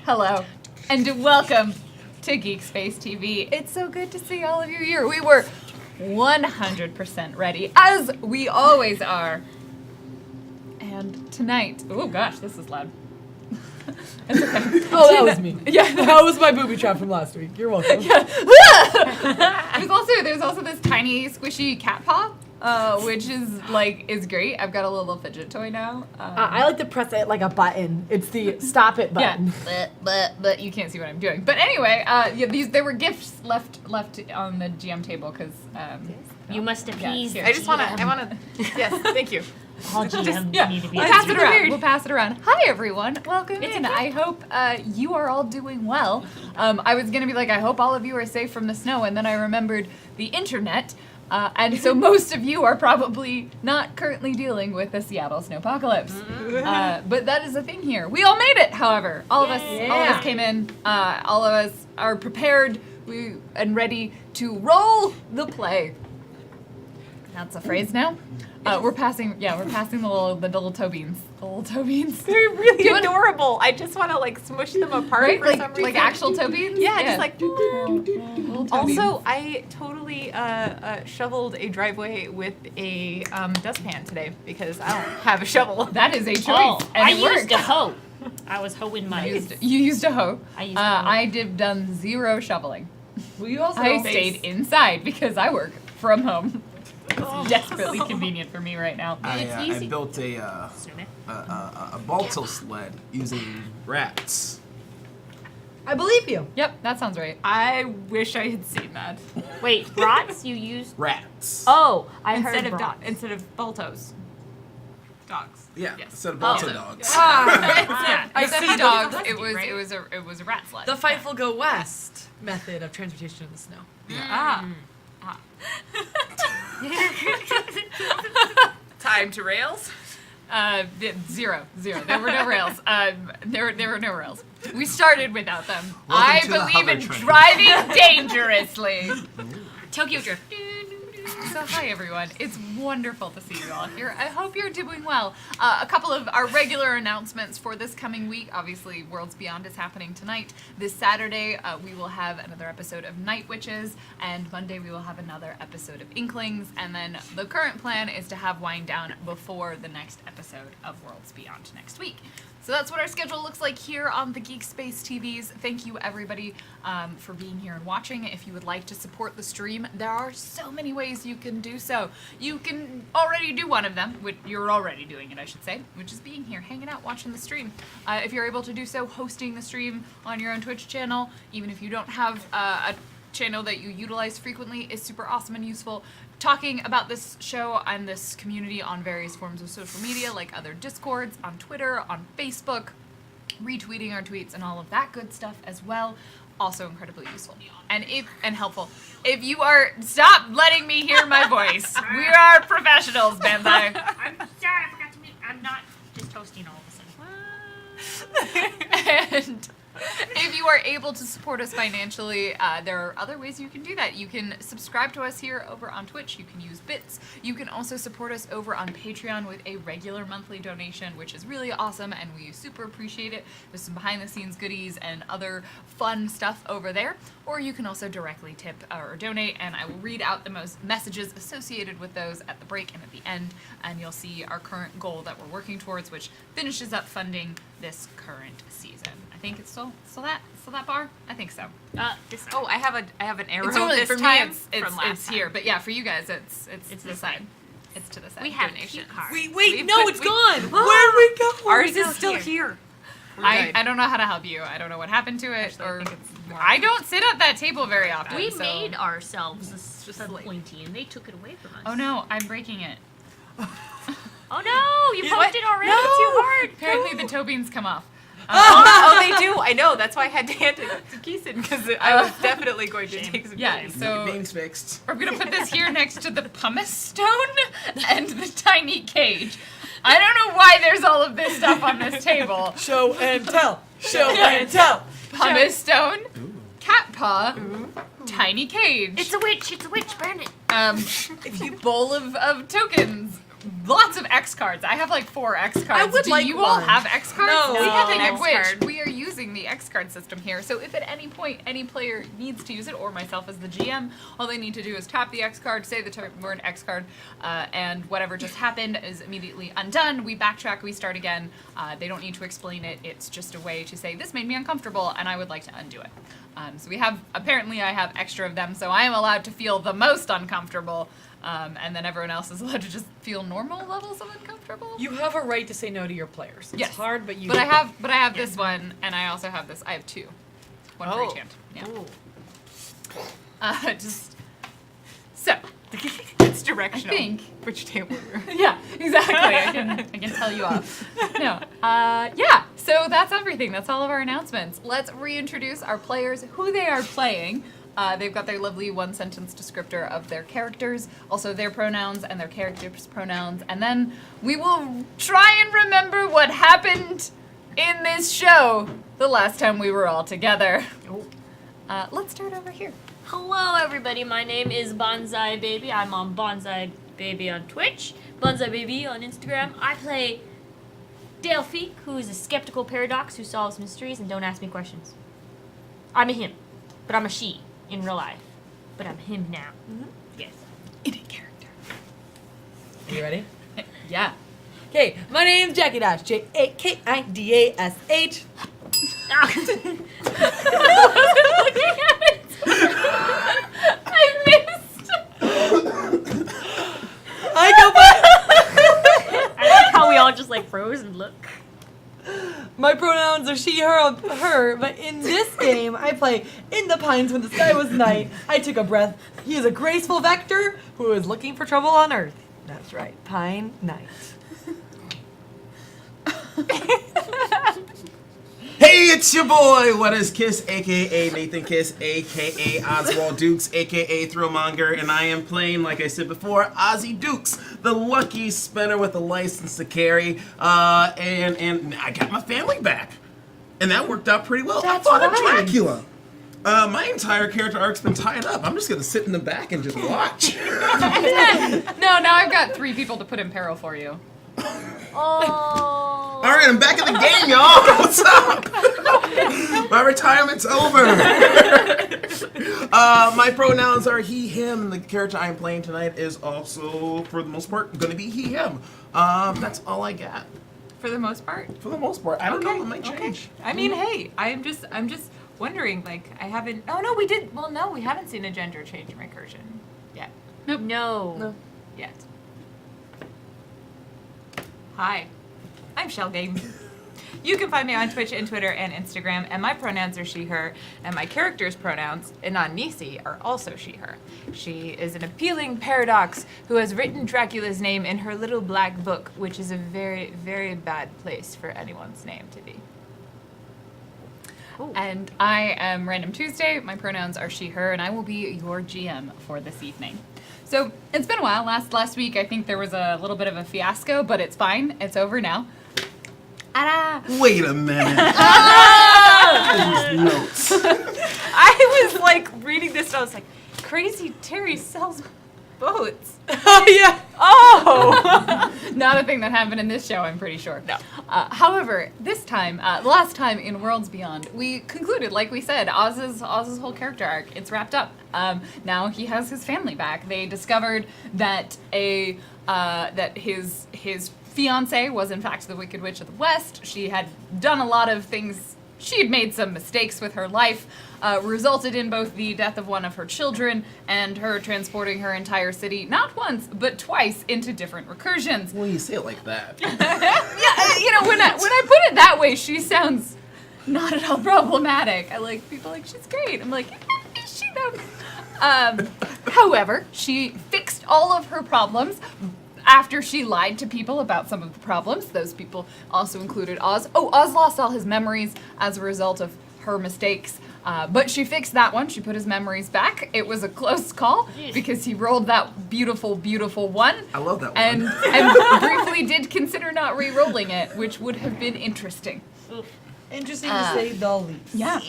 Hello, and welcome to GeekSpaceTV. It's so good to see all of you here. We were 100% ready, as we always are. And tonight, oh gosh, this is loud. It's okay. Oh, that was me. Yeah, that was my booby trap from last week. You're welcome. Yeah. There's also this tiny squishy cat paw, which is great. I've got a little fidget toy now. I like to press it like a button. It's the stop it button. Yeah, but you can't see what I'm doing. But anyway, there were gifts left on the GM table because you must appease. Yeah, I wanna. Yes, thank you. All GMs need to be. We'll pass it around. We'll pass it around. Hi everyone, welcome in. I hope you are all doing well. I was gonna be like, I hope all of you are safe from the snow, and then I remembered the internet. And so most of you are probably not currently dealing with the Seattle snowpocalypse. But that is the thing here. We all made it, however. All of us came in. All of us are prepared and ready to roll the play. That's a phrase now. We're passing the little toe beans. The little toe beans. They're really adorable. I just want to like smush them apart for some reason. Like actual toe beans? Yeah, just like. Little toe beans. Also, I totally shoveled a driveway with a dustpan today because I don't have a shovel. That is a choice. Oh, and I it worked. used a hoe. I was hoeing my. You used a hoe. I used a hoe. I done zero shoveling. Well, you also I stayed inside because I work from home. It's desperately convenient for me right now. I built a balto sled using rats. I believe you. Yep, that sounds right. I wish I had seen that Wait, rots? You used? Rats. Oh, I instead heard of rots. instead of baltos. Dogs. Yeah, Yes. instead of balto dogs. Yeah. Instead of dogs, it was a rat sled. The Fightful Go West method of transportation in the snow. Yeah. Time to rails. Zero. There were no rails. There were no rails. We started without them. Welcome to the I believe in hover train. driving dangerously. Tokyo Drift. So hi everyone, it's wonderful to see you all here. I hope you're doing well. A couple of our regular announcements for this coming week. Obviously, Worlds Beyond is happening tonight. This Saturday, we will have another episode of Night Witches, and Monday we will have another episode of Inklings, and then the current plan is to have Wind Down before the next episode of Worlds Beyond next week. So that's what our schedule looks like here on the GeekSpaceTVs. Thank you, everybody, for being here and watching. If you would like to support the stream, there are so many ways you can do so. You can already do one of them, which you're already doing it, I should say, which is being here, hanging out, watching the stream. If you're able to do so, hosting the stream on your own Twitch channel, even if you don't have a channel that you utilize frequently, is super awesome and useful. Talking about this show and this community on various forms of social media, like other Discords, on Twitter, on Facebook, retweeting our tweets, and all of that good stuff as well. Also incredibly useful and helpful. If you are, stop letting me hear my voice. We are professionals, Banzai. I'm sorry, I forgot to mute. I'm not just toasting all of a sudden. And if you are able to support us financially, there are other ways you can do that. You can subscribe to us here over on Twitch. You can use bits. You can also support us over on Patreon with a regular monthly donation, which is really awesome, and we super appreciate it. There's some behind-the-scenes goodies and other fun stuff over there. Or you can also directly tip or donate, and I will read out the most messages associated with those at the break and at the end, and you'll see our current goal that we're working towards, which finishes up funding this current season. I think it's still that bar. I think so. This Oh, I have an arrow It's only this for time me. from last It's here, but yeah, for you guys, it's to the this side. side. It's to the side. We have donation. cue cards. Wait, no, it's gone. Where Where'd we go? Ours go is still here? here. I don't know how to help you. I don't know what happened to it, Actually, I or think it's more- I don't sit at that table very often. We so. made ourselves a sub-pointy, and they took it away from us. Oh no, I'm breaking it. Oh no, you What? poked it already. No. Too hard. Apparently the toe beans come off. Oh, they do. I know. That's why I had to hand it to Keeson because I was definitely going to take some. Yeah, pictures. so Name's fixed. we're gonna put this here next to the pumice stone and the tiny cage. I don't know why there's all of this stuff on this table. Show and tell. Show and tell. Pumice stone, cat paw, tiny cage. It's a witch. It's a witch. Burn it. Bowl of tokens, lots of X cards. I have like 4 X cards. I would Do like you all one. have X cards? No. We have an No. X X which card. we are using the X card system here. So if at any point any player needs to use it, or myself as the GM, all they need to do is tap the X card, say the word X card, and whatever just happened is immediately undone. We backtrack, we start again. They don't need to explain it. It's just a way to say, this made me uncomfortable, and I would like to undo it. So we have, apparently I have extra of them, so I am allowed to feel the most uncomfortable, and then everyone else is allowed to just feel normal levels of uncomfortable. You have a right to say no to your players. It's Yes. hard, but you. But I have this one, and I also have this. I have 2. One for each hand. Yeah. Just so. It's directional. I think. Which table you're Yeah, exactly. I can tell you off. No. Yeah. So that's everything. That's all of our announcements. Let's reintroduce our players, who they are playing. They've got their lovely one-sentence descriptor of their characters, also their pronouns and their characters' pronouns, and then we will try and remember what happened in this show the last time we were all together. Let's start over here. Hello, everybody. My name is Bonsai Baby. I'm on Bonsai Baby on Twitch, Bonsai Baby on Instagram. I play Delphi, who is a skeptical paradox who solves mysteries and don't ask me questions. I'm a him, but I'm a she in real life. But I'm him now. Yes. In a character. You ready? Yeah. Okay, my name's Jackie Dash. JAKIDASH. I missed. I go by. I like how we all just like froze and look. My pronouns are she, her, but in this game, I play in the pines when the sky was night. I took a breath. He is a graceful vector who is looking for trouble on Earth. That's right, Pine Knight. Hey, it's your boy, What is Kiss, aka Nathan Kiss, aka Oswald Dukes, aka Thrillmonger, and I am playing, like I said before, Ozzy Dukes, the lucky spinner with a license to carry, and I got my family back, and that worked out pretty well. That's I fought a right. Dracula. My entire character arc's been tied up. I'm just gonna sit in the back and just watch. No, now I've got 3 people to put in peril for you. Oh. All right, I'm back in the game, y'all. What's up? My retirement's over. My pronouns are he, him, and the character I'm playing tonight is also, for the most part, going to be he, him. That's all I got. for the most part. For the most part, I don't know. It might change. I mean, hey, I'm just wondering. Like, I haven't. Oh no, we did. Well, no, we haven't seen a gender change in recursion yet. No. Yet. Hi, I'm Shell Games. You can find me on Twitch and Twitter and Instagram, and my pronouns are she, her, and my character's pronouns, Inanisi, are also she, her. She is an appealing paradox who has written Dracula's name in her little black book, which is a very, very bad place for anyone's name to be. And I am Random Tuesday. My pronouns are she, her, and I will be your GM for this evening. So it's been a while. Last week, I think there was a little bit of a fiasco, but it's fine. It's over now. Wait a minute. These notes. I was like reading this, and I was like, "Crazy Terry sells boats." Oh, yeah. Oh. Not a thing that happened in this show, I'm pretty sure. No. However, this time, the last time in Worlds Beyond, we concluded, like we said, Oz's whole character arc. It's wrapped up. Now he has his family back. They discovered that that his fiance was in fact the Wicked Witch of the West. She had done a lot of things. She had made some mistakes with her life, resulted in both the death of one of her children and her transporting her entire city, not once, but twice, into different recursions. Well, you say it like that. Yeah, when I put it that way, she sounds not at all problematic. I like people like, she's great. I'm like, is she though? However, she fixed all of her problems after she lied to people about some of the problems. Those people also included Oz. Oh, Oz lost all his memories as a result of her mistakes. But she fixed that one. She put his memories back. It was a close call because he rolled that beautiful, beautiful one. I love that one. And briefly did consider not re-rolling it, which would have been interesting. Interesting to say the least. Yeah.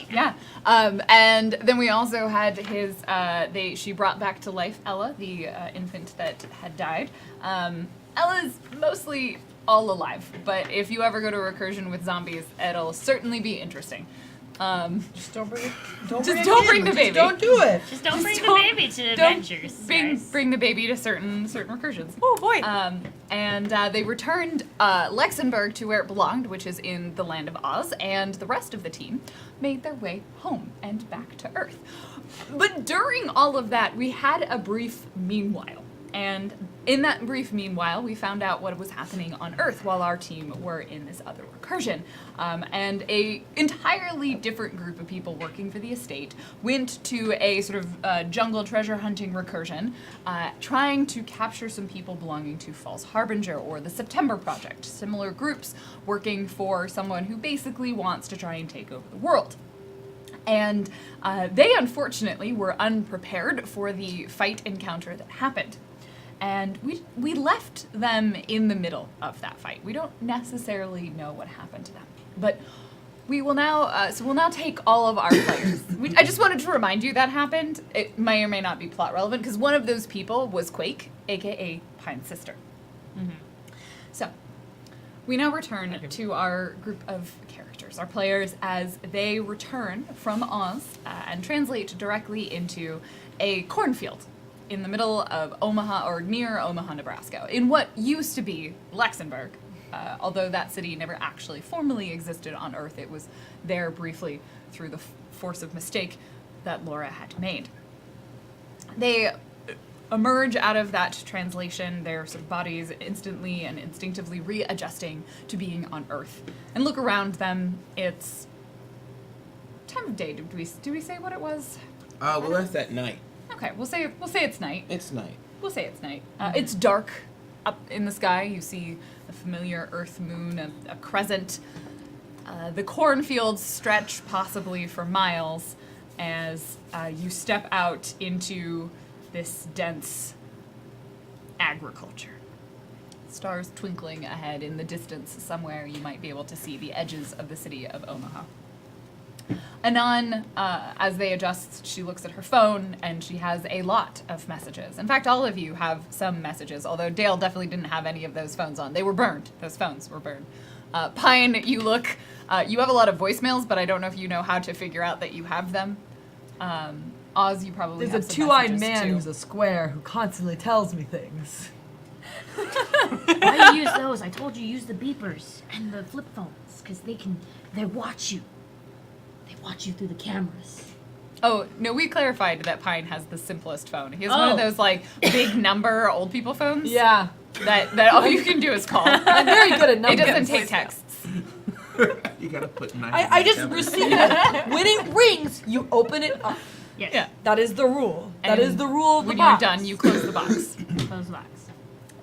And then we also had she brought back to life Ella, the infant that had died. Ella's mostly all alive, but if you ever go to a recursion with zombies, it'll certainly be interesting. Just don't bring it. Don't Just bring, don't bring it the in. baby. Just don't do it. Just don't bring don't- the baby to Don't adventures. bring, guys. bring the baby to certain recursions. Oh boy. And they returned Luxembourg to where it belonged, which is in the land of Oz, and the rest of the team made their way home and back to Earth. But during all of that, we had a brief meanwhile. And in that brief meanwhile, we found out what was happening on Earth while our team were in this other recursion. And a entirely different group of people working for the estate went to a sort of jungle treasure hunting recursion, trying to capture some people belonging to False Harbinger or the September Project, similar groups working for someone who basically wants to try and take over the world. And they unfortunately were unprepared for the fight encounter that happened. And we left them in the middle of that fight. We don't necessarily know what happened to them. But we will now, we'll now take all of our players. I just wanted to remind you that happened. It may or may not be plot relevant, because one of those people was Quake, aka Pine's sister. So, we now return to our group of characters, our players, as they return from Oz and translate directly into a cornfield in the middle of Omaha, or near Omaha, Nebraska, in what used to be Luxembourg. Although that city never actually formally existed on Earth, it was there briefly through the force of mistake that Laura had made. They emerge out of that translation, their sort of bodies instantly and instinctively readjusting to being on Earth, and look around them. It's time of day. Do we say what it was? We left that night. Okay, we'll say it's night. It's night. We'll say it's night. It's dark up in the sky. You see a familiar Earth moon, a crescent. The cornfields stretch possibly for miles as you step out into this dense agriculture. Stars twinkling ahead in the distance somewhere. You might be able to see the edges of the city of Omaha. Anon, as they adjust, she looks at her phone and she has a lot of messages. In fact, all of you have some messages, although Dale definitely didn't have any of those phones on. They were burned. Those phones were burned. Pine, you look, you have a lot of voicemails, but I don't know if you know how to figure out that you have them. Oz, you probably There's have a some two-eyed messages, man too. who's a square who constantly tells me things. Why do you use those? I told you use the beepers and the flip phones, because they watch you. They watch you through the cameras. Oh, no, we clarified that Pine has the simplest phone. He has one of Oh. those, like, big number old people phones. Yeah, That all you can do is call. I'm very good at It numbers. doesn't take texts. You gotta put 9. I just receive it. When it rings, you open it up. Yes. Yeah. That is the rule. That And is the rule of the When box. you're done, you close the box. Close the box.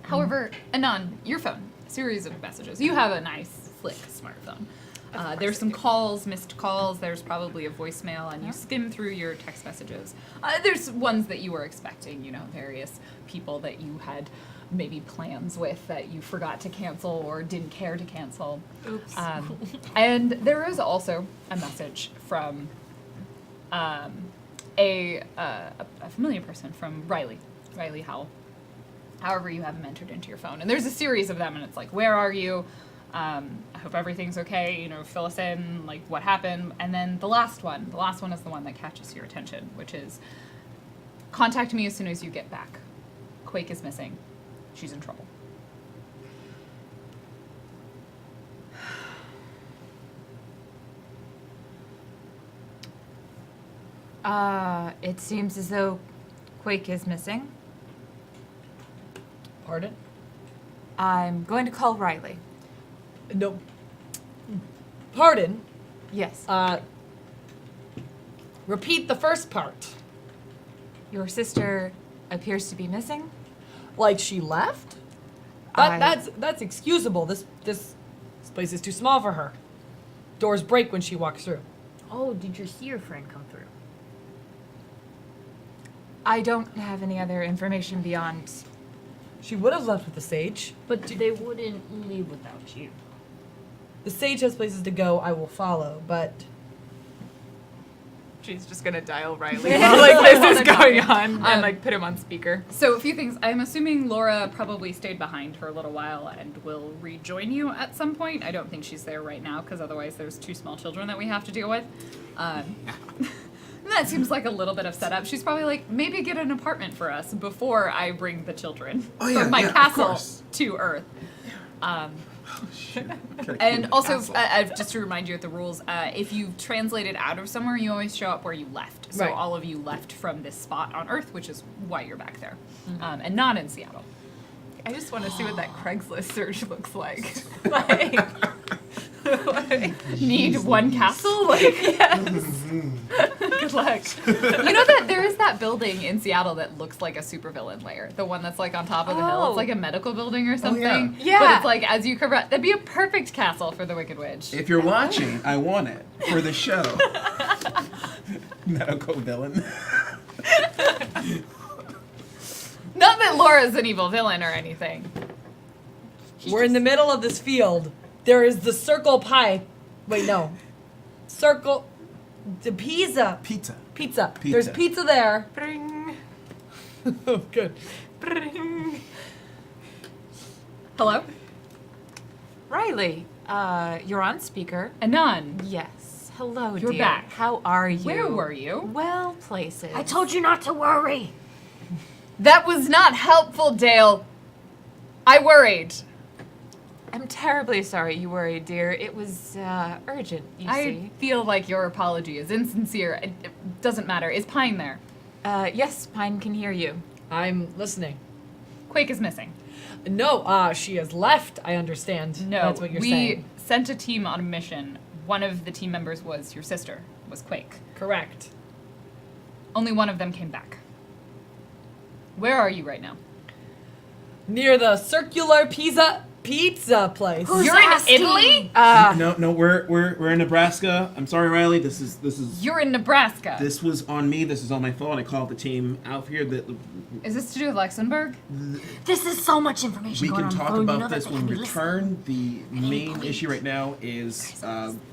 However, Anon, your phone, series of messages. You have a nice, slick smartphone. There's some calls, missed calls. There's probably a voicemail, and you skim through your text messages. There's ones that you were expecting, various people that you had maybe plans with that you forgot to cancel or didn't care to cancel. Oops. And there is also a message from a familiar person, from Riley Howell. However, you have them entered into your phone. And there's a series of them, and it's like, where are you? I hope everything's okay, fill us in, like, what happened. And then the last one is the one that catches your attention, which is, contact me as soon as you get back. Quake is missing. She's in trouble. It seems as though Quake is missing. Pardon? I'm going to call Riley. No. Pardon? Yes. Repeat the first part. Your sister appears to be missing? Like she left? That's excusable. This place is too small for her. Doors break when she walks through. Oh, did you see your friend come through? I don't have any other information beyond... She would have left with the sage. But they wouldn't leave without you. The sage has places to go. I will follow, but She's just gonna dial Riley while like this is going on and like put him on speaker. So a few things. I'm assuming Laura probably stayed behind for a little while and will rejoin you at some point. I don't think she's there right now because otherwise there's 2 small children that we have to deal with. That seems like a little bit of setup. She's probably like, maybe get an apartment for us before I bring the children from my of castle course. to Earth. Shit. Gotta And keep also, castle. just to remind you of the rules, if you translated out of somewhere, you always show up where you left. So Right. all of you left from this spot on Earth, which is why you're back there, and not in Seattle. I just want to see what that Craigslist search looks like. Like, Need one castle? Like, yes. good luck. You know that there is that building in Seattle that looks like a supervillain lair. The one that's like on top of the hill. Oh. It's like a medical building or something. Yeah. But it's like as you cover, that'd be a perfect castle for the Wicked Witch. If you're watching, I want it for the show. Medical villain. Not that Laura's an evil villain or anything. We're in the middle of this field. There is the circle pie. Wait, no. Circle. The pizza. Pizza. Pizza. Pizza. There's pizza there. Bring, Oh, good. bring. Hello? Riley, you're on speaker. Anon. Yes. Hello, You're dear. back. How are you? Where were you? Well, places. I told you not to worry. That was not helpful, Dale. I worried. I'm terribly sorry you worried, dear. It was urgent, you I see. feel like your apology is insincere. It doesn't matter. Is Pine there? Yes, Pine can hear you. I'm listening. Quake is missing. No, she has left, I understand. No, That's what you're we saying. sent a team on a mission. One of the team members was your sister, was Quake. Correct. Only one of them came back. Where are you right now? Near the circular pizza place. Who's You're asking? in Italy? No, we're in Nebraska. I'm sorry, Riley. This is You're in Nebraska. this was on me. This is on my fault. I called the team out here. That Is this to do with Luxembourg? This is so much information we going can on the talk phone. You know about that this they when can we be listening. return. The main point. issue right now is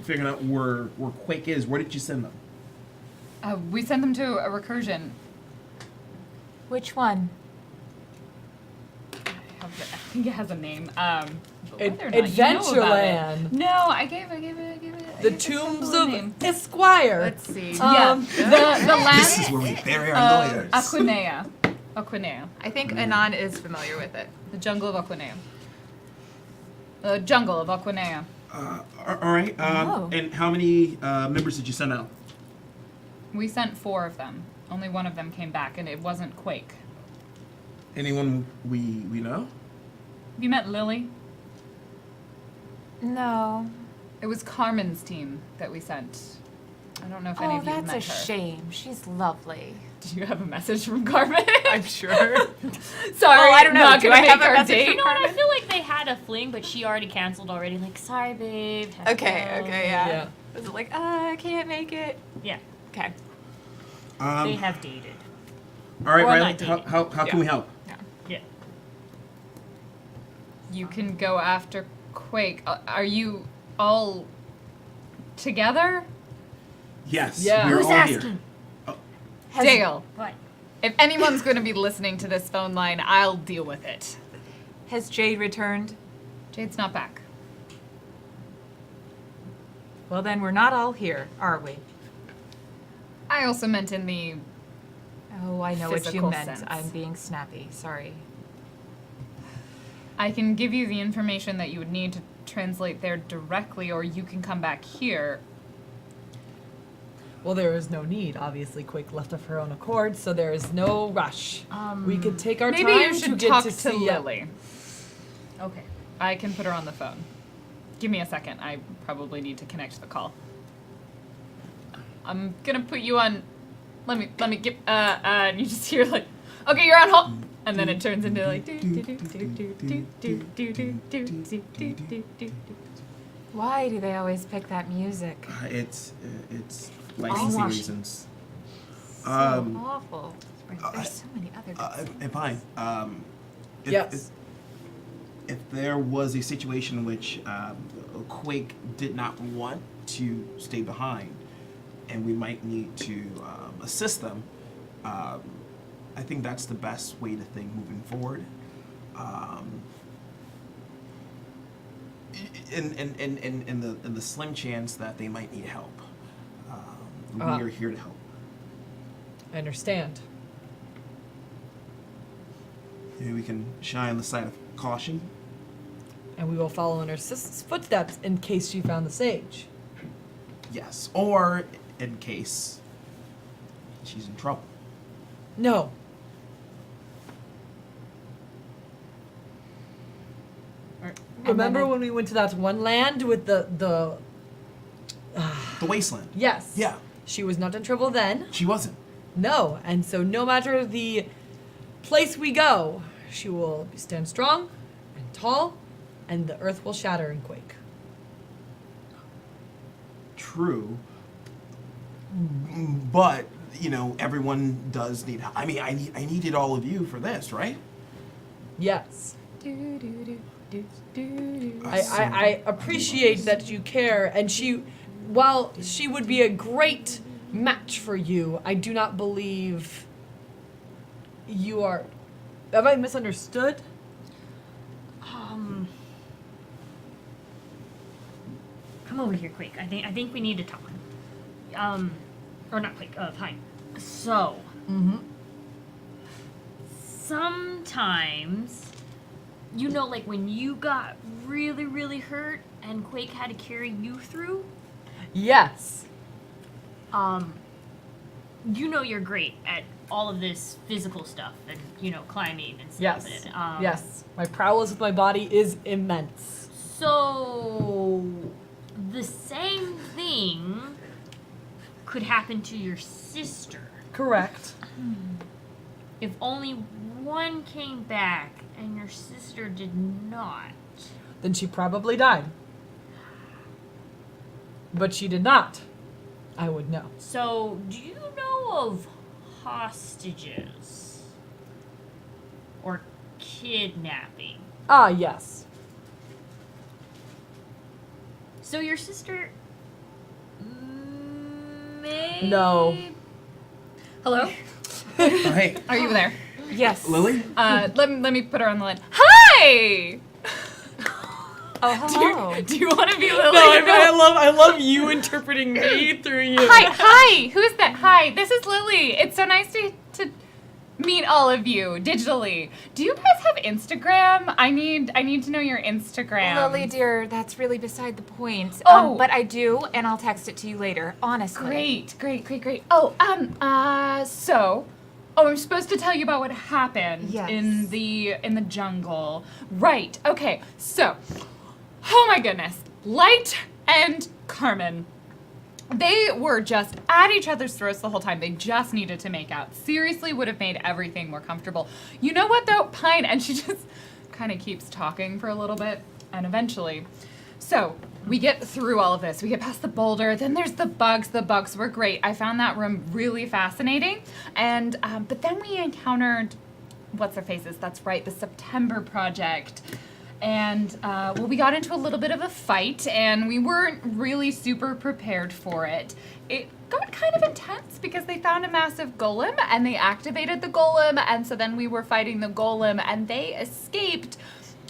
figuring out where Quake is. Where did you send them? We sent them to a recursion. Which one? I think it has a name. But whether or not you know about Adventureland. it- No, I gave it. The I gave it Tombs some of name. Esquire. Let's see. Um, Yeah, the This is land where we bury our of lawyers. Aquinea. Aquinea. I think Anon is familiar with it. The jungle of Aquinea. The jungle of Aquinea. All right. Oh. And how many members did you send out? We sent 4 of them. Only one of them came back, and it wasn't Quake. Anyone we know? Have you met Lily? No. It was Carmen's team that we sent. I don't know if any Oh, of you have that's met a her. shame. She's lovely. Do you have a message from Carmen? I'm sure. Sorry, I don't know. Not Do gonna I have make a our message date. from You know what? I Carmen? feel like they had a fling, but she already canceled already. Like, sorry, babe. have to Okay, go." yeah. Yeah. Was it like, I can't make it? Yeah, Okay. they have dated. All right, Well, Riley. not dating. How can we help? Yeah. You can go after Quake. Are you all together? Yes. Yeah. We're Who's all asking? here. Dale, What? if anyone's going to be listening to this phone line, I'll deal with it. Has Jade returned? Jade's not back. Well, then we're not all here, are we? I also meant in the Oh, I know what you Physical meant. sense. I'm being snappy. Sorry. I can give you the information that you would need to translate there directly, or you can come back here. Well, there is no need. Obviously, Quake left of her own accord, so there is no rush. We could take our Maybe time you to should get talk to to see Lily. Okay. I can put her on the phone. Give me a second. I probably need to connect the call. I'm gonna put you on. Let me get. And you just hear like, okay, you're on hold, and then it turns into like. Why do they always pick that music? It's licensing Awful. reasons. So Um, awful. There's so many other good And fine. If, Yes. if there was a situation in which Quake did not want to stay behind, and and we might need to assist them, I think that's the best way to think moving forward. In the slim chance that they might need help, we are here to help. I understand. Maybe we can shine the side of caution. And we will follow in her sister's footsteps in case she found the sage. Yes, or in case she's in trouble. No. Remember when we went to that one land with the The wasteland. yes. Yeah, She was not in trouble then. she wasn't. No. And so no matter the place we go, she will stand strong and tall, and the earth will shatter and quake. True. But, everyone does need help. I mean, I needed all of you for this, right? Yes. So- I appreciate that you care, and while she would be a great match for you, I do not believe you are. Have I misunderstood? Come over here, Quake. I think we need to talk. Or not Quake. Fine. So. Sometimes, like when you got really, really hurt and Quake had to carry you through. Yes. You're great at all of this physical stuff and climbing and stuff. Yes. And, Yes. My prowess with my body is immense. So, the same thing could happen to your sister. Correct. If only one came back and your sister did not. Then she probably died. But she did not. I would know. So, do you know of hostages? Or kidnapping? Ah, yes. So your sister may... No. Hello? Oh, hey, Are you there? Yes. Lily? Let me put her on the line. Hi! Oh, hello. Do you want to be Lily? No, I love you interpreting me through you. Hi, who's that? Hi, this is Lily. It's so nice to meet all of you digitally. Do you guys have Instagram? I need to know your Instagram. Lily, dear, that's really beside the point. Oh. But I do, and I'll text it to you later, honestly. Great. Oh, I'm supposed to tell you about what happened Yes. in the jungle. Right. Okay. So, oh my goodness. Light and Carmen. They were just at each other's throats the whole time. They just needed to make out. Seriously, would have made everything more comfortable. You know what though? Pine, and she just kind of keeps talking for a little bit, and eventually. So, we get through all of this. We get past the boulder. Then there's the bugs. The bugs were great. I found that room really fascinating. And, but then we encountered, what's their faces? That's right, the September Project. And, we got into a little bit of a fight, and we weren't really super prepared for it. It got kind of intense because they found a massive golem, and they activated the golem, and so then we were fighting the golem, and they escaped.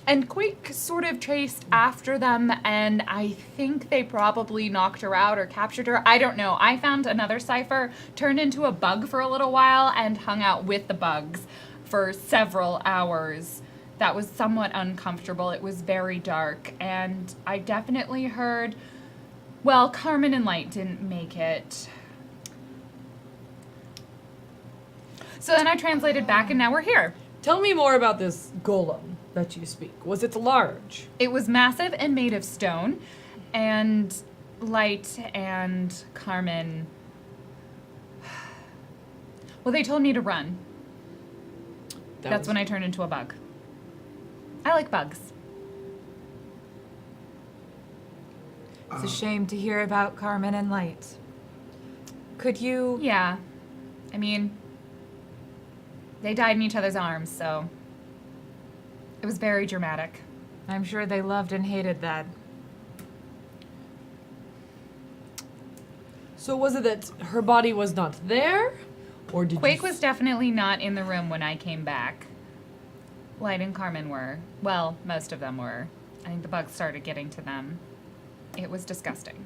And Quake sort of chased after them, and I think they probably knocked her out or captured her. I don't know. I found another cipher, turned into a bug for a little while, and hung out with the bugs for several hours. That was somewhat uncomfortable. It was very dark, and I definitely heard, well, Carmen and Light didn't make it. So then I translated back, and now we're here. Tell me more about this golem that you speak. Was it large? It was massive and made of stone, and Light and Carmen, well, they told me to run. That's when I turned into a bug. I like bugs. It's a shame to hear about Carmen and Light. Could you... Yeah. I mean, they died in each other's arms, so it was very dramatic. I'm sure they loved and hated that. So was it that her body was not there? Or did Quake you... was definitely not in the room when I came back. Light and Carmen were. Well, most of them were. I think the bugs started getting to them. It was disgusting.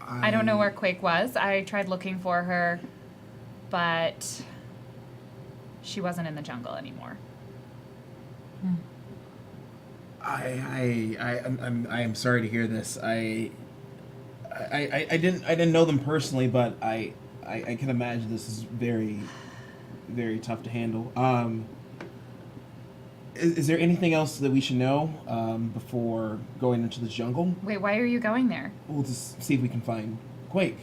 I don't know where Quake was. I tried looking for her, but she wasn't in the jungle anymore. I am sorry to hear this. I didn't know them personally, but I can imagine this is very, very tough to handle. Is there anything else that we should know before going into the jungle? Wait, why are you going there? We'll just see if we can find Quake.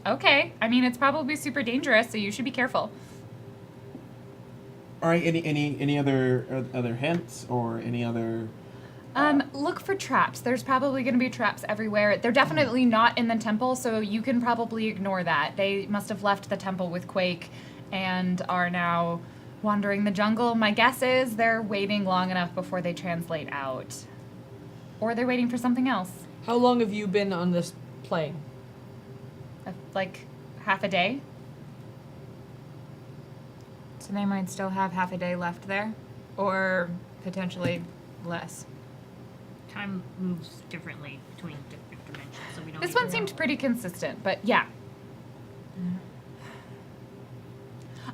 Okay. I mean, it's probably super dangerous, so you should be careful. All right. Any other hints or any other? Look for traps. There's probably going to be traps everywhere. They're definitely not in the temple, so you can probably ignore that. They must have left the temple with Quake and are now wandering the jungle. My guess is they're waiting long enough before they translate out. Or they're waiting for something else. How long have you been on this plane? Like half a day? So they might still have half a day left there, or potentially less. Time moves differently between different dimensions, so we don't. This even one seemed know. pretty consistent, but yeah.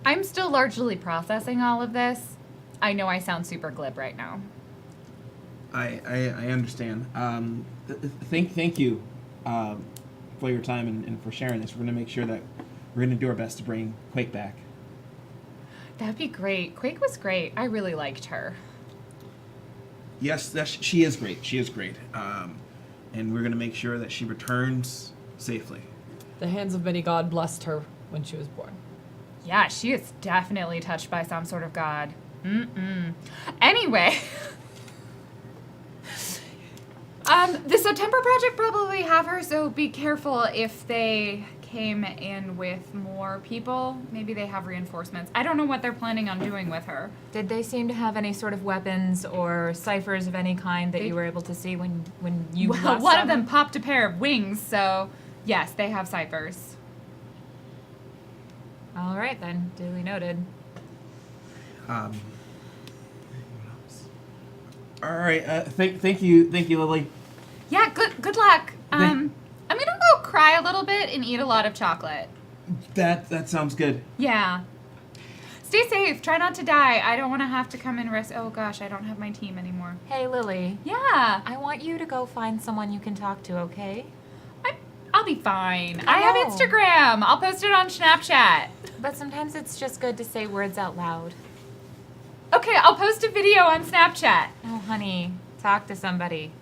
I'm still largely processing all of this. I know I sound super glib right now. I understand. Thank you for your time and for sharing this. We're gonna make sure that we're gonna do our best to bring Quake back. That'd be great. Quake was great. I really liked her. Yes, she is great. She is great. And we're gonna make sure that she returns safely. The hands of many God blessed her when she was born. Yeah, she is definitely touched by some sort of god. Anyway. The September Project probably have her, so be careful if they came in with more people. Maybe they have reinforcements. I don't know what they're planning on doing with her. Did they seem to have any sort of weapons or ciphers of any kind that you were able to see when you Well, last one saw of them popped a pair of wings, so yes, they have ciphers. All right then, duly noted. All right. Thank you, Lily. Yeah, good luck. I'm gonna go cry a little bit and eat a lot of chocolate. That sounds good. Yeah. Stay safe. Try not to die. I don't want to have to come and risk. Oh gosh, I don't have my team anymore. Hey Lily, Yeah, I want you to go find someone you can talk to, okay? I'll be fine. I I have know. Instagram. I'll post it on Snapchat. But sometimes it's just good to say words out loud. Okay, I'll post a video on Snapchat. Oh, honey, talk to somebody.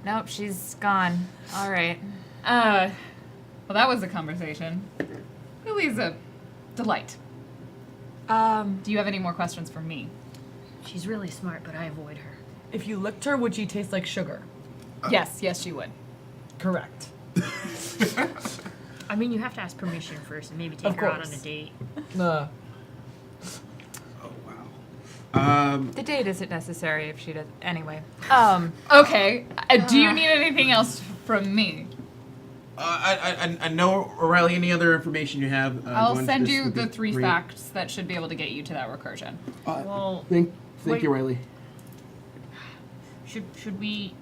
Nope, she's gone. All right. Well, that was a conversation. Lily's a delight. Do you have any more questions for me? She's really smart, but I avoid her. If you licked her, would she taste like sugar? Yes, she would. Correct. I mean, you have to ask permission first, and maybe take Of her out on course. a date. Uh, Oh wow. The date isn't necessary if she does. Anyway. Okay. Do you need anything else from me? I know, O'Reilly. Any other information you have? I'll going into send this you would be the 3 great. facts that should be able to get you to that recursion. Well, Thank wait. you, Riley. should we?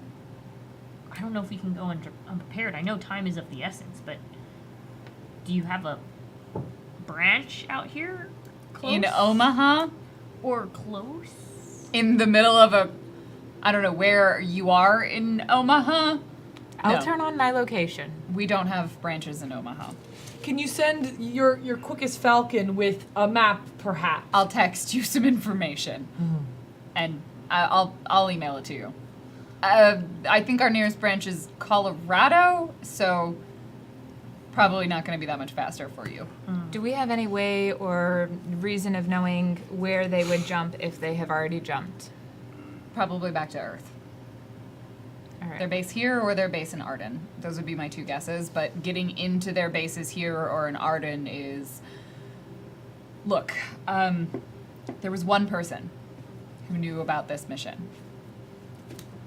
I don't know if we can go unprepared. I know time is of the essence, but do you have a branch out here? Close? In Omaha, Or close? in the middle of I don't know where you are in Omaha. I'll No. turn on my location. We don't have branches in Omaha. can you send your quickest falcon with a map, perhaps? I'll text you some information, and I'll email it to you. I think our nearest branch is Colorado, so probably not going to be that much faster for you. Do we have any way or reason of knowing where they would jump if they have already jumped? Probably back to Earth. All right. Their base here or their base in Arden. Those would be my 2 guesses, but getting into their bases here or in Arden is... Look, there was one person who knew about this mission.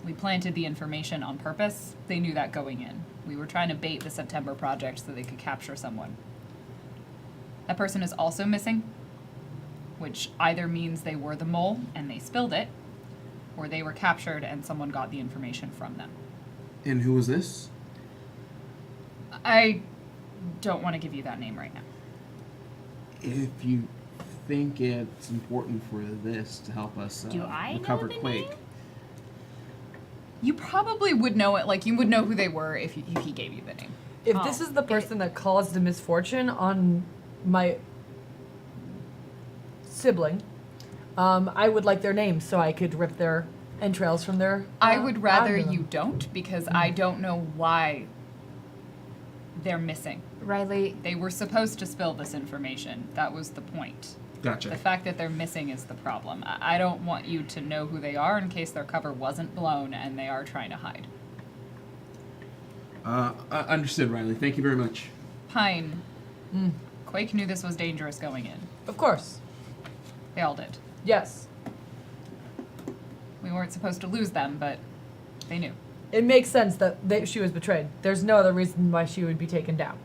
We planted the information on purpose. They knew that going in. We were trying to bait the September project so they could capture someone. That person is also missing, which either means they were the mole and they spilled it, or they were captured and someone got the information from them. And who was this? I don't want to give you that name right now. If you think it's important for this to help us Do I know recover the Quake. name? You probably would know it, like you would know who they were if he gave you the name. If this is the person that caused the misfortune on my sibling, I would like their names so I could rip their entrails from their. I would rather abdomen. you don't, because I don't know why they're missing. Riley, They were supposed to spill this information. That was the point. Gotcha. The fact that they're missing is the problem. I don't want you to know who they are in case their cover wasn't blown and they are trying to hide. Understood, Riley. Thank you very much. Pine. Quake knew this was dangerous going in. Of course. They all did. Yes. We weren't supposed to lose them, but they knew. It makes sense that she was betrayed. There's no other reason why she would be taken down.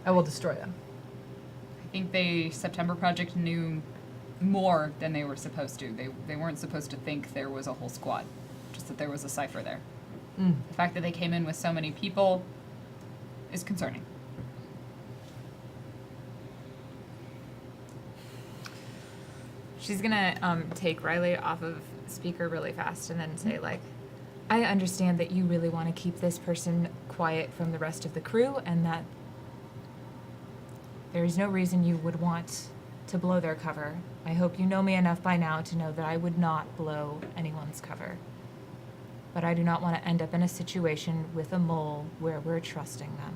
I will destroy them. I think the September Project knew more than they were supposed to. They weren't supposed to think there was a whole squad, just that there was a cipher there. The fact that they came in with so many people is concerning. she's gonna take Riley off of speaker really fast and then say like, I understand that you really want to keep this person quiet from the rest of the crew and that there is no reason you would want to blow their cover. I hope you know me enough by now to know that I would not blow anyone's cover. But I do not want to end up in a situation with a mole where we're trusting them.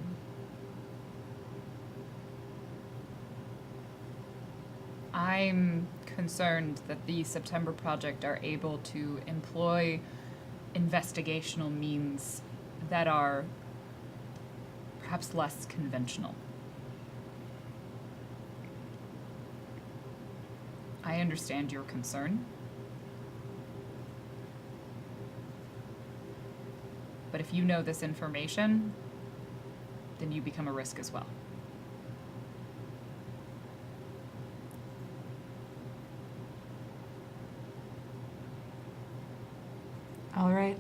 I'm concerned that the September Project are able to employ investigational means that are perhaps less conventional. I understand your concern. But if you know this information, then you become a risk as well. All right.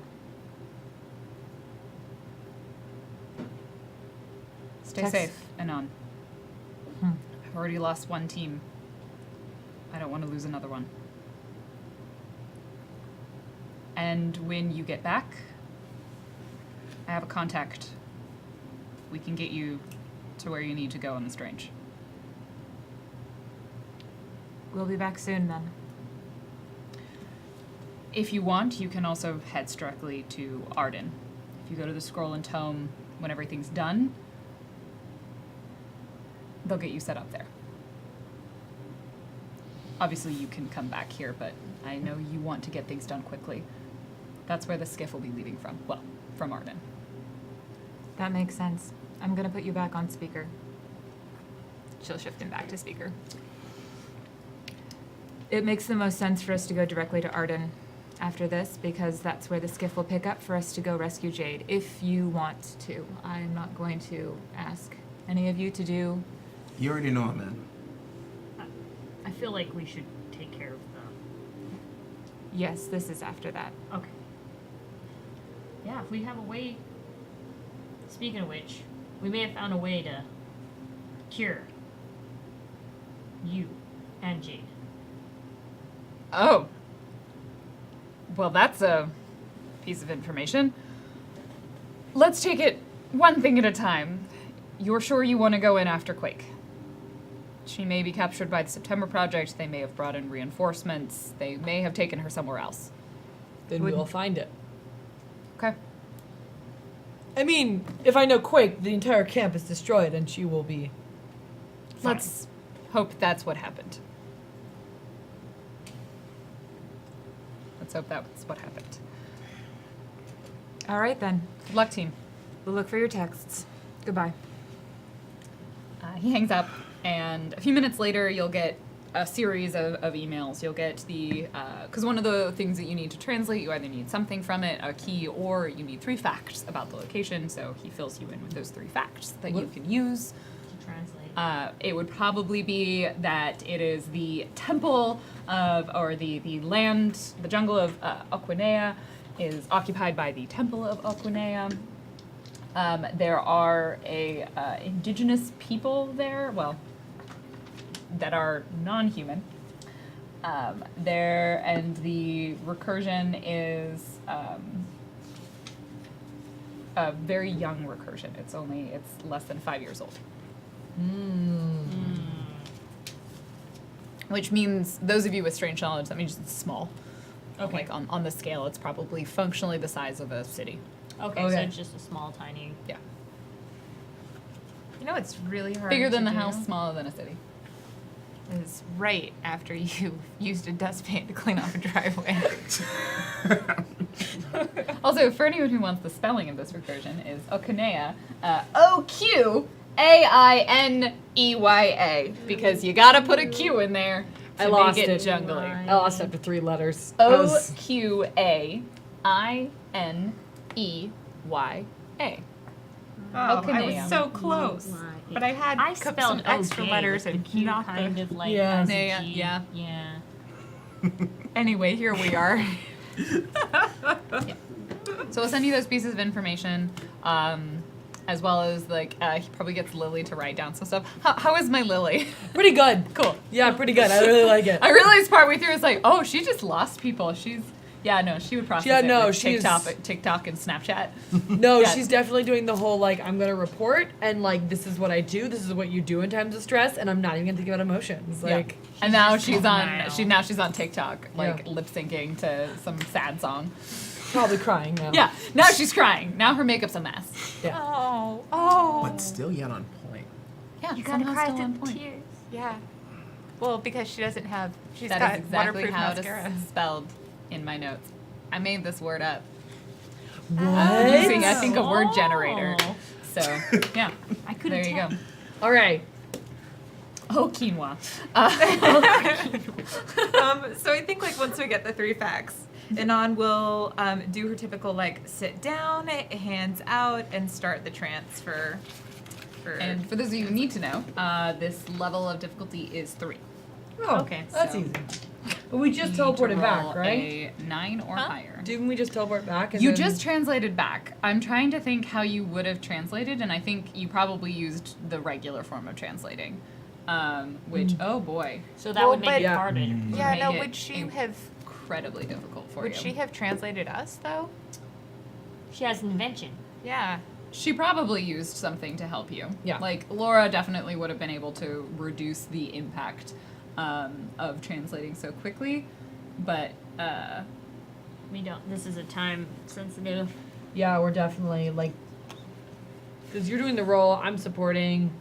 Stay Text- safe, Anon. I've already lost one team. I don't want to lose another one. And when you get back, I have a contact. We can get you to where you need to go in the Strange. We'll be back soon then. If you want, you can also head directly to Arden. If you go to the Scroll and Tome when everything's done, they'll get you set up there. Obviously, you can come back here, but I know you want to get things done quickly. That's where the skiff will be leaving from. Well, from Arden. That makes sense. I'm gonna put you back on speaker. She'll shift him back to speaker. It makes the most sense for us to go directly to Arden after this because that's where the skiff will pick up for us to go rescue Jade, if you want to. I'm not going to ask any of you to do. You already know it, man. I feel like we should take care of the. Yes, this is after that. Okay. Yeah, if we have a way. Speaking of which, we may have found a way to cure you and Jade. Oh. Well, that's a piece of information. Let's take it one thing at a time. You're sure you want to go in after Quake? She may be captured by the September Project. They may have brought in reinforcements. They may have taken her somewhere else. Then Would- we'll find it. Okay. I mean, if I know Quake, the entire camp is destroyed and she will be. Fine. Let's hope that's what happened. Let's hope that's what happened. All right then. Good luck, team. We'll look for your texts. Goodbye. He hangs up, and a few minutes later, you'll get a series of emails. You'll get the, because one of the things that you need to translate, you either need something from it, a key, or you need 3 facts about the location, so he fills you in with those 3 facts that you can use. Translate. It would probably be that it is the temple of, or the land, the jungle of Aquinea is occupied by the temple of Aquinea. There are indigenous people there, well, that are non-human. There, and the recursion is a very young recursion. It's less than 5 years old. Which means, those of you with strange knowledge, that means it's small. Okay. Like on the scale, it's probably functionally the size of a city. Okay, so Okay. it's just a small, tiny. Yeah. You know it's really hard. Bigger than to the do? house, smaller than a city. Is right after you used a dustpan to clean off a driveway. Also, for anyone who wants the spelling of this recursion, is Okanea, O-Q-A-I-N-E-Y-A, because you gotta put a Q in there to I lost make it it. jungly. I lost after 3 letters. I was- O-Q-A-I-N-E-Y-A. Oh, I Okanea. was so close. But I had I some spelled extra okay letters with and the Q not kind the... of like Yeah. as a Yeah, G. yeah. Yeah. Anyway, here we are. So we'll send you those pieces of information, as well as, like, he probably gets Lily to write down some stuff. How is my Lily? Pretty good. Cool. Yeah, pretty good. I really like it. I realized partway through, it's like, oh, she just lost people. She would process Yeah, it no, with she's- TikTok and Snapchat. No, Yeah. she's definitely doing the whole, like, I'm gonna report, and, like, this is what I do, this is what you do in times of stress, and I'm not even gonna think about emotions. Yeah. Like, And now just she's cool on now. she's on TikTok, like Yeah. lip syncing to some sad song. probably crying now. Yeah, now she's crying. Now her makeup's a mess. Yeah. Oh. But still yet on point. Yeah, You gotta cry still on through point. tears. Yeah. Well, because she doesn't have... She's That got is exactly waterproof how mascara. it's spelled in my notes. I made this word up What? using, I think, a word generator. Oh. So, yeah, I couldn't there you tell. go. All right. Oh, quinoa. So I think like once we get the 3 facts, Anon will do her typical like sit down, hands out, and start the trance for. And for those of you who need to know, this level of difficulty is 3. Oh, Okay, that's so- easy. But we just You need to teleported back, roll right? A 9 or higher. Didn't we just teleport back? And You then- just translated back. I'm trying to think how you would have translated, and I think you probably used the regular form of translating. Which, oh boy, So that Well, would make but- it harder. Yeah, make no. it Would she have? incredibly difficult for Would you. she have translated us though? She has an invention. Yeah. She probably used something to help you. Yeah. Like, Laura definitely would have been able to reduce the impact of translating so quickly, but We don't. This is a time sensitive. Yeah, we're definitely like, because you're doing the role, I'm supporting,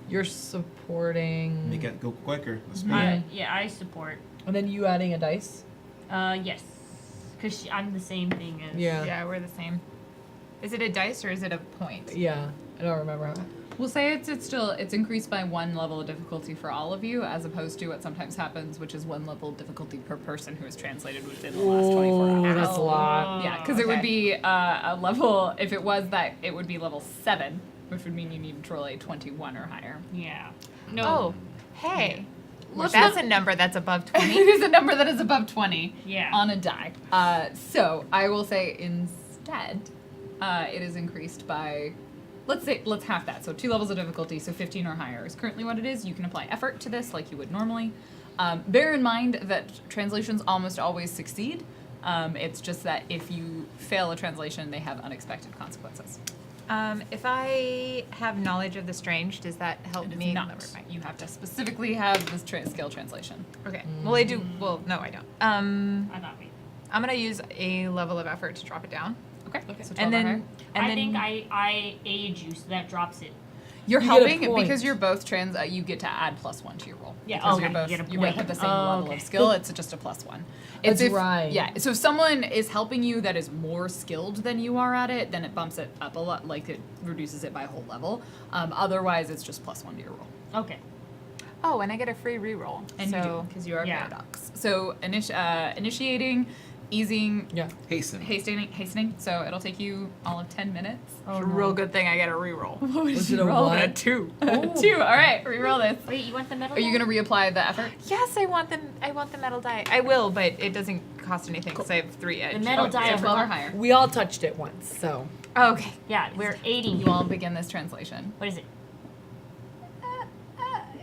you're supporting, Make it go quicker. Let's Yeah. speed. Yeah, I support. and then you adding a dice. Yes, because I'm the same thing as. Yeah. Yeah, we're the same. Is it a dice or is it a point? Yeah, I don't remember how. we'll say it's increased by 1 level of difficulty for all of you, as opposed to what sometimes happens, which is 1 level of difficulty per person who is translated within the last 24 Oh, hours. that's a lot. Yeah, because it would Okay. be a level, if it was that, it would be level 7, which would mean you need to roll a 21 or higher. Yeah. No. Oh, hey. Let's That's not- a number that's above It 20. is a number that is above 20 Yeah. on a die. So I will say instead, it is increased by, let's half that. So 2 levels of difficulty, so 15 or higher is currently what it is. You can apply effort to this like you would normally. Bear in mind that translations almost always succeed. It's just that if you fail a translation, they have unexpected consequences. If I have knowledge of the strange, does that help It is me? not. lower my- You have to specifically have this skill translation. Okay. Well, I do. Well, no, I don't. I thought we. I'm gonna use a level of effort to drop it down, Okay. So 12 and or then higher. I think I aid you, so that drops it. You're You get a helping point. because you're both trans. You get to add +1 to your roll. Yeah, because okay, you're both, you get a you both point. have the same Oh, level okay. of skill. It's just a +1. It's That's right. Yeah. So if someone is helping you that is more skilled than you are at it, then it bumps it up a lot. Like it reduces it by a whole level. Otherwise, it's just +1 to your roll. Okay. Oh, and I get a free reroll. And you do, because you are yeah. paradox. So initiating, easing, Yeah. Hasten. hastening. So it'll take you all of 10 minutes. Oh, It's a real good thing I get a reroll. What did Was you it a roll? one? A 2. A 2. All right, reroll this. Wait, you want the metal? Are you die? gonna reapply the effort? Yes, I want the metal die. I will, but it doesn't cost anything because I have 3 edge. The metal die So of 12 or luck. higher. We all touched it once, so. Oh, okay. Yeah, we're aiding You you. all begin this translation. What is it?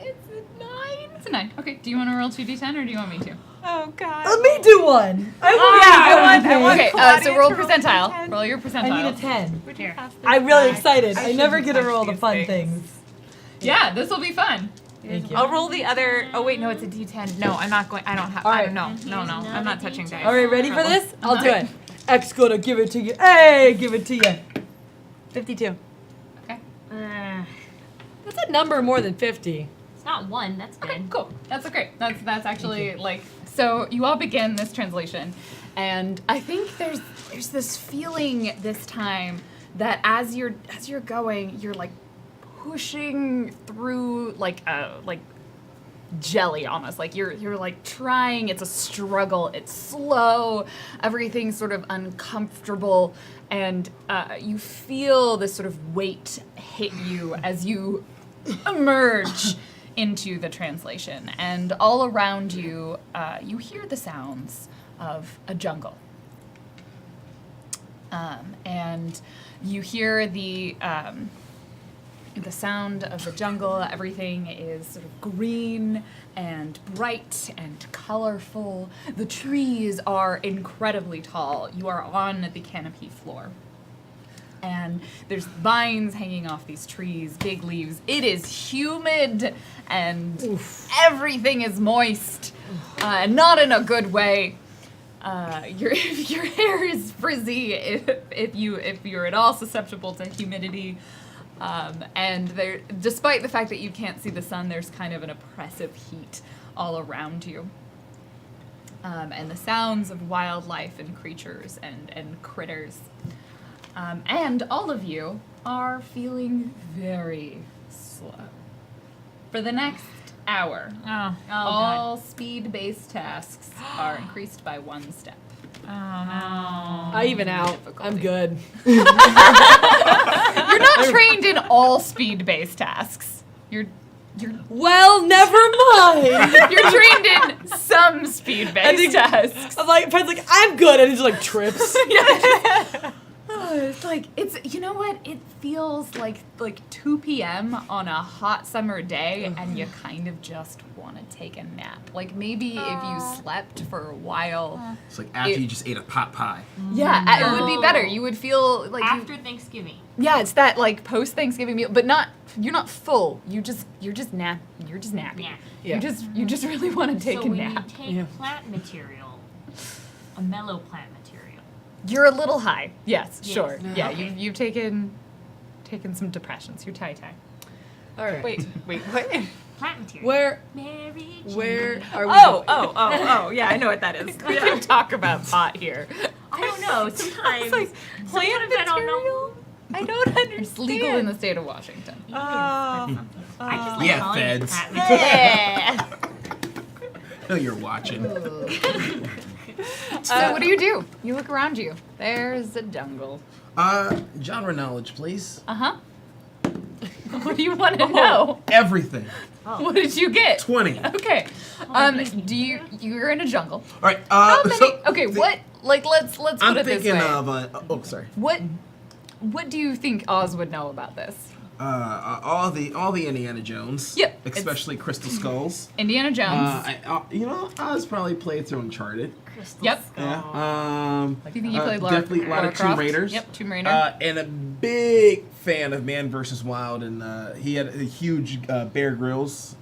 It's a 9. It's a 9. Okay. Do you want to roll 2d10 or do you want me to? Oh God. Let me do one. I I want Okay. Claudia So roll to roll percentile. 10. Roll your percentile. I need a 10. Would you Here. pass this I'm really back? excited. I never shouldn't get to touch roll the these fun things. Yeah, this will be fun. Thank you. I'll roll the other. Oh wait, no, it's a D10. No, I'm not going. I don't have. All I right. don't know. And No, here's no, I'm another not touching D10. dice. All right, ready for Trouble. this? I'll do it. X gonna give it to you. Hey, give it to you. 52. Okay. That's a number more than 50. It's not 1. That's good. Okay, cool. That's okay. That's actually like so. You all begin this translation, and I think there's this feeling this time that as you're going, you're like pushing through like jelly almost. Like you're like trying. It's a struggle. It's slow. Everything's sort of uncomfortable, and you feel this sort of weight hit you as you emerge into the translation, and all around you, you hear the sounds of a jungle. And you hear the sound of the jungle. Everything is sort of green and bright and colorful. The trees are incredibly tall. You are on the canopy floor. And there's vines hanging off these trees, big leaves. It is humid and everything is moist, not in a good way. Your hair is frizzy if you're at all susceptible to humidity. And there, despite the fact that you can't see the sun, there's kind of an oppressive heat all around you. And the sounds of wildlife and creatures and critters. And all of you are feeling very slow. For the next hour, Oh. all speed-based tasks are increased by 1 step. Oh no. I even out. Difficulty. I'm good. You're not trained in all speed-based tasks. You're Well, never mind. you're trained in some speed-based tasks. I'm like, Fred's like, I'm good, and he just like trips. It's like you know what? It feels like 2 p.m. on a hot summer day, and you kind of just want to take a nap. Like maybe if you slept for a while. It's like after you just ate a pot pie. Yeah, it would be better. You would feel like After Thanksgiving. yeah, it's that like post Thanksgiving meal, but you're not full. You're just nappy. Yeah. Yeah. You just really want to take so a when nap. you take plant material, a mellow plant material. You're a little high. Yes, Yes. sure. Yeah, Okay. you've taken taken depressions. You're tie. All right. Wait, what? Plant material. Where Mary Jane. where are we? Oh, yeah, I know what that is. We can talk about pot here. I don't know. Sometimes. like sometimes plant I don't know. material? I don't understand. It's legal in the state of Washington. It is. Oh. I just like Yeah, calling it feds. plant material. Oh, you're watching. So what do? You look around you. There's a jungle. Genre knowledge, please. Uh-huh. What do you want to know? Everything. What did you get? 20. All Okay. You're in a jungle. right. How many? So Okay, what? Like let's put I'm it this thinking way. of. Oh, sorry. What do you think Oz would know about this? All the Indiana Jones. Yep, it's- Especially Crystal Skulls. Indiana Jones. Oz probably played through Uncharted. Crystal Yep. skull. Yeah. Do you think you played Lara, definitely a lot Lara of Tomb Croft? Raiders. Yep, Tomb Raider. And a big fan of Man vs. Wild, and he had a huge Bear Grylls.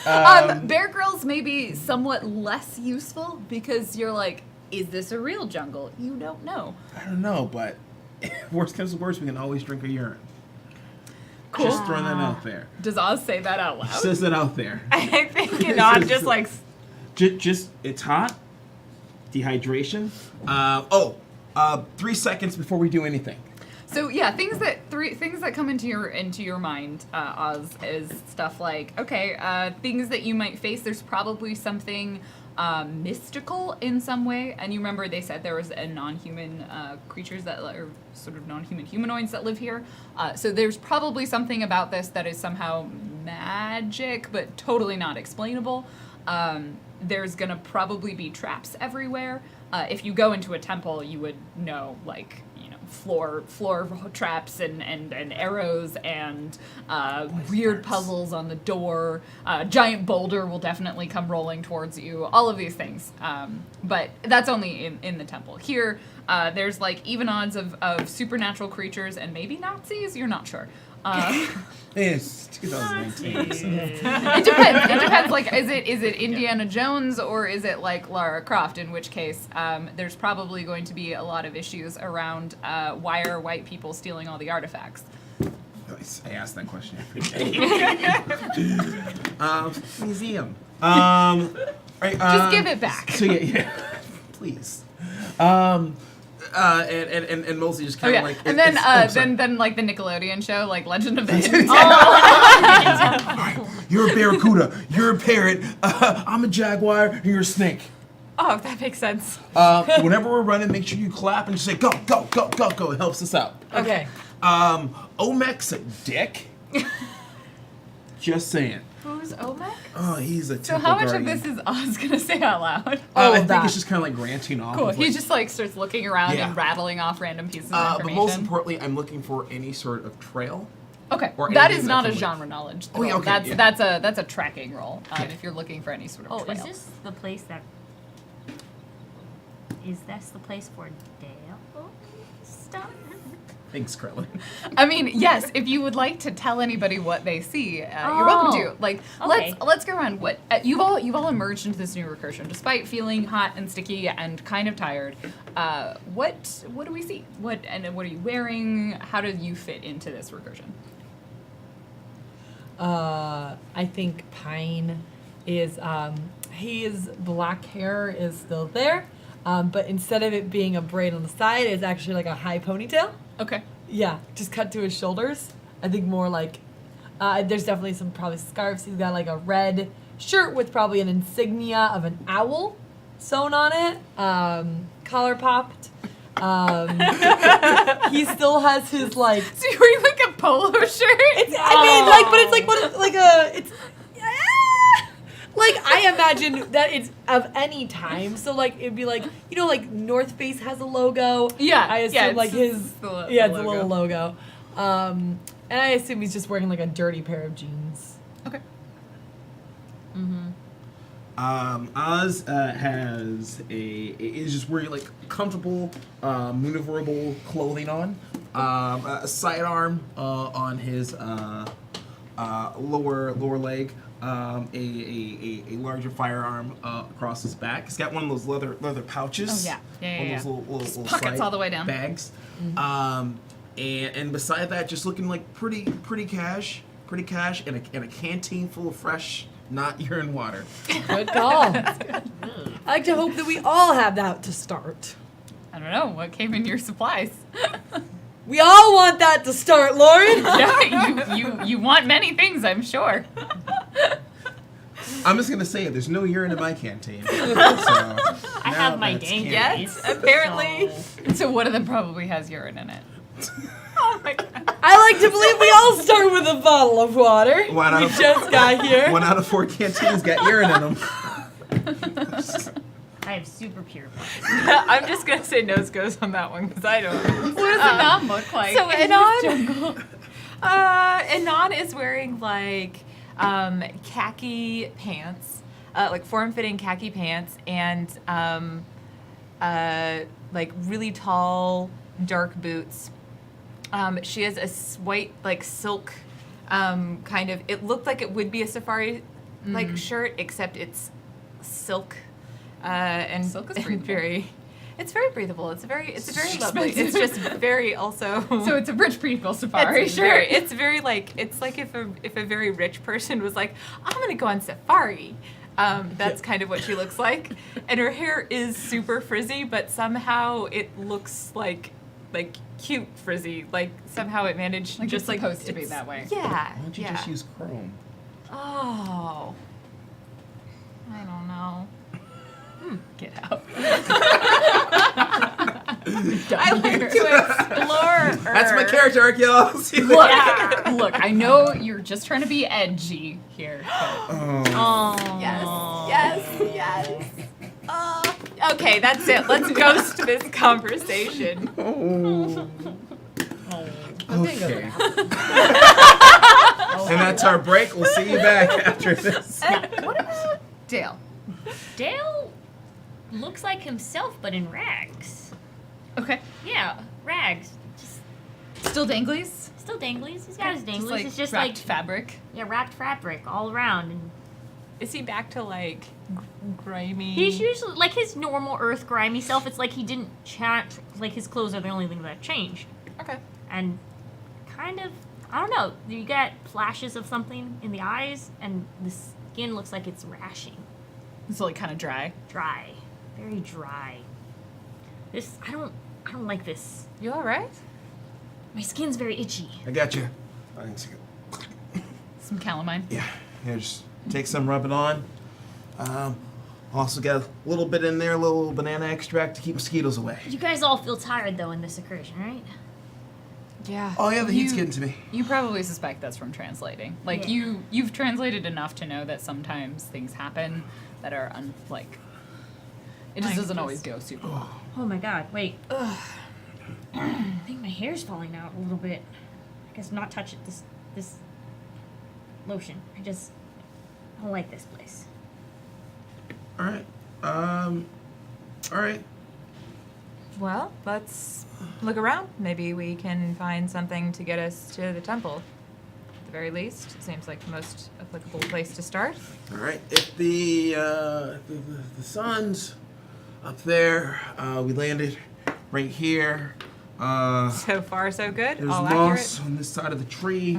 Bear Grylls may be somewhat less useful because you're like, is this a real jungle? You don't know. I don't know, but worst comes to worst, we can always drink a urine. Cool. Just throwing that out there. Does Oz say that out loud? Says it out there. I think, I'm just like, Just it's hot. Dehydration. 3 seconds before we do anything. So yeah, things that come into your mind, Oz, is stuff like things that you might face. There's probably something mystical in some way, and you remember they said there was a non-human creatures that are sort of non-human humanoids that live here. So there's probably something about this that is somehow magic, but totally not explainable. There's gonna probably be traps everywhere. If you go into a temple, you would know, like, floor traps and arrows and weird puzzles on the door. Giant boulder will definitely come rolling towards you. All of these things. But that's only in the temple. Here, there's like even odds of supernatural creatures and maybe Nazis. You're not sure. It's 2019. So. It depends. It depends. Like, is it Indiana Jones or is it like Lara Croft? In which case, there's probably going to be a lot of issues around why are white people stealing all the artifacts. Nice. I asked that question every day. Museum. Right, Just give it back. So yeah, please. And mostly just kind of like. And then then like the Nickelodeon show, like Legend of the Hidden Alright, you're a barracuda. You're a parrot. I'm a jaguar. And you're a snake. Oh, that makes sense. Whenever we're running, make sure you clap and just say go, go, go, go, go. It helps us out. Okay. Omek's a dick. Just saying. Who's Omek? Oh, he's a So temple how much guardian. of this is Oz gonna say out loud? I think that. it's just kind of like ranting off. Cool. Of, He like, just like starts looking around Yeah. and rattling off random pieces of but information. most importantly, I'm looking for any sort of trail. Okay, Or that anything is that not can, a like- genre knowledge. Oh, yeah, roll. okay, That's a tracking roll. If you're looking for any sort of Oh, trail. is this the place for Dale stuff? Thanks, Krellin. I mean, yes. If you would like to tell anybody what they see, you're welcome to. Like, Okay. let's go around. What you've all emerged into this new recursion, despite feeling hot and sticky and kind of tired. What do we see? What are you wearing? How do you fit into this recursion? I think Pine is his black hair is still there, but instead of it being a braid on the side, it's actually like a high ponytail. Okay. Yeah, just cut to his shoulders. I think more like there's definitely some probably scarves. He's got like a red shirt with probably an insignia of an owl sewn on it, collar popped. He still has his like. So you're wearing like a polo shirt? I mean, like, but it's like what, like a, it's, like I imagine that it's of any time. So like it'd be like like North Face has a logo. Yeah, I assume yeah, like it's his the it's logo. a little logo. And I assume he's just wearing like a dirty pair of jeans. Okay. Oz is just wearing like comfortable, maneuverable clothing on. A sidearm on his lower leg. A larger firearm across his back. He's got one of those leather pouches. Oh, yeah. One of those little Pockets side all the way down. bags. And beside that, just looking like pretty cash, and a canteen full of fresh, not urine water. Good call. I like to hope that we all have that to start. I don't know what came in your supplies. We all want that to start, Lauren. Yeah, you want many things, I'm sure. I'm just gonna say it. There's no urine in my canteen. So I now have my that's gang canon. yes, apparently. so- So one of them probably has urine in it. Oh my god. I like to believe we all start with a bottle of water. One out We of- just got here. 1 out of 4 canteens got urine in them. I have super pure blood. I'm just gonna say nose goes on that one because I don't. What does Anon look like? So in Anon, this jungle? Anon is wearing like khaki pants, like form-fitting khaki pants, and like really tall, dark boots. She has a white like silk kind of. It looked like it would be a safari like shirt, except it's silk. And Silk is and breathable. very. It's very breathable. It's very lovely. expensive. It's just very also. So it's a rich people safari It's shirt. very, it's very like it's like if a very rich person was like, I'm gonna go on safari. That's kind of what she looks like, and her hair is super frizzy, but somehow it looks like like cute frizzy. Like somehow it managed Like just it's like supposed to be it's- that way. Yeah. Why don't you yeah. just use Chrome? Oh. I don't know. Get out. I like to explore. That's my character arc, y'all. See you Look, later. look, I know you're just trying to be edgy here, but Oh. Oh. Yes. Okay, that's it. Let's ghost this conversation. Oh. Okay. Okay. And that's our break. We'll see you back after this. what about Dale? Dale looks like himself, but in rags. Okay. Yeah, rags. Just Still danglies? still danglies. He's got his danglies. Just like it's just wrapped like fabric. wrapped fabric all around, and Is he back to like grimy? he's usually like his normal Earth grimy self. It's like he didn't change. Like his clothes are the only thing that changed, Okay. and kind of I don't know. You get flashes of something in the eyes, and the skin looks like it's rashing, It's like kind of dry. dry, very dry. This I don't like this. You all right? My skin's very itchy. I got you. Thanks. Some calamine. Yeah. Here, just take some, rub it on. Also got a little bit in there, a little banana extract to keep mosquitoes away. You guys all feel tired though in this excursion, right? Yeah. Oh yeah, the heat's You- getting to me. You probably suspect that's from translating. Like Yeah. you've translated enough to know that sometimes things happen that are it just Like doesn't this. always go super well. Oh my god, wait. Ugh. I think my hair's falling out a little bit. I guess not touch it this lotion. I don't like this place. All right. All right. Well, let's look around. Maybe we can find something to get us to the temple. At the very least, it seems like the most applicable place to start. All right. If the sun's up there, we landed right here. So far, so good. There's All moss accurate. on this side of the tree,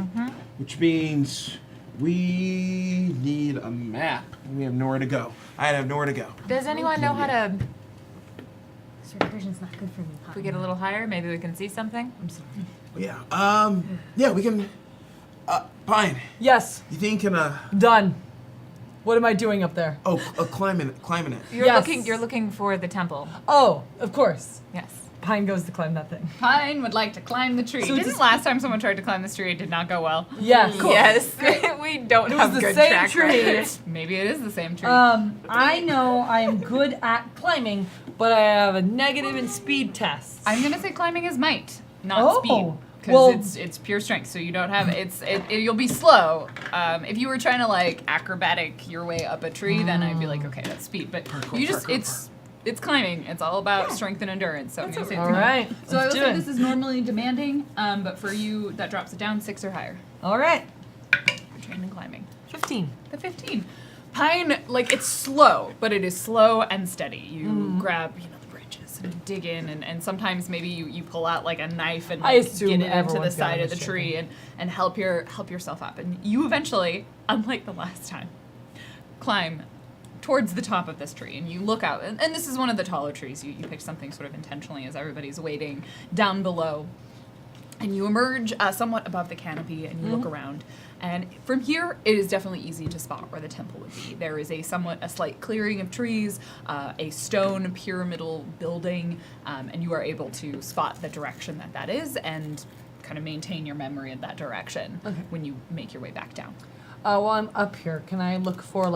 which means we need a map. We have nowhere to go. I have nowhere to go. Does anyone know how to? This recursion's not good for me. If we get a little higher, maybe we can see something. I'm sorry. Yeah. Yeah, we can. Pine, Yes, you think done. What am I doing up there? climbing it. You're looking for the temple. Oh, of course. Yes. Pine goes to climb that thing. Pine would like to climb the tree. So Didn't just- last time someone tried to climb this tree, it did not go well. Yes. Yes. We don't It have was the good same track tree. record. Maybe it is the same tree. I know I am good at climbing, but I have a negative in speed tests. I'm gonna say climbing is might, not Oh, speed. Because well- it's pure strength, so you don't have you'll be slow. If you were trying to like acrobatic your way up a tree, then I'd be like, okay, that's speed. But Parkour, you just parkour, it's climbing. It's all about strength and endurance. So I'm gonna say it's All climbing. right. So I will let's do say it. this is normally demanding, but for you that drops it down 6 or higher. All right. You're trained in climbing. 15. The 15. Pine, like it's slow, but it is slow and steady. You grab, the branches and dig in, and sometimes maybe you pull out like a knife and I like, assume get it into the everyone's got side a of the machete. tree and help yourself up. And you eventually, unlike the last time, climb towards the top of this tree and you look out. And this is one of the taller trees. You picked something sort of intentionally as everybody's waiting down below. And you emerge somewhat above the canopy and you look around. And from here, it is definitely easy to spot where the temple would be. There is a slight clearing of trees, a stone pyramidal building, and you are able to spot the direction that is and kind of maintain your memory of that direction when you make your way back down. While I'm up here, can I look for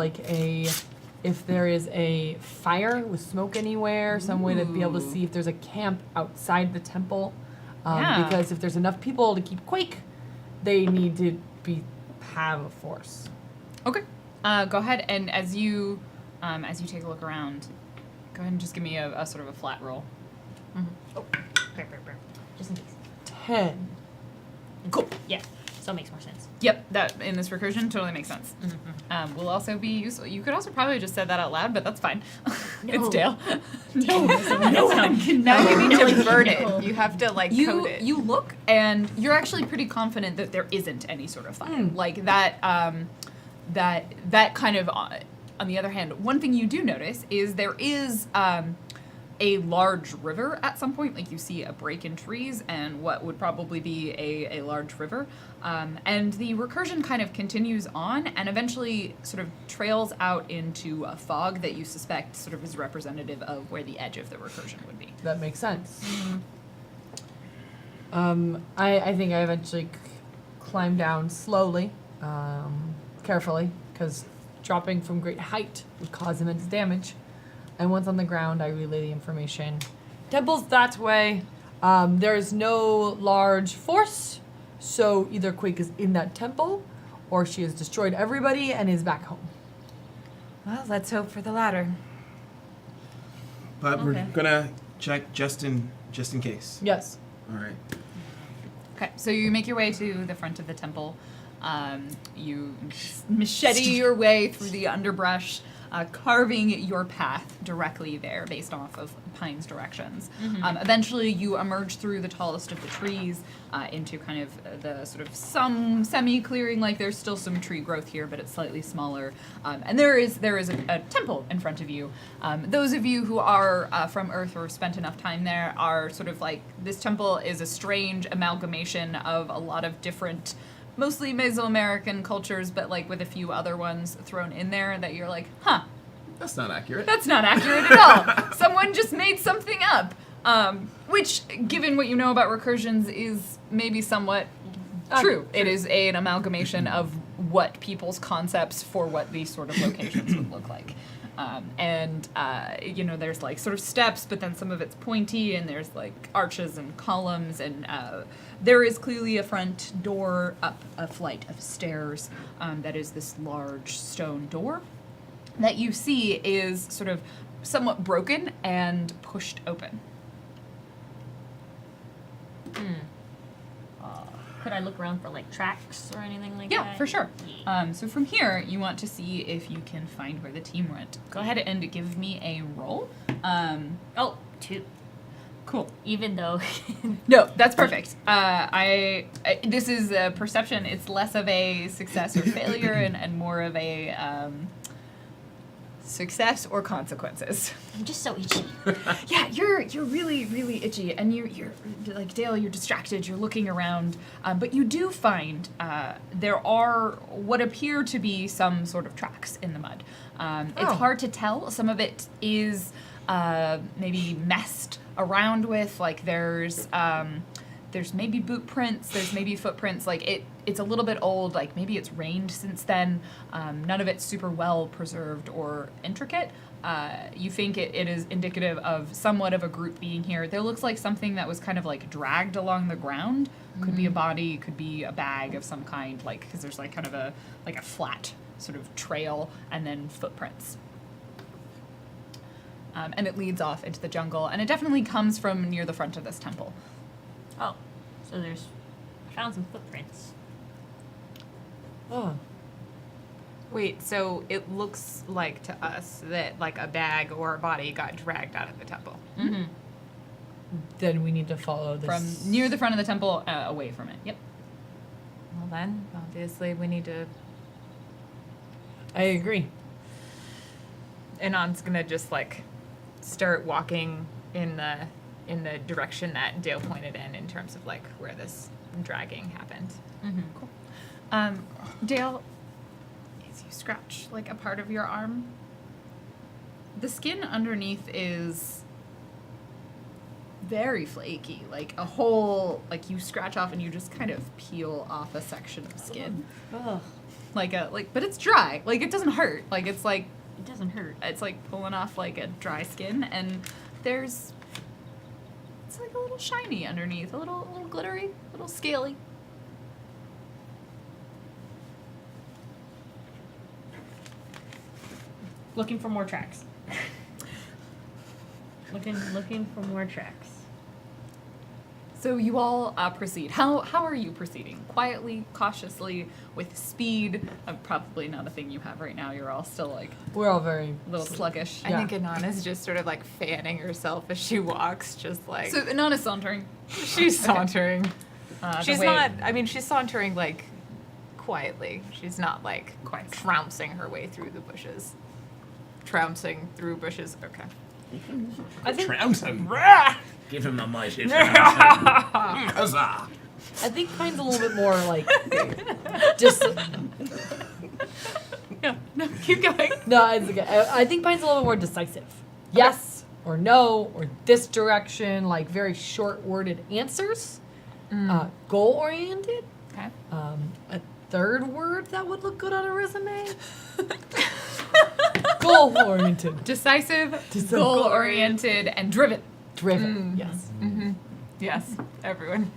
if there is a fire with smoke anywhere, some way to be able to see if there's a camp outside the temple? Yeah. Because if there's enough people to keep Quake, they need to have a force. Okay. Go ahead and as you take a look around, go ahead and just give me a sort of a flat roll. Just in case. 10. Cool. Yeah. So it makes more sense. Yep, that in this recursion totally makes sense. Will also be useful. You could also probably just say that out loud, but that's fine. It's No. Dale. No one can Now you need No, to you burn can't. it. You have to like You code it. you look and you're actually pretty confident that there isn't any sort of fire. Like that that kind of on the other hand, one thing you do notice is there is a large river at some point. Like you see a break in trees and what would probably be a large river. And the recursion kind of continues on and eventually sort of trails out into a fog that you suspect sort of is representative of where the edge of the recursion would be. That makes sense. I think I eventually climb down slowly, carefully, because dropping from great height would cause immense damage. And once on the ground, I relay the information. Temple's that way. There is no large force, so either Quake is in that temple, or she has destroyed everybody and is back home. Well, let's hope for the latter. But we're Okay. gonna check just in case. Yes. All right. Okay, so you make your way to the front of the temple. You machete your way through the underbrush, carving your path directly there based off of Pine's directions. Eventually, you emerge through the tallest of the trees into kind of the sort of some semi-clearing, like there's still some tree growth here, but it's slightly smaller. And there is a temple in front of you. Those of you who are from Earth or have spent enough time there are sort of like, this temple is a strange amalgamation of a lot of different mostly Mesoamerican cultures, but like with a few other ones thrown in there that you're like, huh, That's not accurate. that's not accurate at all. Someone just made something up. Which, given what you know about recursions, is maybe somewhat true. It is an amalgamation of what people's concepts for what these sort of locations would look like. You know, there's like sort of steps, but then some of it's pointy, and there's like arches and columns, and there is clearly a front door up a flight of stairs that is this large stone door that you see is sort of somewhat broken and pushed open. Could I look around for like tracks or anything like that? Yeah, for sure. Yeah. So from here, you want to see if you can find where the team went. Go ahead and give me a roll. Oh, 2. Cool. Even though No, that's perfect. This is a perception. It's less of a success or failure and more of a success or consequences. I'm just so itchy. Yeah, you're really, really itchy, and you're like, Dale, you're distracted, you're looking around, but you do find there are what appear to be some sort of tracks in the mud. It's hard to tell. Some of it is maybe messed around with, like there's maybe boot prints, there's maybe footprints, like it's a little bit old, like maybe it's rained since then. None of it's super well preserved or intricate. You think it is indicative of somewhat of a group being here. There looks like something that was kind of like dragged along the ground. Could be a body, could be a bag of some kind, like, because there's like kind of a flat sort of trail and then footprints. And it leads off into the jungle, and it definitely comes from near the front of this temple. Oh, so I found some footprints. Oh. Wait, so it looks like to us that like a bag or a body got dragged out of the temple. Mm-hmm. Then we need to follow this. From near the front of the temple, away from it. Yep. Well then, obviously we need to. I agree. Anon's gonna just like start walking in the direction that Dale pointed in terms of like where this dragging happened. Mm-hmm. Cool. Dale, as you scratch like a part of your arm, the skin underneath is very flaky, like a whole, like you scratch off and you just kind of peel off a section of skin. Oh. But it's dry. Like it doesn't hurt. Like it's like, It doesn't hurt. it's like pulling off like a dry skin, and it's like a little shiny underneath, a little glittery, a little scaly. Looking for more tracks. looking for more tracks. So you all proceed. How are you proceeding? Quietly, cautiously, with speed? Probably not a thing you have right now. You're all still like We're all very a little sluggish. I think Anon is just sort of like fanning herself as she walks, just like So Anana's sauntering. she's sauntering. The She's way- not. I mean, she's sauntering like quietly. She's not like Quite. trouncing her way through the bushes. Trouncing through bushes. Okay. I think Trouncing. Give him the mic. Huzzah. I think Pine's a little bit more like just. Yeah, no, keep going. No, it's okay. I think Pine's a little bit more decisive. Yes or no or this direction, like very short-worded answers. Goal-oriented. Okay. A third word that would look good on a resume. Goal-oriented. Decisive, goal-oriented, and driven. Driven. Yes. Yes, everyone.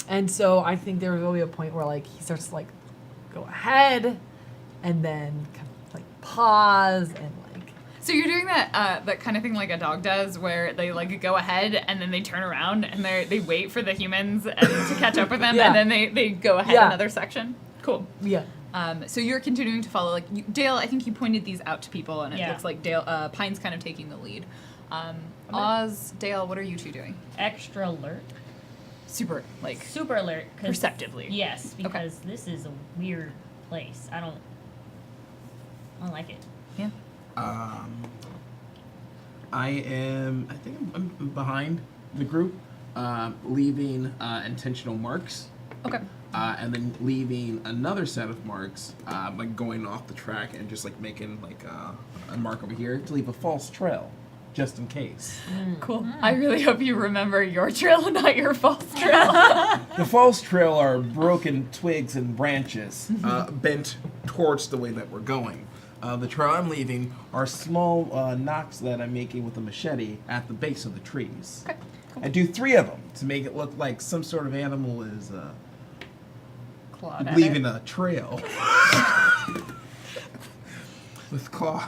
And so I think there will be a point where like he starts to like go ahead, and then kind of like pause and like. So you're doing that that kind of thing like a dog does, where they like go ahead and then they turn around and they wait for the humans and to catch up with them, Yeah. and then they go ahead Yeah. another section. Cool. Yeah. So you're continuing to follow, like Dale. I think you pointed these out to people, and it Yeah. looks like Dale Pine's kind of taking the lead. Oz, Dale, what are you two doing? Extra alert. Super, like Super alert. 'Cause- perceptively. Yes, because this is a weird place. I don't like it. Yeah. I think I'm behind the group, leaving intentional marks, Okay. and then leaving another set of marks, like going off the track and just like making like a mark over here to leave a false trail, just in case. Cool. I really hope you remember your trail, not your false trail. The false trail are broken twigs and branches, bent towards the way that we're going. The trail I'm leaving are small knocks that I'm making with a machete at the base of the trees. Okay. I do 3 of them to make it look like some sort of animal is Clawed at leaving it. a trail. With claws.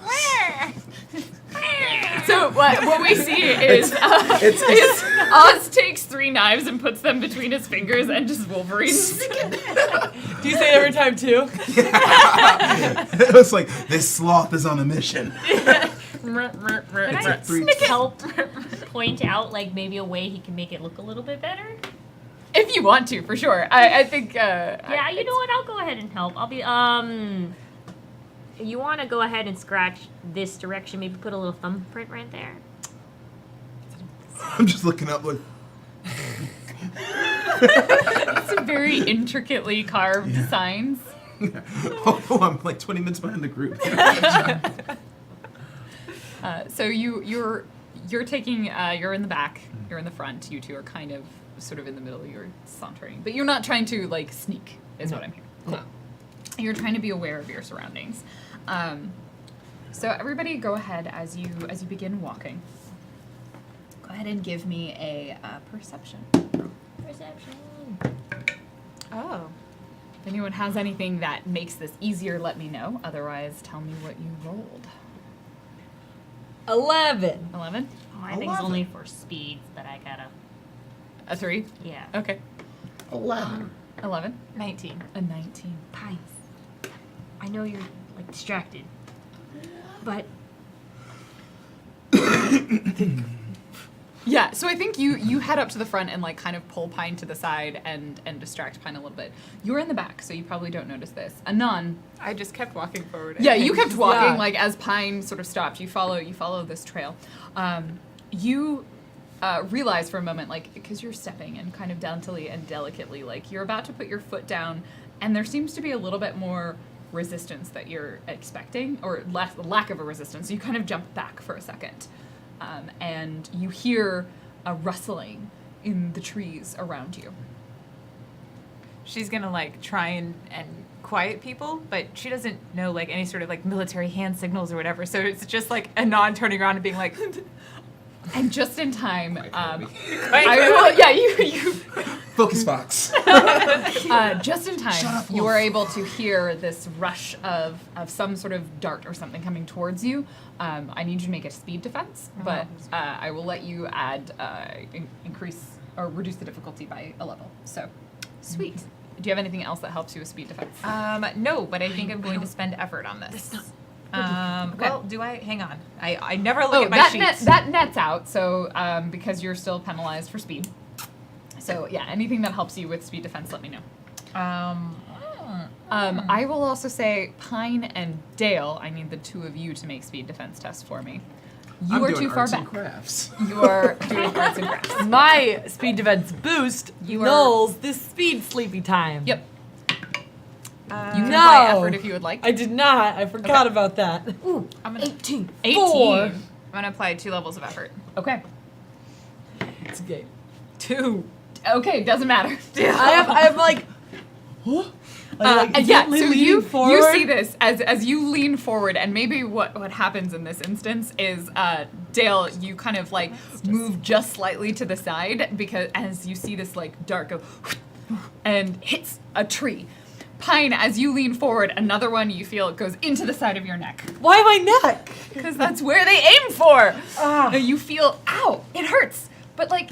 So what we see is It's Oz takes 3 knives and puts them between his fingers and just Wolverines. Do you say it every time too? it was like, this sloth is on a mission. Can It's I like 3 help point out like maybe a way he can make it look a little bit better? If you want to, for sure. I think. Yeah, you know what? I'll go ahead and help. I'll be You want to go ahead and scratch this direction? Maybe put a little thumbprint right there. I'm just looking up like, It's a very intricately carved signs. oh, I'm like 20 minutes behind the group. So you're taking you're in the back, you're in the front. You two are kind of sort of in the middle. You're sauntering, but you're not trying to like sneak. Is what I'm hearing. Cool. You're trying to be aware of your surroundings. So everybody, go ahead as you begin walking. Go ahead and give me a perception. Perception. Oh. If anyone has anything that makes this easier, let me know. Otherwise, tell me what you rolled. 11. 11? My thing's only for speeds, but I gotta. A 3? Yeah. Okay. 11. 11? 19. A 19. Pines. I know you're like distracted, but Yeah, so I think you head up to the front and like kind of pull Pine to the side and distract Pine a little bit. You're in the back, so you probably don't notice this. Anon. I just kept walking forward. Yeah, you kept walking Yeah. like as Pine sort of stopped. You follow this trail. You realize for a moment, like, because you're stepping and kind of daintily and delicately, like you're about to put your foot down, and there seems to be a little bit more resistance that you're expecting, or lack of a resistance. So you kind of jump back for a second, and you hear a rustling in the trees around you. She's gonna like try and quiet people, but she doesn't know like any sort of like military hand signals or whatever. So it's just like Anon turning around and being like, And just in time, you Focus Fox. just in time, you are able to hear this rush of some sort of dart or something coming towards you. I need you to make a speed defense, but I will let you add increase or reduce the difficulty by a level. So, sweet. Do you have anything else that helps you with speed defense? no, but I think I'm going to spend effort on this. Well, do I? Hang on. I never look at my sheets. That nets out. So because you're still penalized for speed. So yeah, anything that helps you with speed defense, let me know. I will also say Pine and Dale, I need the two of you to make speed defense tests for me. You I'm are doing too far arts and back. crafts. You are doing arts and crafts. My speed defense boost You are- nulls this speed sleepy time. Yep. You can No. apply effort if you would like. I did not. I forgot about that. Ooh, I'm gonna, 18. 4. I'm gonna apply 2 levels of effort. Okay. It's okay. 2. Okay, doesn't matter. I have like, huh? I And yeah, so gently lean you forward. see this as you lean forward, and maybe what happens in this instance is Dale, you kind of like move just slightly to the side because as you see this like dart go and hits a tree. Pine, as you lean forward, another one you feel goes into the side of your neck Why my neck? because that's where they aim for. Ah. You feel, ow, it hurts, but like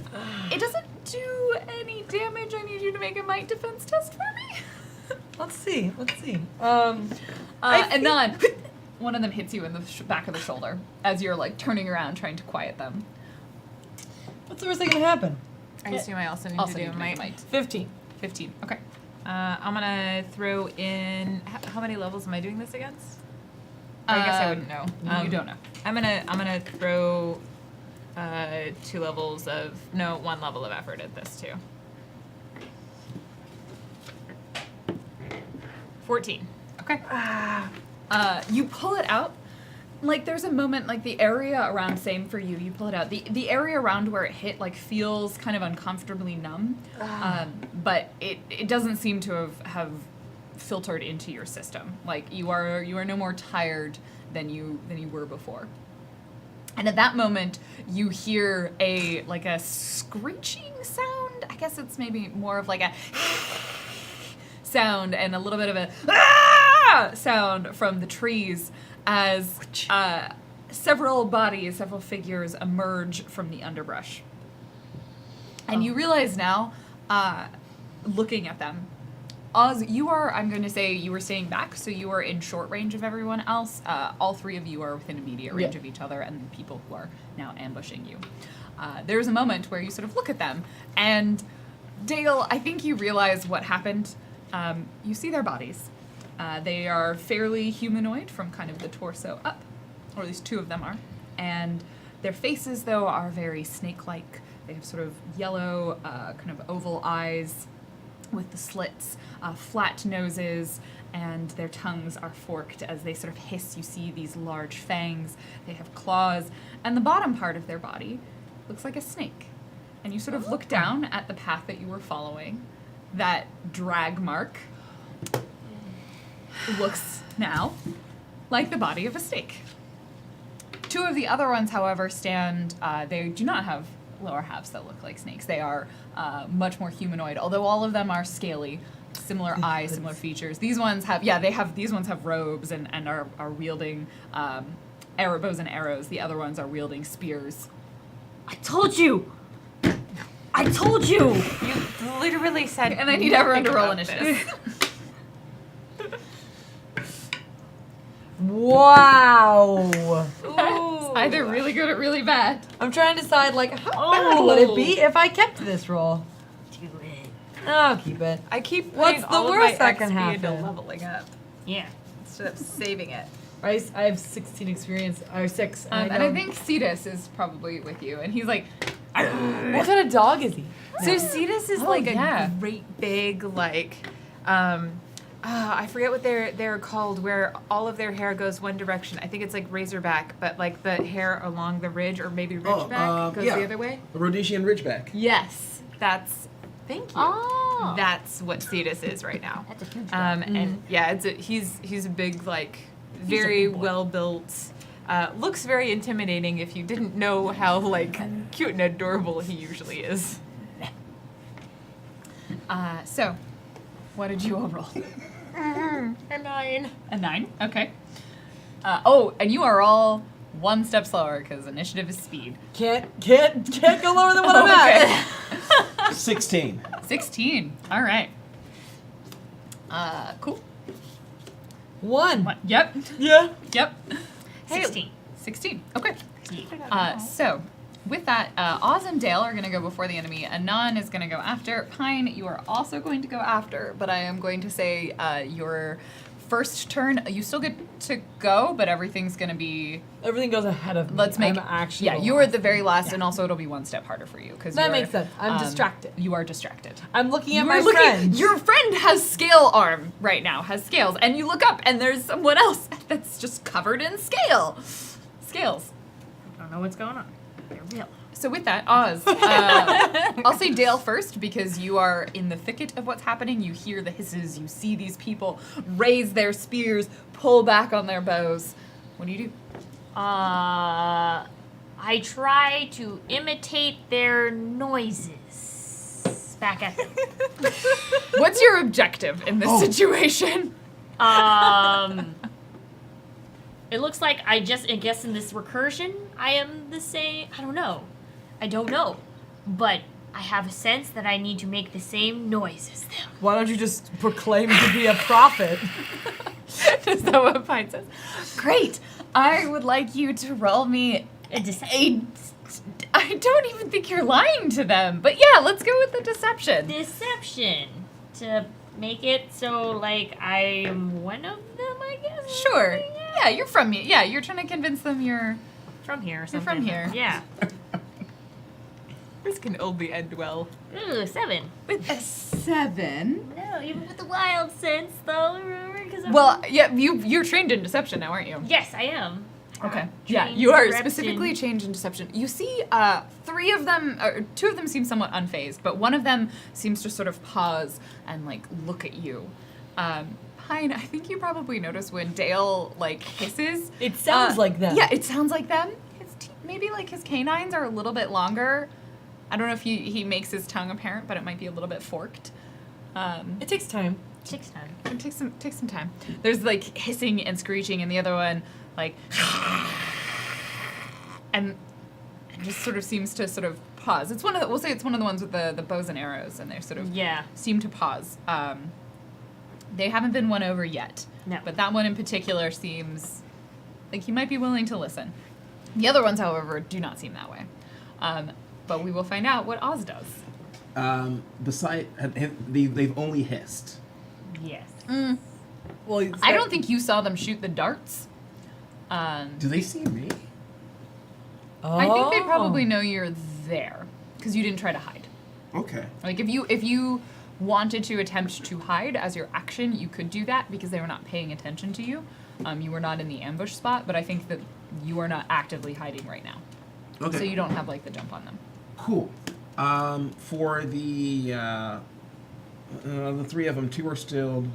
it doesn't do any damage. I need you to make a might defense test for me. Let's see. Let's see. And then one of them hits you in the back of the shoulder as you're like turning around trying to quiet them. What's the worst that can happen? I assume I also need Also to need do to my make a might. 15. 15. Okay. I'm gonna throw in. How many levels am I doing this against? I guess I wouldn't know. You don't know. I'm gonna throw 2 levels of 1 level of effort at this too. 14. Okay. You pull it out. Like there's a moment, like the area around, same for you. You pull it out. The area around where it hit, like feels kind of uncomfortably numb, but it doesn't seem to have filtered into your system. Like you are no more tired than you were before. And at that moment, you hear a screeching sound. I guess it's maybe more of like a sound and a little bit of a sound from the trees as several figures emerge from the underbrush. And you realize now, looking at them, Oz, I'm going to say you were staying back, so you are in short range of everyone else. All 3 of you are within immediate range of each other and the people who are now ambushing you. There's a moment where you sort of look at them, and Dale, I think you realize what happened. You see their bodies. They are fairly humanoid from kind of the torso up, or at least 2 of them are. And their faces, though, are very snake-like. They have sort of yellow, kind of oval eyes with the slits, flat noses, and their tongues are forked as they sort of hiss. You see these large fangs. They have claws. And the bottom part of their body looks like a snake. And you sort of look down at the path that you were following. That drag mark looks now like the body of a snake. 2 of the other ones, however, stand, they do not have lower halves that look like snakes. They are much more humanoid, although all of them are scaly, similar eyes, similar features. These ones have, these ones have robes and are wielding bows and arrows. The other ones are wielding spears. I told you! I told you! You literally said. And I need everyone to roll nothing about initiative. Wow. It's either really good or really bad. I'm trying to decide, like, how bad would it be if I kept this roll? Do it. I'll keep it. I keep What's putting the all of worst my that can XP into happen? leveling up Yeah. instead of saving it. I have 16 experience, or 6. And I think Cetus is probably with you, and he's like, What kind of dog is he? So Cetus is Oh, like yeah. a great big I forget what they're called, where all of their hair goes one direction. I think it's like razorback, but like the hair along the ridge, or maybe ridgeback, goes the other way. A Rhodesian Ridgeback. Yes, thank you. Oh. That's what Cetus is right now. That's a huge dog. And yeah, he's a big, like, very big boy. well built. Looks very intimidating if you didn't know how like cute and adorable he usually is. so, what did you all roll? A 9. A 9? Okay. And you are all 1 step slower, because initiative is speed. Can't go lower than what I'm at. 16. 16. All right. Cool. 1. Yep. Yeah. Yep. Hey, 16. 16. Okay. Yeah. So, with that, Oz and Dale are going to go before the enemy. Anon is going to go after. Pine, you are also going to go after, but I am going to say your first turn, you still get to go, but everything's going to be... Everything goes ahead of me. Let's make... I'm actually Yeah, the you are last. the very last, Yeah. and also it'll be one step harder for you. That makes sense. I'm distracted. You are distracted. I'm looking at You my are looking- friend. Your friend has scale arm right now, has scales, and you look up and there's someone else that's just covered in scales. I don't know what's going on. They're real. So with that, Oz, I'll say Dale first because you are in the thicket of what's happening. You hear the hisses. You see these people raise their spears, pull back on their bows. What do you do? I try to imitate their noises back at them. What's your objective in this situation? It looks like I guess in this recursion, I am the same. I don't know. But I have a sense that I need to make the same noise as them. Why don't you just proclaim to be a prophet? Is that what Pine says? Great. I would like you to roll me A deception. I don't even think you're lying to them. But yeah, let's go with the deception. Deception. To make it so, like, I'm one of them, I guess? Sure. Yeah, you're from here. Yeah, you're trying to convince them you're... From here or You're something. from here. Yeah. This can only end well. Ooh, 7. With a 7? No, even with the wild sense, though, remember? 'Cause I'm... Well, yeah, you're trained in deception now, aren't you? Yes, I am. Okay. Yeah, Trained you are reps specifically in- trained in deception. You see, 3 of them, or 2 of them seem somewhat unfazed, but one of them seems to sort of pause and like look at you. Pine, I think you probably notice when Dale like hisses. It sounds like them. Yeah, it sounds like them. Maybe like his canines are a little bit longer. I don't know if he makes his tongue apparent, but it might be a little bit forked. It takes time. 6 times. It takes some time. There's like hissing and screeching, and the other one like, and just sort of seems to sort of pause. It's we'll say it's one of the ones with the bows and arrows, and they sort of Yeah. seem to pause. They haven't been won over yet, No. but that one in particular seems like he might be willing to listen. The other ones, however, do not seem that way. But we will find out what Oz does. They've only hissed. Yes. Well, I don't think you saw them shoot the darts. Do they see me? I think they Oh. probably know you're there because you didn't try to hide. Okay. Like if you wanted to attempt to hide as your action, you could do that because they were not paying attention to you. You were not in the ambush spot, but I think that you are not actively hiding right now. Okay. So you don't have like the jump on them. Cool. For the 3 of them, 2 are still.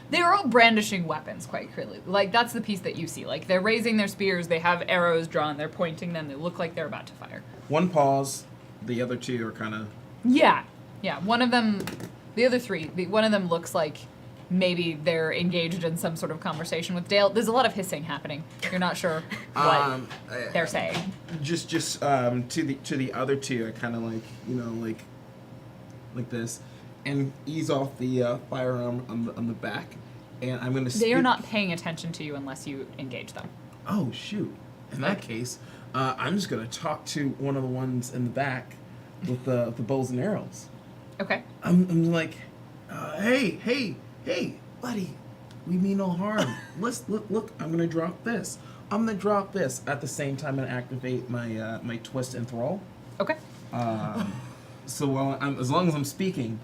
They are all brandishing weapons quite clearly. Like that's the piece that you see. Like they're raising their spears, they have arrows drawn, they're pointing them, they look like they're about to fire. 1 pause. The other 2 are kind of. Yeah. Yeah. One of them, the other 3, one of them looks like maybe they're engaged in some sort of conversation with Dale. There's a lot of hissing happening. You're not sure what they're saying. Just to the other 2, I kind of like this, and ease off the firearm on the back, and I'm gonna. They are not paying attention to you unless you engage them. Oh shoot! In that case, I'm just gonna talk to one of the ones in the back with the bows and arrows. Okay. I'm like, hey, buddy, we mean no harm. Look, I'm gonna drop this. At the same time, I'm gonna activate my my twist and thrall. Okay. So as long as I'm speaking,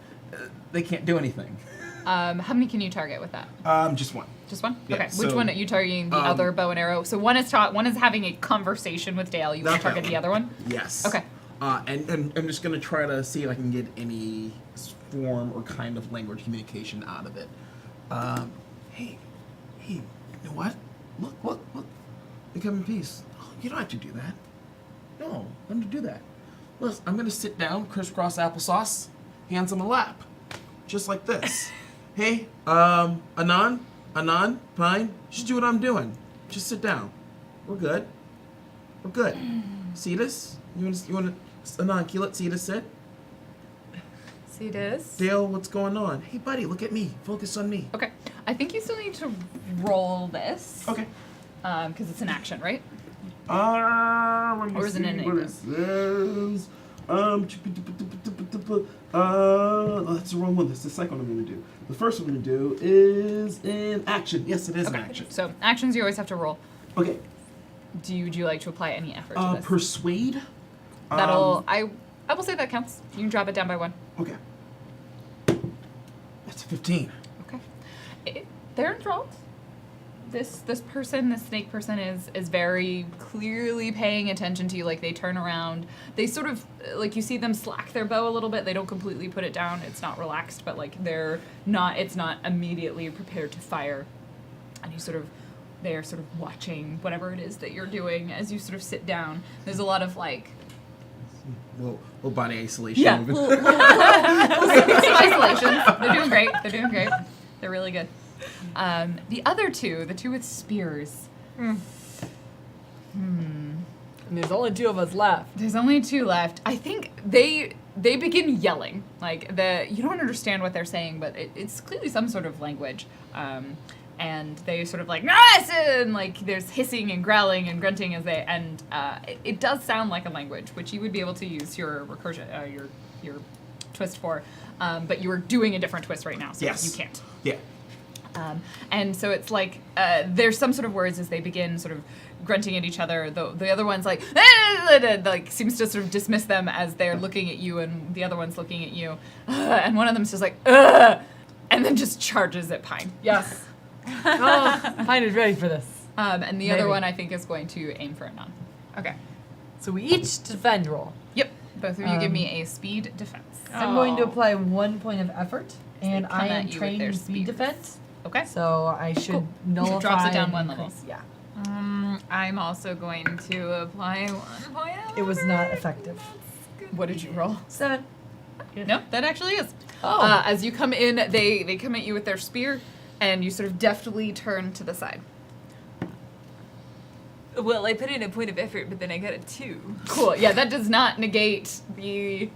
they can't do anything. How many can you target with that? Just 1. Just one? Yeah, Okay. Which so, one are you targeting? The other bow and arrow. So one is having a conversation with Dale. You want to Not that target the one. other one? Yes. Okay. And I'm just gonna try to see if I can get any form or kind of language communication out of it. Hey, you know what? Look. They come in peace. Oh, you don't have to do that. No, let me do that. Listen, I'm gonna sit down, crisscross applesauce, hands on my lap, just like this. Hey, Anon, Pine, just do what I'm doing. Just sit down. We're good. Cetus, you want to, Anon, can you let Cetus sit? See this? Dale, what's going on? Hey, buddy, look at me. Focus on me. Okay. I think you still need to roll this. Okay. Because it's an action, right? Let me Or is it see in what English? it says. That's the wrong one. That's the second one I'm going to do. The first one I'm going to do is in action. Yes, it is in action. So actions you always have to roll. Okay. Would you like to apply any effort to this? Persuade. That'll I will say that counts. You can drop it down by 1. Okay. That's a 15. Okay. They're enthralled. This person, this snake person, is very clearly paying attention to you. Like, they turn around. They sort of, like, you see them slack their bow a little bit. They don't completely put it down. It's not relaxed, but, like, it's not immediately prepared to fire. And they're sort of watching whatever it is that you're doing as you sort of sit down. There's a lot of, like... Little body isolation. Yeah. moving. Some isolations. They're doing great. They're really good. The other two, the two with spears. And there's only 2 of us left. There's only 2 left. I think they begin yelling. Like, you don't understand what they're saying, but it's clearly some sort of language. And they sort of like, nice! And like there's hissing and growling and grunting as they, and it does sound like a language, which you would be able to use your recursion, your twist for, but you are doing a different twist right now, so Yes. you can't. Yeah. And so it's like there's some sort of words as they begin sort of grunting at each other. The other one's like seems to sort of dismiss them as they're looking at you, and the other one's looking at you, and one of them's just like, ugh, and then just charges at Pine. Yes. Oh, Pine is ready for this. And the Maybe. other one I think is going to aim for a non. Okay. So we each defend roll. Yep. Both of you give me a speed defense. I'm going to Oh. apply 1 point of effort, and come I at am you with trained their in speed spears. defense, Okay. so I should Cool. nullify. Drops it down and 1 level. increase. Yeah. I'm also going to apply 1 point. It was not effective. What did you roll? 7. No, that actually is. Oh. As you come in, they come at you with their spear, and you sort of deftly turn to the side. Well, I put in a point of effort, but then I got a 2. Cool. Yeah, that does not negate the.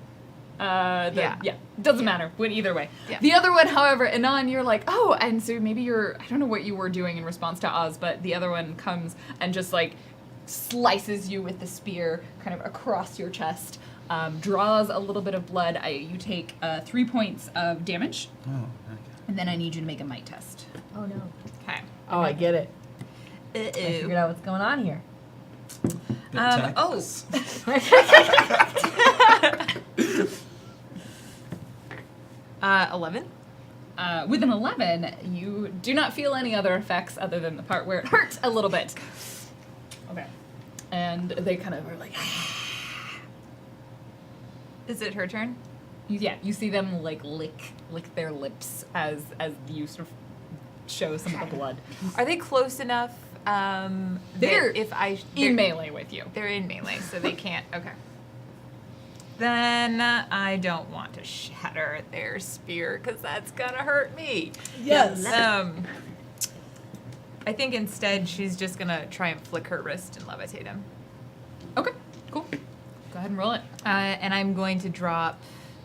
Doesn't matter. Went either way. Yeah. The other one, however, Anon, you're like, oh, and so maybe I don't know what you were doing in response to Oz, but the other one comes and just like slices you with the spear kind of across your chest, draws a little bit of blood. You take 3 points of damage, Oh, okay. and then I need you to make a might test. Oh no. Okay. Oh, I get it. I Uh-oh. figured out what's going on here. Oh. 11. With an 11, you do not feel any other effects other than the part where it hurts a little bit. Okay. And they kind of are like, Is it her turn? you see them like lick their lips as you sort of show some of the blood. Are they close enough? They're if I in melee with you. They're in melee, so they can't. Okay. Then I don't want to shatter their spear because that's gonna hurt me. Yes. I think instead she's just gonna try and flick her wrist and levitate him. Okay, cool. Go ahead and roll it. And I'm going to drop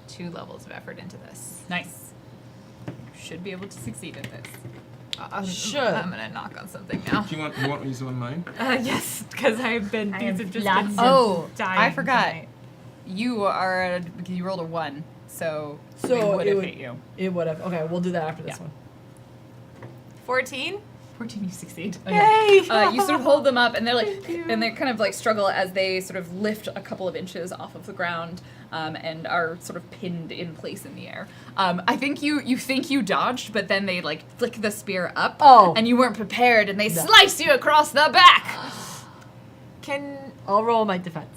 2 levels of effort into this. Nice. You should be able to succeed at this. Should. I'm gonna knock on something now. Do you want to use one of mine? Yes, because I've been. I These have have just lots been. of- Oh, dying I forgot. tonight. You rolled a 1, so So it would it have would- hit you. It would have. Okay, we'll do that after this Yeah. one. 14. 14, you succeed. Yay! You sort of hold them up, and they're like, and they kind of like struggle as they sort of lift a couple of inches off of the ground, and are sort of pinned in place in the air. I think you think you dodged, but then they like flick the spear up, Oh. and you weren't prepared, and they No. slice you across the back. Can I'll roll my defense.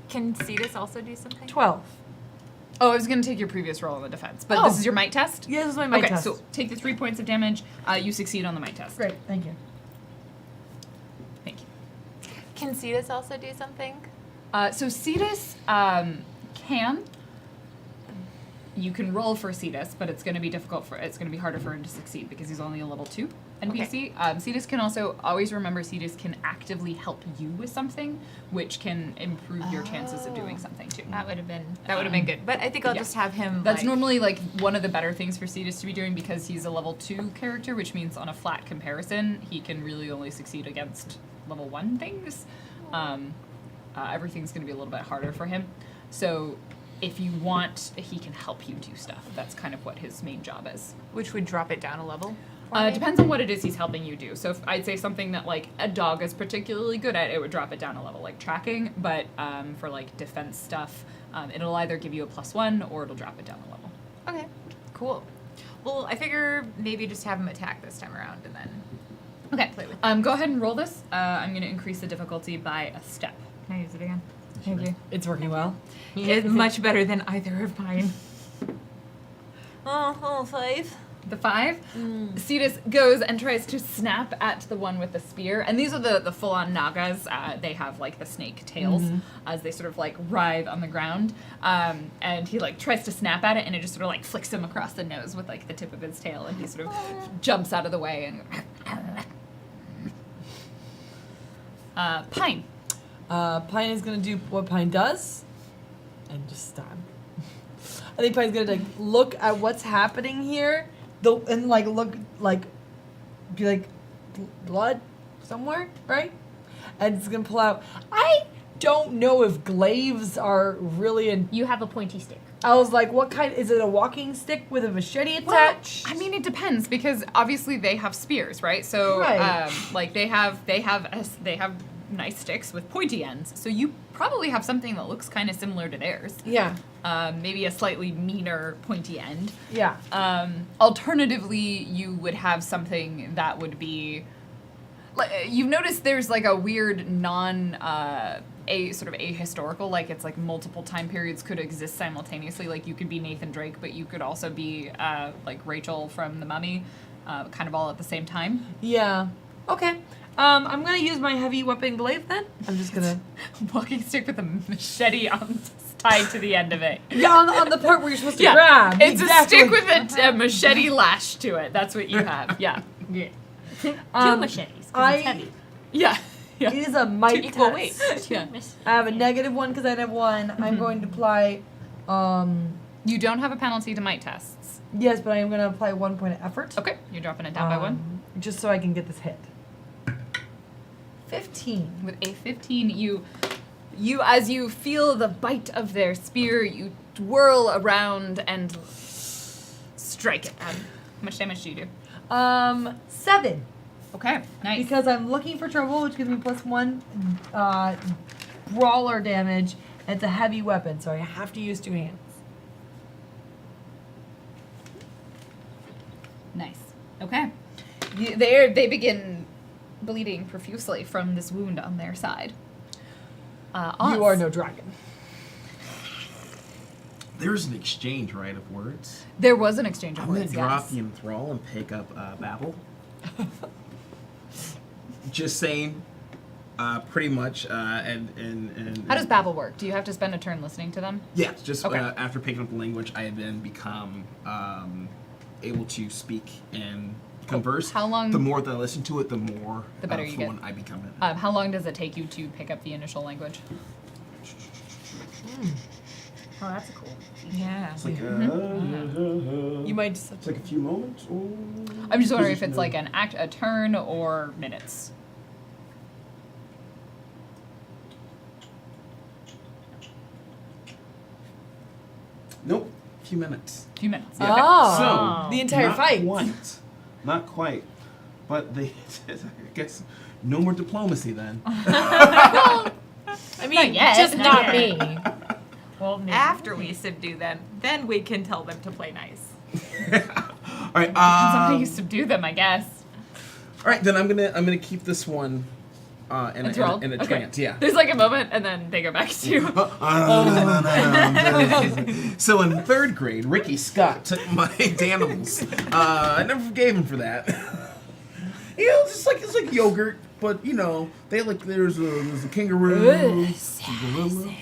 Cetus also do something? 12. Oh, I was gonna take your previous roll on the defense, but Oh. this is your might test. Yeah, this is my might Okay, test. so take the 3 points of damage. You succeed on the might test. Great, thank you. Thank you. Can Cetus also do something? So Cetus can. You can roll for Cetus, but it's going to be it's going to be harder for him to succeed because he's only a level 2 NPC. Cetus can also always remember Cetus can actively help you with something, which can improve your chances of doing something too. That would have been good. But I think I'll yeah. just have him. That's like, normally like one of the better things for Cetus to be doing because he's a level 2 character, which means on a flat comparison, he can really only succeed against level 1 things. everything's going to be a little bit harder for him. So if you want, he can help you do stuff. That's kind of what his main job is. Which would drop it down a level. It depends on what it is he's helping you do. So if I'd say something that like a dog is particularly good at, it would drop it down a level, like tracking. But for like defense stuff, it'll either give you a +1 or it'll drop it down a level. Okay, cool. Well, I figure maybe just have him attack this time around and then Okay. play with Go ahead and roll this. I'm going to increase the difficulty by a step. Can I use it again? Thank you. It's working well. It's much better than either of mine. Oh, 5. The 5. Cetus goes and tries to snap at the one with the spear. And these are the full-on Nagas. They have like the snake tails as they sort of like writhe on the ground. And he like tries to snap at it, and it just sort of like flicks him across the nose with like the tip of his tail, and he sort of jumps out of the way and Pine. Pine is gonna do what Pine does, and just stab. I think Pine's gonna like look at what's happening here, and like look like, be like, blood somewhere, right? And it's gonna pull out. I don't know if glaives are really in. You have a pointy stick. I was like, what kind? Is it a walking stick with a machete attached? I mean, it depends because obviously they have spears, right? So, Right. like they have nice sticks with pointy ends. So you probably have something that looks kind of similar to theirs. Yeah. Maybe a slightly meaner pointy end. Yeah. Alternatively, you would have something that would be. Like, you've noticed there's like a weird a sort of ahistorical, like it's like multiple time periods could exist simultaneously. Like you could be Nathan Drake, but you could also be like Rachel from The Mummy, kind of all at the same time. Yeah. Okay. I'm gonna use my heavy weapon glaive then. I'm just gonna. Walking stick with a machete tied to the end of it. Yeah, on the part where you're supposed to grab. It's Exactly. a stick with a machete lashed to it. That's what you have. Yeah. Yeah. Two Um, machetes, because I- it's heavy. Yeah. It is a might Equal test. weight. Yeah. I have a -1 because I have 1. I'm going to apply. You don't have a penalty to might tests. Yes, but I am going to apply 1 point of effort. Okay. You're dropping it down by 1. Just so I can get this hit. 15. With a 15, you as you feel the bite of their spear, you whirl around and strike it. How much damage do you do? 7. Okay, nice. Because I'm looking for trouble, which gives me +1 brawler damage. It's a heavy weapon, so I have to use 2 hands. Nice. Okay. They begin bleeding profusely from this wound on their side. You are no dragon. There's an exchange, right, of words. There was an exchange of I'm gonna words, drop yes. the enthrall and pick up Babel. Just saying, pretty much, and How does Babel work? Do you have to spend a turn listening to them? yeah, just Okay. After picking up the language, I then become able to speak and converse. How long- The more that I listen to it, the more The better you get. fluent I become it. How long does it take you to pick up the initial language? Oh, that's cool. Yeah. It's like You might just. it's like a few moments. Or I'm just wondering if it's like a turn or minutes. Nope, a few minutes. Few minutes. Yeah. Oh, So the entire not fight. Quite, not quite, but they. I guess no more diplomacy then. I mean, Not yet, just not not yet. me. Well, maybe. After we subdue them, then we can tell them to play nice. All right. Depends on how you subdue them, I guess. All right, then I'm gonna keep this one in Enthralled? a Okay. trance. Yeah. There's like a moment, and then they go back to. So in 3rd grade, Ricky Scott took my Danimals. I never forgave him for that. You know, it's like yogurt, but you know, there's a kangaroo, a gorilla.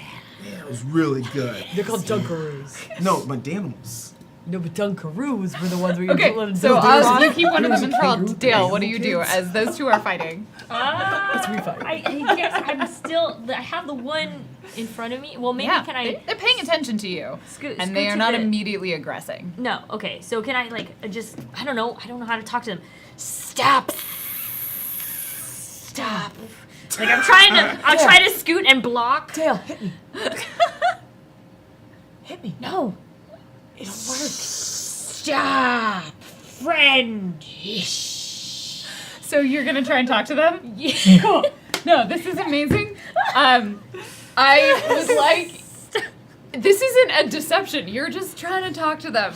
Yeah, it was really good. They're called Dunkaroos. No, my Danimals. No, but Dunkaroos were the ones where you Okay, put so little you keep one of them enthralled. kangaroo Dale, what do thing, you do kids. as those two are fighting? Let's refight. I guess I'm still. I have the one in front of me. Well, maybe can I? They're paying attention to you, Scoot and they are to not the- immediately aggressing. No. Okay. So can I just? I don't know how to talk to them. Stop. Stop. Like I'm trying to scoot and block. Dale, hit me. Hit me. No. It'll work. Stop, friend. So you're gonna try and talk to them? Yeah. Cool. No, this is amazing. I was like, this isn't a deception. You're just trying to talk to them.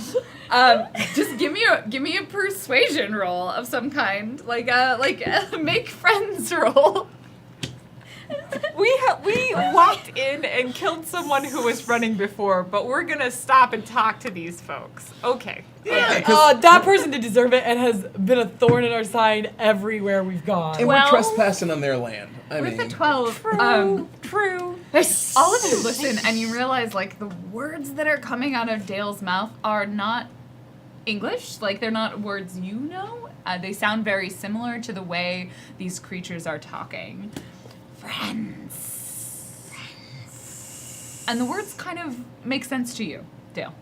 Just give me a persuasion roll of some kind, like a make friends roll. We walked in and killed someone who was running before, but we're gonna stop and talk to these folks. Okay. Yeah, 'cause- That person did deserve it and has been a thorn in our side everywhere we've gone. and Well- we're trespassing on their land. I With mean, a 12, True. all of you listen and you realize like the words that are coming out of Dale's mouth are not English. Like they're not words you know. They sound very similar to the way these creatures are talking. Friends. And the words kind of make sense to you, Dale.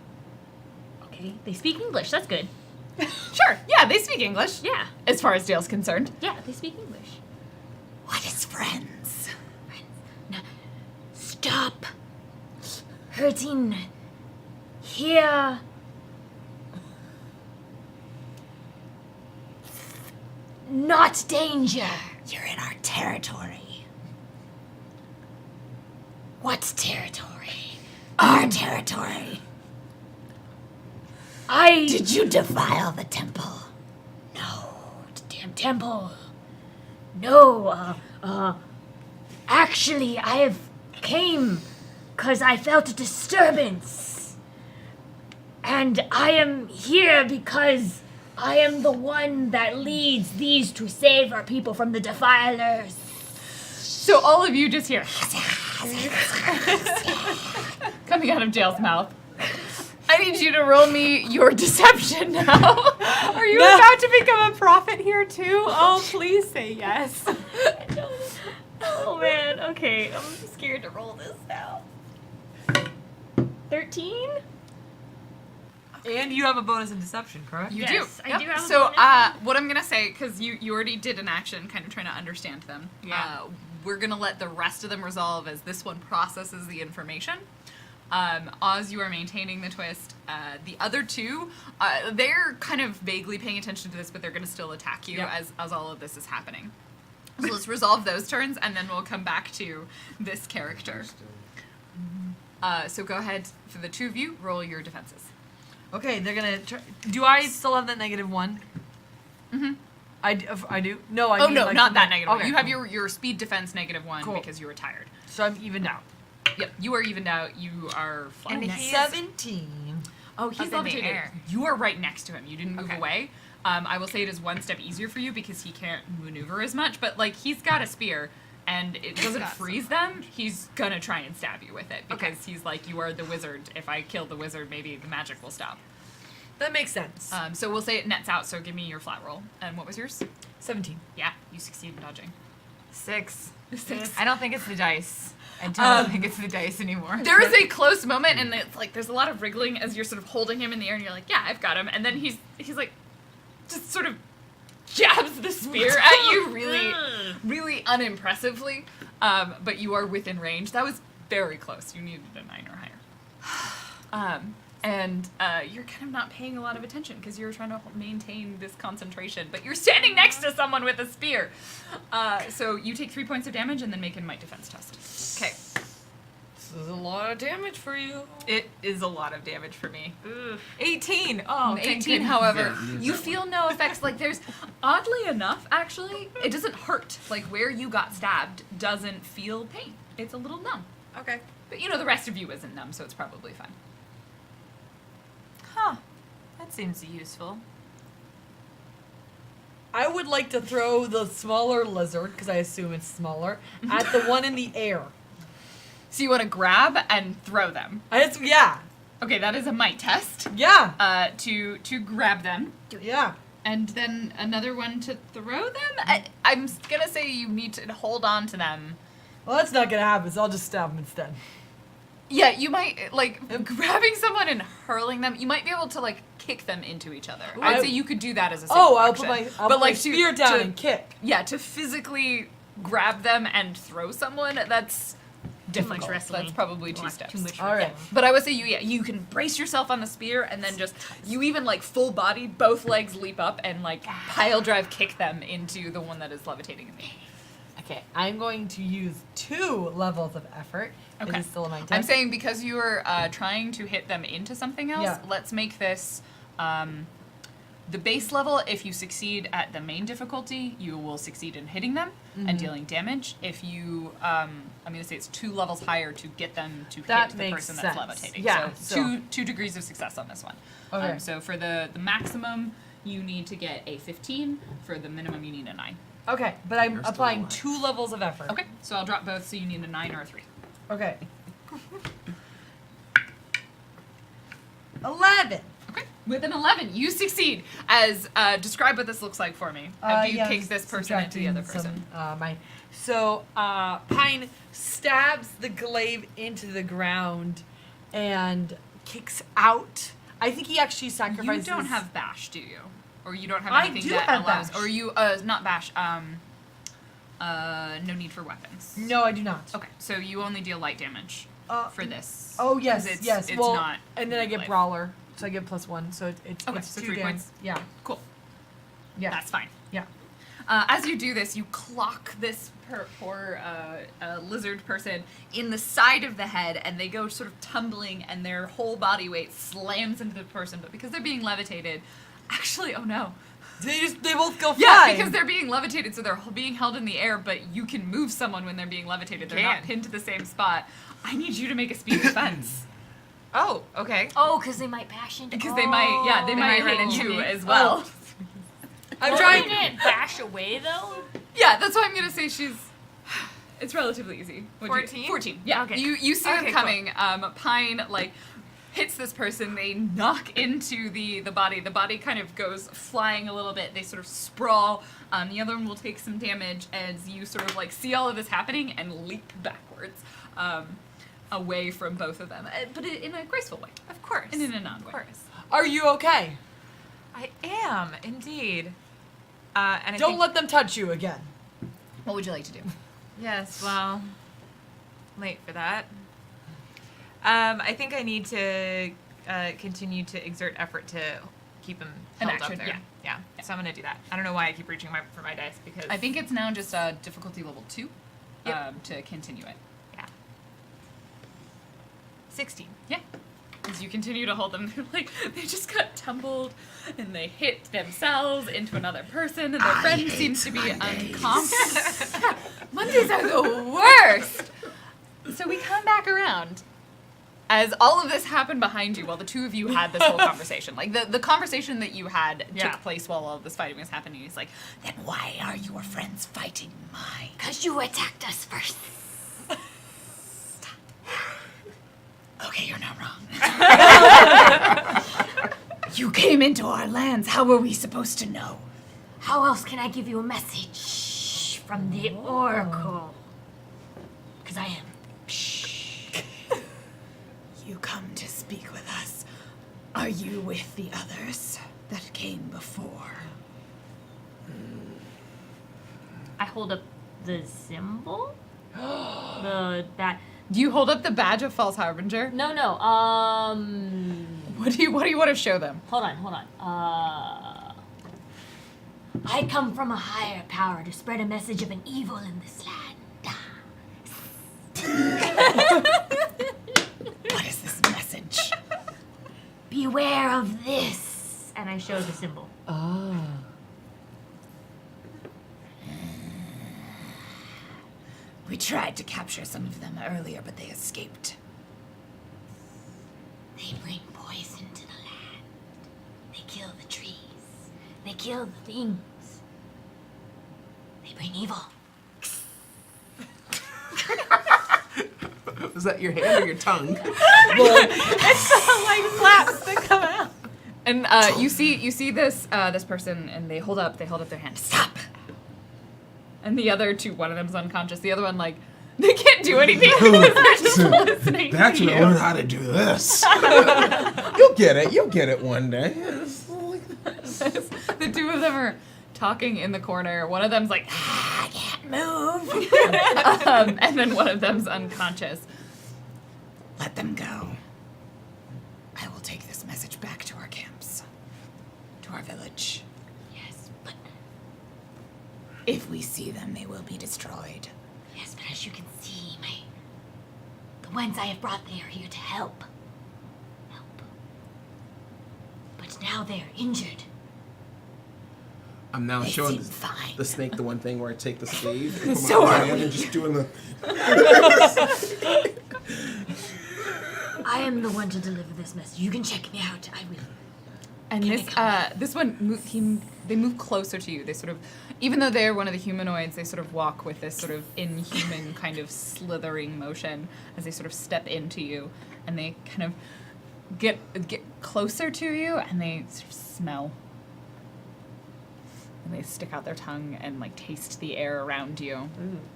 Okay, they speak English. That's good. Sure. Yeah, they speak English. Yeah. As far as Dale's concerned. Yeah, they speak English. What is friends? Now, stop hurting here. Not danger. You're in our territory. What territory? Our territory. Did you defile the temple? No, damn temple. No, actually, I have came because I felt a disturbance. And I am here because I am the one that leads these to save our people from the defilers. So all of you just hear coming out of Dale's mouth. I need you to roll me your deception now. Are you about to become a prophet here too? Oh, please say yes. Oh man, okay, I'm scared to roll this now. 13? And you have a bonus in deception, correct? You Yes, do. I do have a So, bonus. what I'm gonna say, because you already did an action, kind of trying to understand them. Yeah. We're gonna let the rest of them resolve as this one processes the information. Oz, you are maintaining the twist. The other two, they're kind of vaguely paying attention to this, but they're gonna still attack you Yep. as all of this is happening. So let's resolve those turns, and then we'll come back to this character. So go ahead for the two of you. Roll your defenses. Okay, they're gonna try. Do I still have that -1? Mm-hmm. I do? No, I Oh mean, no, like, not that the- negative. okay, You have cool. your speed defense -1 Cool. because you were tired. So I'm evened out. Yep, you are evened out. You are flying. And next. he- 17. Oh, he's up in the levitated. air. You are right next to him. You didn't move Okay. away. I will say it is one step easier for you because he can't maneuver as much. But like he's got a spear, and it doesn't got freeze them. He's gonna try and stab you with it because Okay. he's like, you are the wizard. If I kill the wizard, maybe the magic will stop. That makes sense. So we'll say it nets out. So give me your flat roll. And what was yours? 17. Yeah, you succeed in dodging. 6. 6. I don't think it's the dice. I don't think it's the dice anymore. There is a close moment, and it's like there's a lot of wriggling as you're sort of holding him in the air, and you're like, "Yeah, I've got him." And then he's like, just sort of jabs the spear at you, really unimpressively. But you are within range. That was very close. You needed a 9 or higher. And you're kind of not paying a lot of attention because you're trying to maintain this concentration. But you're standing next to someone with a spear. So you take 3 points of damage and then make a might defense test. Okay. This is a lot of damage for you. It is a lot of damage for me. 18. Oh, thank 18, goodness. however, Yeah, you feel no effects. Like there's, oddly enough, actually, it doesn't hurt. Like where you got stabbed doesn't feel pain. It's a little numb. Okay. But you know, the rest of you isn't numb, so it's probably fine. Huh. That seems useful. I would like to throw the smaller lizard, because I assume it's smaller, at the one in the air. So you want to grab and throw them. Yeah. Okay, that is a might test. Yeah. To grab them, Yeah. and then another one to throw them. I'm gonna say you need to hold on to them. Well, that's not going to happen, so I'll just stab him instead. Yeah, you might, like, grabbing someone and hurling them, you might be able to, like, kick them into each other. I'd say you could do that as a single Oh, I'll action. put my, but, like, spear down and kick. Yeah, to physically grab them and throw someone, that's difficult. much wrestling. That's probably Too 2 steps. much. All right. But I would say you can brace yourself on the spear and then just you even like full body, both legs leap up and like pile drive kick them into the one that is levitating in the air. Okay, I'm going to use 2 levels of effort. Okay. It is still in my turn. I'm saying because you are trying to hit them into something else, Yeah. let's make this the base level. If you succeed at the main difficulty, you will succeed in hitting them and dealing damage. If you, I'm going to say it's 2 levels higher to get them to That hit the makes person that's sense. levitating. Yeah, so, so- two degrees of success on this one. Okay. So for the maximum, you need to get a 15. For the minimum, you need a 9. Okay, but I'm You're still applying alive. 2 levels of effort. Okay, so I'll drop both. So you need a 9 or a 3. Okay. 11. Okay. With an 11, you succeed. As describe what this looks like for me. After you kick this person into the other person. So Pine stabs the glaive into the ground and kicks out. I think he actually You sacrifices. don't have bash, do you? Or you don't have I anything do that have allows, bash. or you not bash. No need for weapons. No, I do not. Okay, so you only deal light damage for this. Oh yes, 'Cause it's, yes. It's well, not. and then I get life. brawler, so I get +1. So it's Okay, it's so 2 3 damage. points. Yeah, Cool. yeah, That's fine. yeah. As you do this, you clock this poor lizard person in the side of the head, and they go sort of tumbling, and their whole body weight slams into the person. But because they're being levitated, actually, oh no. They both go Yeah, flying. because they're being levitated, so they're being held in the air, but you can move someone when they're being levitated. They're not can. pinned to the same spot. I need you to make a speed defense. Oh, okay. Oh, because they might bash into. Because they might might hit run into you me. as well. I'm Well, trying. didn't it bash away though? Yeah, that's why I'm gonna say she's. It's relatively easy. What'd you- 14? 14. Yeah. Okay. You see Okay, them cool. coming. Pine like hits this person. They knock into the body. The body kind of goes flying a little bit. They sort of sprawl. The other one will take some damage as you sort of like see all of this happening and leap backwards. Away from both of them, but in a graceful way, Of course. and in a non-way. Of course. Are you okay? I am, indeed. And I Don't think, let them touch you again. What would you like to do? Yes, well, late for that. I think I need to continue to exert effort to keep him An held action, up there. Yeah. So I'm gonna do that. I don't know why I keep reaching for my dice because I think it's now just difficulty level 2 to continue it. yeah. 16. Yeah. As you continue to hold them, they're like they just got tumbled and they hit themselves into another person, and their friend seems to be unconscious. Mondays are the worst. So we come back around. As all of this happened behind you while the two of you had this whole conversation. Like the conversation that you had Yeah. took place while all of this fighting was happening. He's like, Then why are your friends fighting mine? Because you attacked us first. Okay, you're not wrong. You came into our lands. How were we supposed to know? How else can I give you a message from the Oracle? Because I am. You come to speak with us. Are you with the others that came before? I hold up the symbol. That. do you hold up the badge of False Harbinger? No. What do you want to show them? Hold on. I come from a higher power to spread a message of an evil in this land. What is this message? Beware of this. And I show the symbol. We tried to capture some of them earlier, but they escaped. They bring poison to the land. They kill the trees. They kill the things. They bring evil. Was that your hand or your tongue? And you see this person, and they hold up their hand. Stop! And the other two, one of them's unconscious. The other one, like, they can't do anything because they're just listening That's to when I you. learned how to do this. You'll get it one day. It's like this. The two of them are talking in the corner. One of them's like, I can't move. And then one of them's unconscious. Let them go. I will take this message back to our camps, to our village. Yes, but If we see them, they will be destroyed. yes, but as you can see, the ones I have brought, they are here to help. But now they are injured. I'm now They showing seem fine. the snake the one thing where I take the sleeve and put So my are hand and just doing the. I am the one to deliver this message. You can check me out. I will. And this one, they move closer to you. They sort of, even though they're one of the humanoids, they sort of walk with this sort of inhuman kind of slithering motion as they sort of step into you, and they kind of get closer to you, and they sort of smell, and they stick out their tongue and like taste the air around you,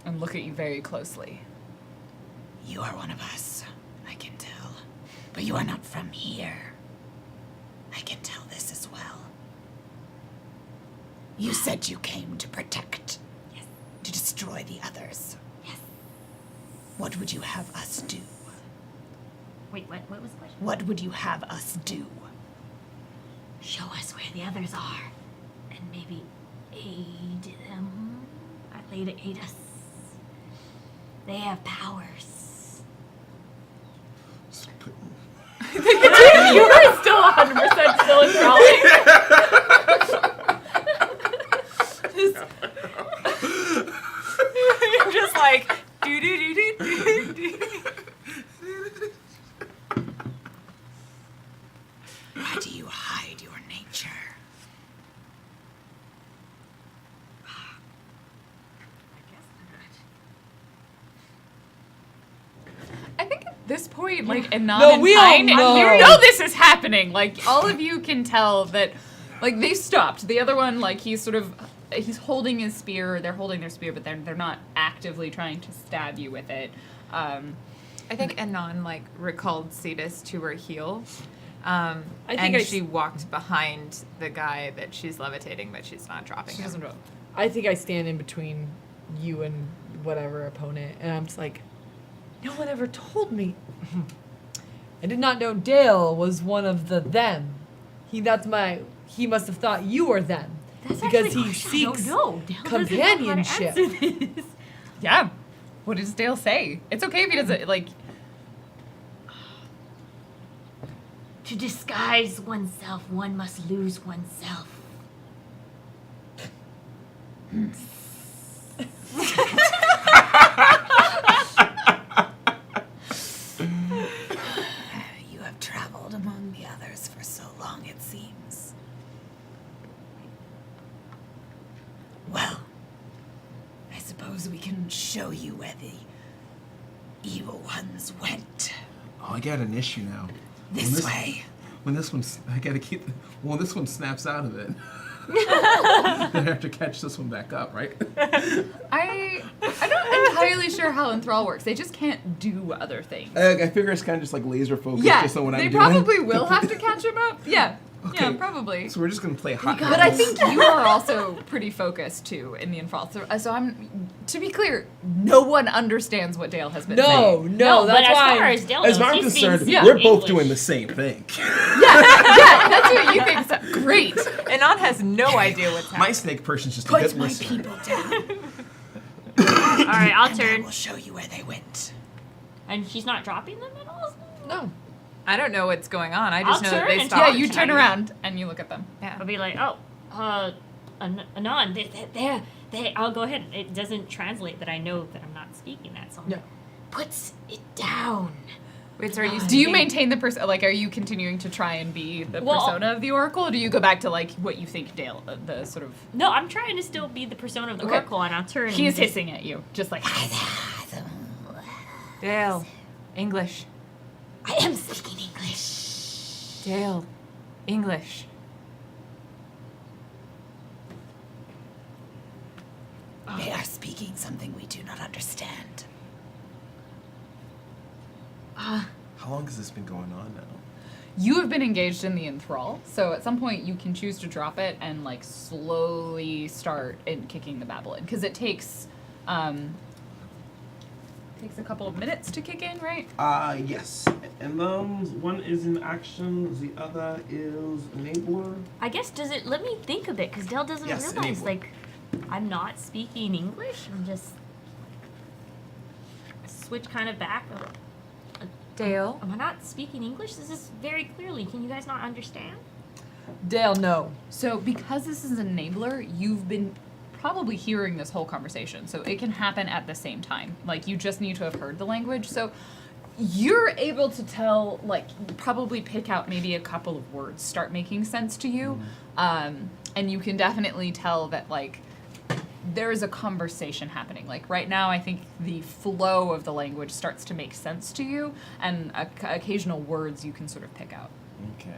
and look at you very closely. You are one of us, I can tell. But you are not from here. I can tell this as well. You said you came to protect. Yes. To destroy the others. Yes. What would you have us do? Wait, what was the question? What would you have us do? Show us where the others are, and maybe aid them. Aid us. They have powers. Just put- You are still 100% still enthralling. You're just like do do do do do. Why do you hide your nature? I think at this point, like, Anon No, and we all Pine, know. you know this is happening. Like, all of you can tell that, like, they stopped. The other one, like, he's holding his spear. They're holding their spear, but they're not actively trying to stab you with it. I think Anon like recalled Cetus to her heel. think And she walked behind the guy that she's levitating, but she's not dropping She him. doesn't know. I think I stand in between you and whatever opponent, and I'm just like, no one ever told me. I did not know Dale was one of the them. He must have thought you were them. That's because actually he a question seeks I don't know. Dale doesn't know how to companionship. answer this. Yeah. What does Dale say? It's okay if he doesn't, like, To disguise oneself, one must lose oneself. You have traveled among the others for so long, it seems. Well, I suppose we can show you where the evil ones went. Oh, I got an issue now. This way. When this one, I gotta keep. Well, this one snaps out of it. I have to catch this one back up, right? I'm not entirely sure how enthrall works. They just can't do other things. I figure it's kind of just like laser focused Yeah, just on what they I'm doing. probably will have to catch him up. Yeah, yeah, Okay. probably. So we're just gonna play hot. But I Wheels. think you are also pretty focused too in the enthrall. So I'm, to be clear, no one understands what Dale has been saying. No, but that's as why. far as Dale as knows, far as he I'm speaks concerned, Yeah. we're both English. doing the same thing. Yeah, that's what you think. So, great. Anon has no idea what's My happening. snake person's just a Put good my listener. people down. All right, I'll And I turn. will show you where they went. And she's not dropping them at all? No. I don't know what's going on. I just I'll know that turn they and stopped. Yeah, you turn around and you look at them. Yeah. I'll be like, Anon, I'll go ahead. It doesn't translate that I know that I'm not speaking that, so I'm Yeah. puts it down. Wait, so are you Do you speaking- maintain the persona? Like, are you continuing to try and be the Well- persona of the Oracle, or do you go back to like what you think Dale, the sort of? No, I'm trying to still be the persona of the Okay. Oracle, and I'll turn. He is and just- hissing at you, just like. Dale, English. I am speaking English. Dale, English. They are speaking something we do not understand. How long has this been going on now? You have been engaged in the enthrall, so at some point you can choose to drop it and like slowly start in kicking the babble in, because it takes Takes a couple of minutes to kick in, right? Yes. And one is in action, the other is enabler. I guess, does it let me think of it? Because Dell doesn't Yes, realize, enable. like, I'm not speaking English. I'm just switch kind of back. Dale? Am I not speaking English? This is very clearly. Can you guys not understand? Dale, no. So because this is an enabler, you've been probably hearing this whole conversation. So it can happen at the same time. Like, you just need to have heard the language. So you're able to tell, like, probably pick out maybe a couple of words start making sense to you. And you can definitely tell that, like, there is a conversation happening. Like, right now, I think the flow of the language starts to make sense to you, and occasional words you can sort of pick out. Okay.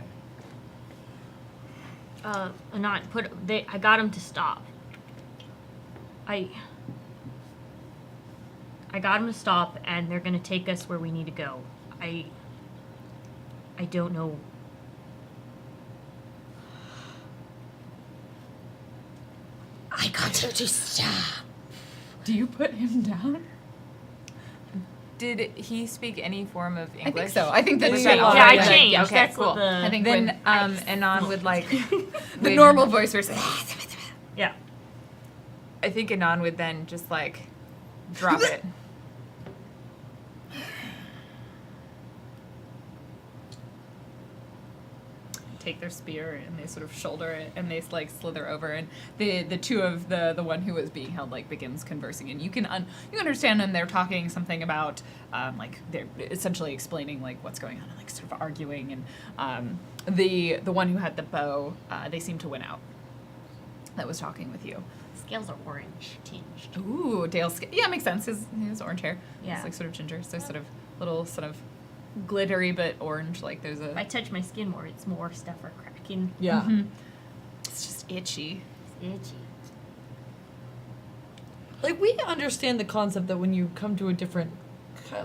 Not put. I got him to stop. I got him to stop, and they're gonna take us where we need to go. I don't know. I got you to stop. Do you put him down? Did he speak any form of English? I think so. I think that's Yeah, straight. yeah, Yeah, I yeah. changed. Okay, That's cool. what the. I think Then when Anon would like the when- normal voice versus Yeah. I think Anon would then just like drop it. take their spear and they sort of shoulder it and they like slither over, and the two of the one who is being held like begins conversing, and you can you understand them. They're talking something about like they're essentially explaining like what's going on and like sort of arguing, and the one who had the bow, they seem to win out. That was talking with you. Scales are orange tinged. Ooh, Dale's yeah, makes sense. His orange hair. Yeah. It's like sort of ginger, so sort of little sort of glittery but orange. Like there's If I a touch my skin more, it's more stuff are cracking. Yeah. Mhm. It's just itchy. It's itchy. Like, we understand the concept that when you come to a different,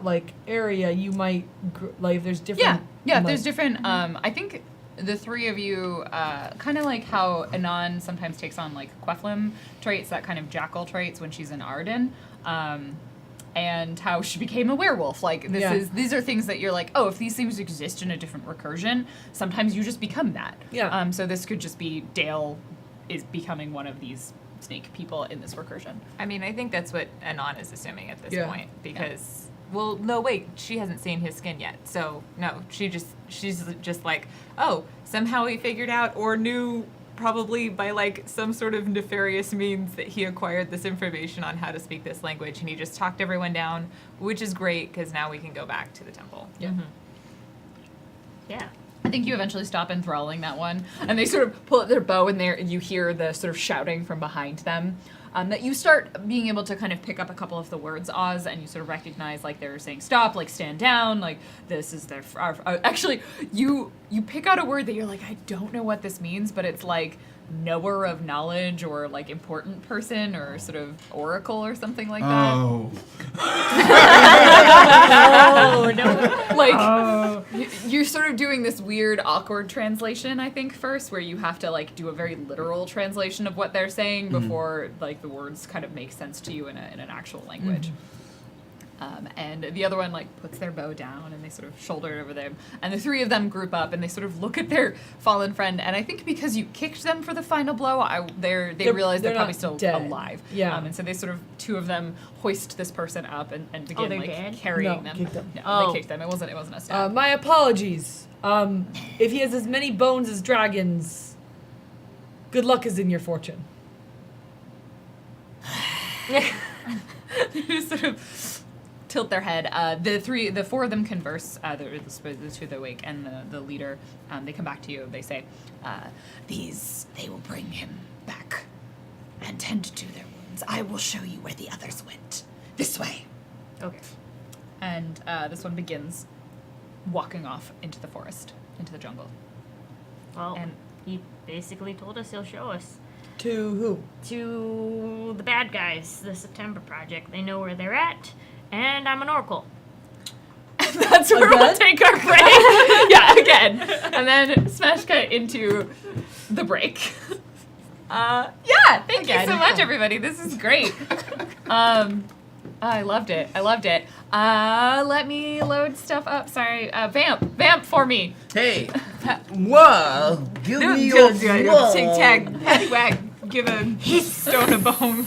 like, area, you might, like, there's different... Yeah, like- there's different. I think the three of you, kind of like how Anon sometimes takes on like Queflim traits, that kind of jackal traits when she's in Arden, and how she became a werewolf. Like these are things that you're like, oh, if these things exist in a different recursion, sometimes you just become that. Yeah. So this could just be Dale is becoming one of these snake people in this recursion. I mean, I think that's what Anon is assuming at this Yeah. point because well, no, wait, she hasn't seen his skin yet. So, no, she's just like, oh, somehow he figured out or knew probably by like some sort of nefarious means that he acquired this information on how to speak this language, and he just talked everyone down, which is great because now we can go back to the temple. Yeah. Yeah. I think you eventually stop enthralling that one, and they sort of pull out their bow, and you hear the sort of shouting from behind them. That you start being able to kind of pick up a couple of the words, Oz, and you sort of recognize, like, they're saying stop, like, stand down, like, this is their... actually, you pick out a word that you're like, I don't know what this means, but it's, like, knower of knowledge or, like, important person or sort of oracle or something like that. Oh. Oh no. Like, you're sort of doing this weird, awkward translation, I think, first, where you have to, like, do a very literal translation of what they're saying before, like, the words kind of make sense to you in an actual language. And the other one, like, puts their bow down, and they sort of shoulder it over them. And the three of them group up, and they sort of look at their fallen friend. And I think because you kicked them for the final blow, they realize they're probably not still dead. alive. Yeah. And so they sort of, two of them hoist this person up and begin, they're like, dead? carrying No, them. kicked them. No, Oh. they kicked them. It wasn't a stab. My apologies. If he has as many bones as dragons, good luck is in your fortune. They sort of tilt their head. The four of them converse. The two that wake and the leader. They come back to you. They say, They will bring him back and tend to their wounds. I will show you where the others went. This way. okay. And this one begins walking off into the forest, into the jungle. Well, And- he basically told us he'll show us To who? to the bad guys, the September Project. They know where they're at, and I'm an oracle. That's where we'll Again? take our break. Yeah, again. And then smash cut into the break. Yeah, thank you Again. so much, everybody. This is great. I loved it. Let me load stuff up. Sorry, vamp for me. Hey, well, give me your Tig flow. tag, paddywag, give a stone a bone.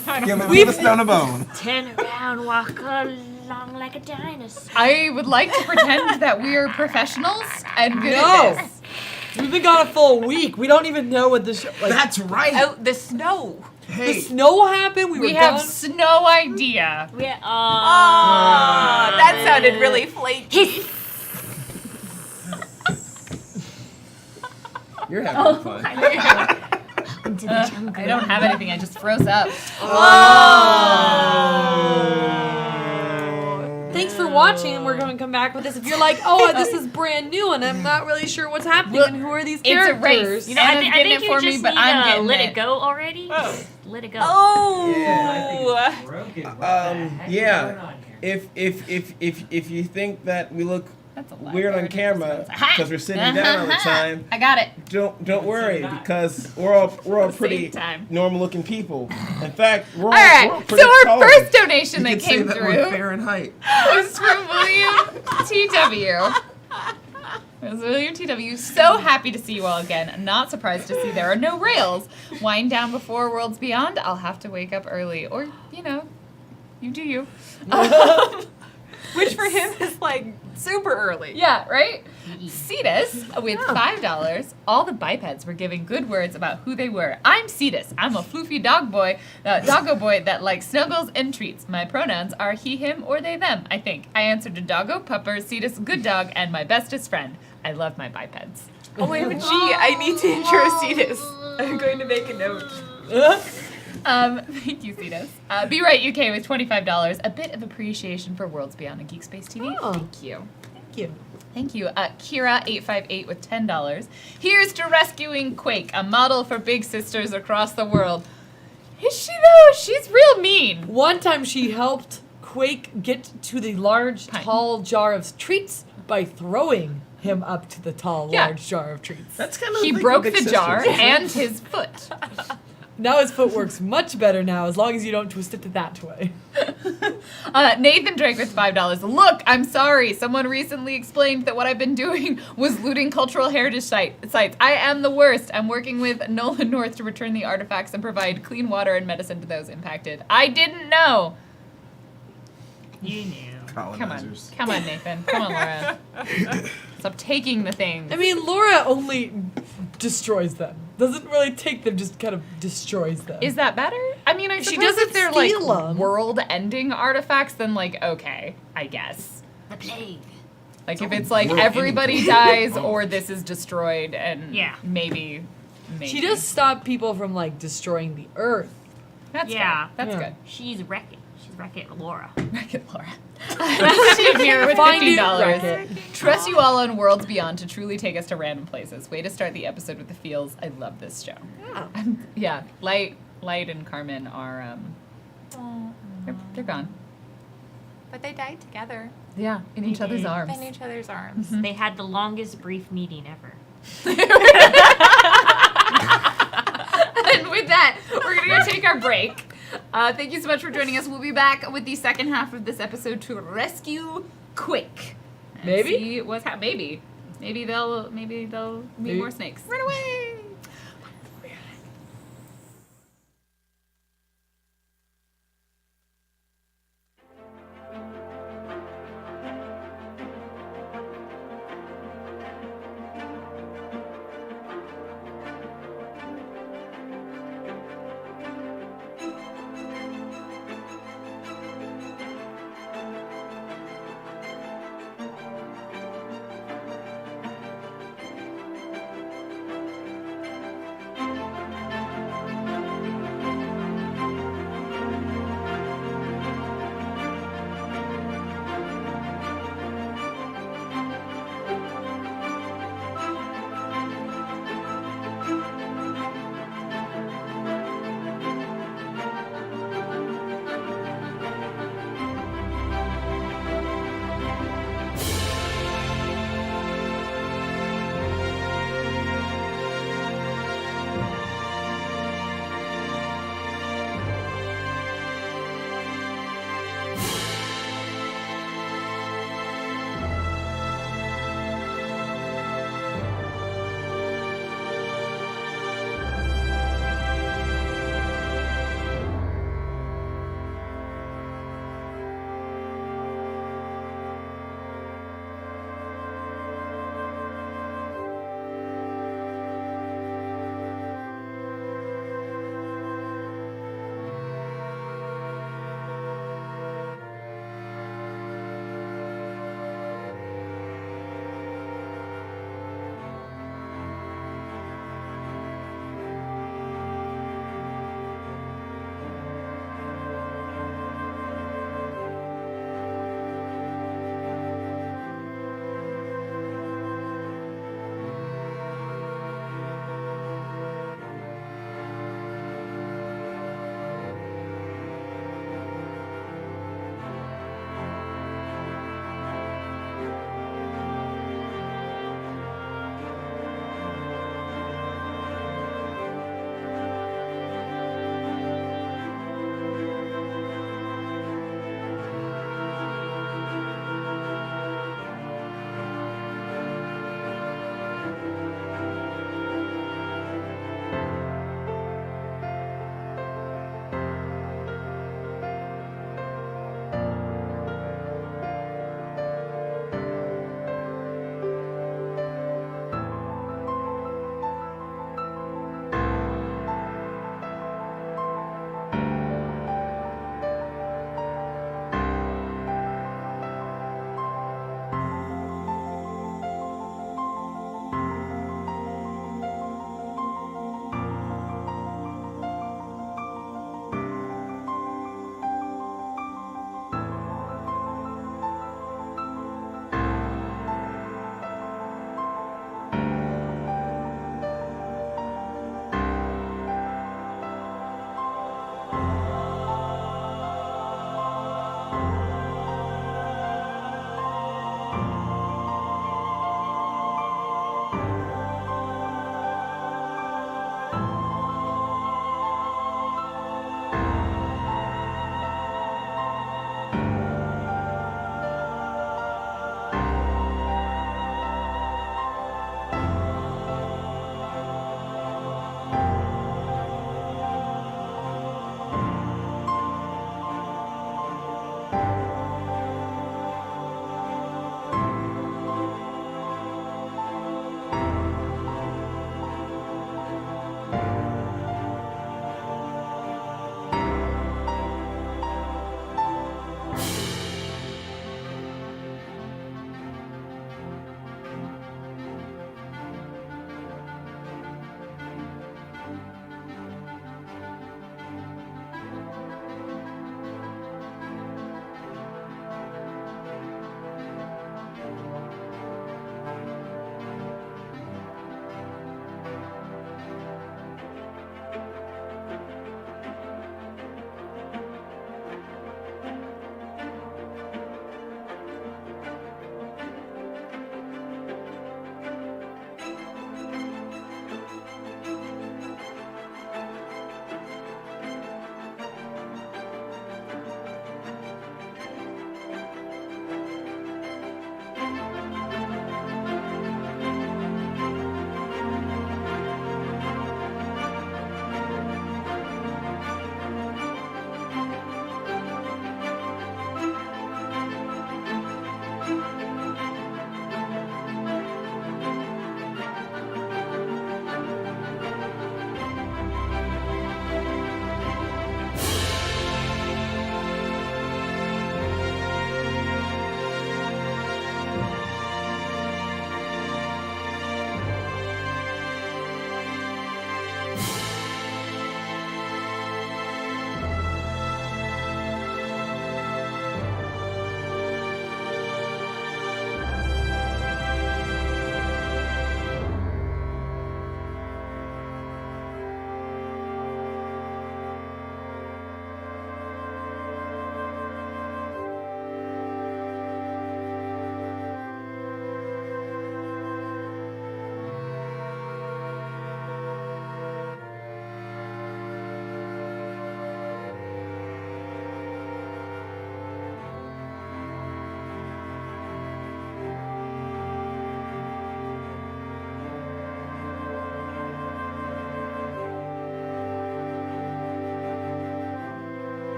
Give a stone a bone. Turn around, walk along like a dinosaur. I would like to pretend that we are professionals and good No. at this. We've been gone a full week. We don't even know what the show. Like, That's right. Oh, the snow. the Hey, snow happened. We We were have gone. no idea. Yeah. Oh, that sounded really flaky. you're having fun. Into the jungle. I don't have anything. I just froze up. Thanks for watching, and we're going to come back with this. If you're like, oh, this is brand new, and I'm not really sure what's happening, Well, and who are these it's a characters? race. You know, Anna's I getting think it you for me, just but need I'm to getting let it. it go already. Oh. Let it go. Oh. Yeah. If you think that we look That's a lot. weird on camera because we're sitting down all the time, I got it. don't worry because we're all pretty Same time. normal looking people. In fact, we're all, All right. we're all pretty So our tall. first donation You that could say came that through we're Fahrenheit. was from William TW. It was William TW. So happy to see you all again. I'm not surprised to see there are no rails. Wind down before Worlds Beyond. I'll have to wake up early, or you do you. Which for him is like super early. Yeah, right? Cetus with $5. All the bipeds were giving good words about who they were. I'm Cetus. I'm a floofy doggo boy that likes snuggles and treats. My pronouns are he, him, or they, them, I think. I answer to doggo, pupper, Cetus, good dog, and my bestest friend. I love my bipeds. OMG, I need to intro Cetus. I'm going to make a note. Thank you, Cetus. Be Right UK with $25. A bit of appreciation for Worlds Beyond on GeekSpace TV. Oh. Thank you. Thank you. Thank you. Kira858 with $10. Here's to rescuing Quake, a model for big sisters across the world. Is she though? She's real mean. One time she helped Quake get to the large, Pine. tall jar of treats by throwing him up to the tall, Yeah. large jar of treats. That's kind of He broke the jar and his foot. Now his foot works much better now, as long as you don't twist it that way. Nathan Drake with $5. Look, I'm sorry. Someone recently explained that what I've been doing was looting cultural heritage sites. I am the worst. I'm working with Nolan North to return the artifacts and provide clean water and medicine to those impacted. I didn't know. You knew. Colonizers. Come on, Nathan. Come on, Laura. Stop taking the things. I mean, Laura only destroys them. Doesn't really take them, just kind of destroys them. Is that better? I mean, I She suppose doesn't if they're like steal 'em. world-ending artifacts, then like okay, I guess. The plague. Like if it's like world everybody ending. dies or this is destroyed, and Yeah. maybe. She does stop people from, like, destroying the earth. That's Yeah. good. That's Yeah. good. She's wrecking. She's wrecking Laura. Wreck-It Laura. Steve here with Find it, $15. wreck it. Trust you all on Worlds Beyond to truly take us to random places. Way to start the episode with the feels. I love this show. Yeah, Light and Carmen are they're gone. But they died together Yeah, in each other's arms. in each other's arms. They had the longest brief meeting ever. And with that, we're gonna go take our break. Thank you so much for joining us. We'll be back with the second half of this episode to rescue Quick. And Maybe? see what's maybe they'll meet more snakes. Run away!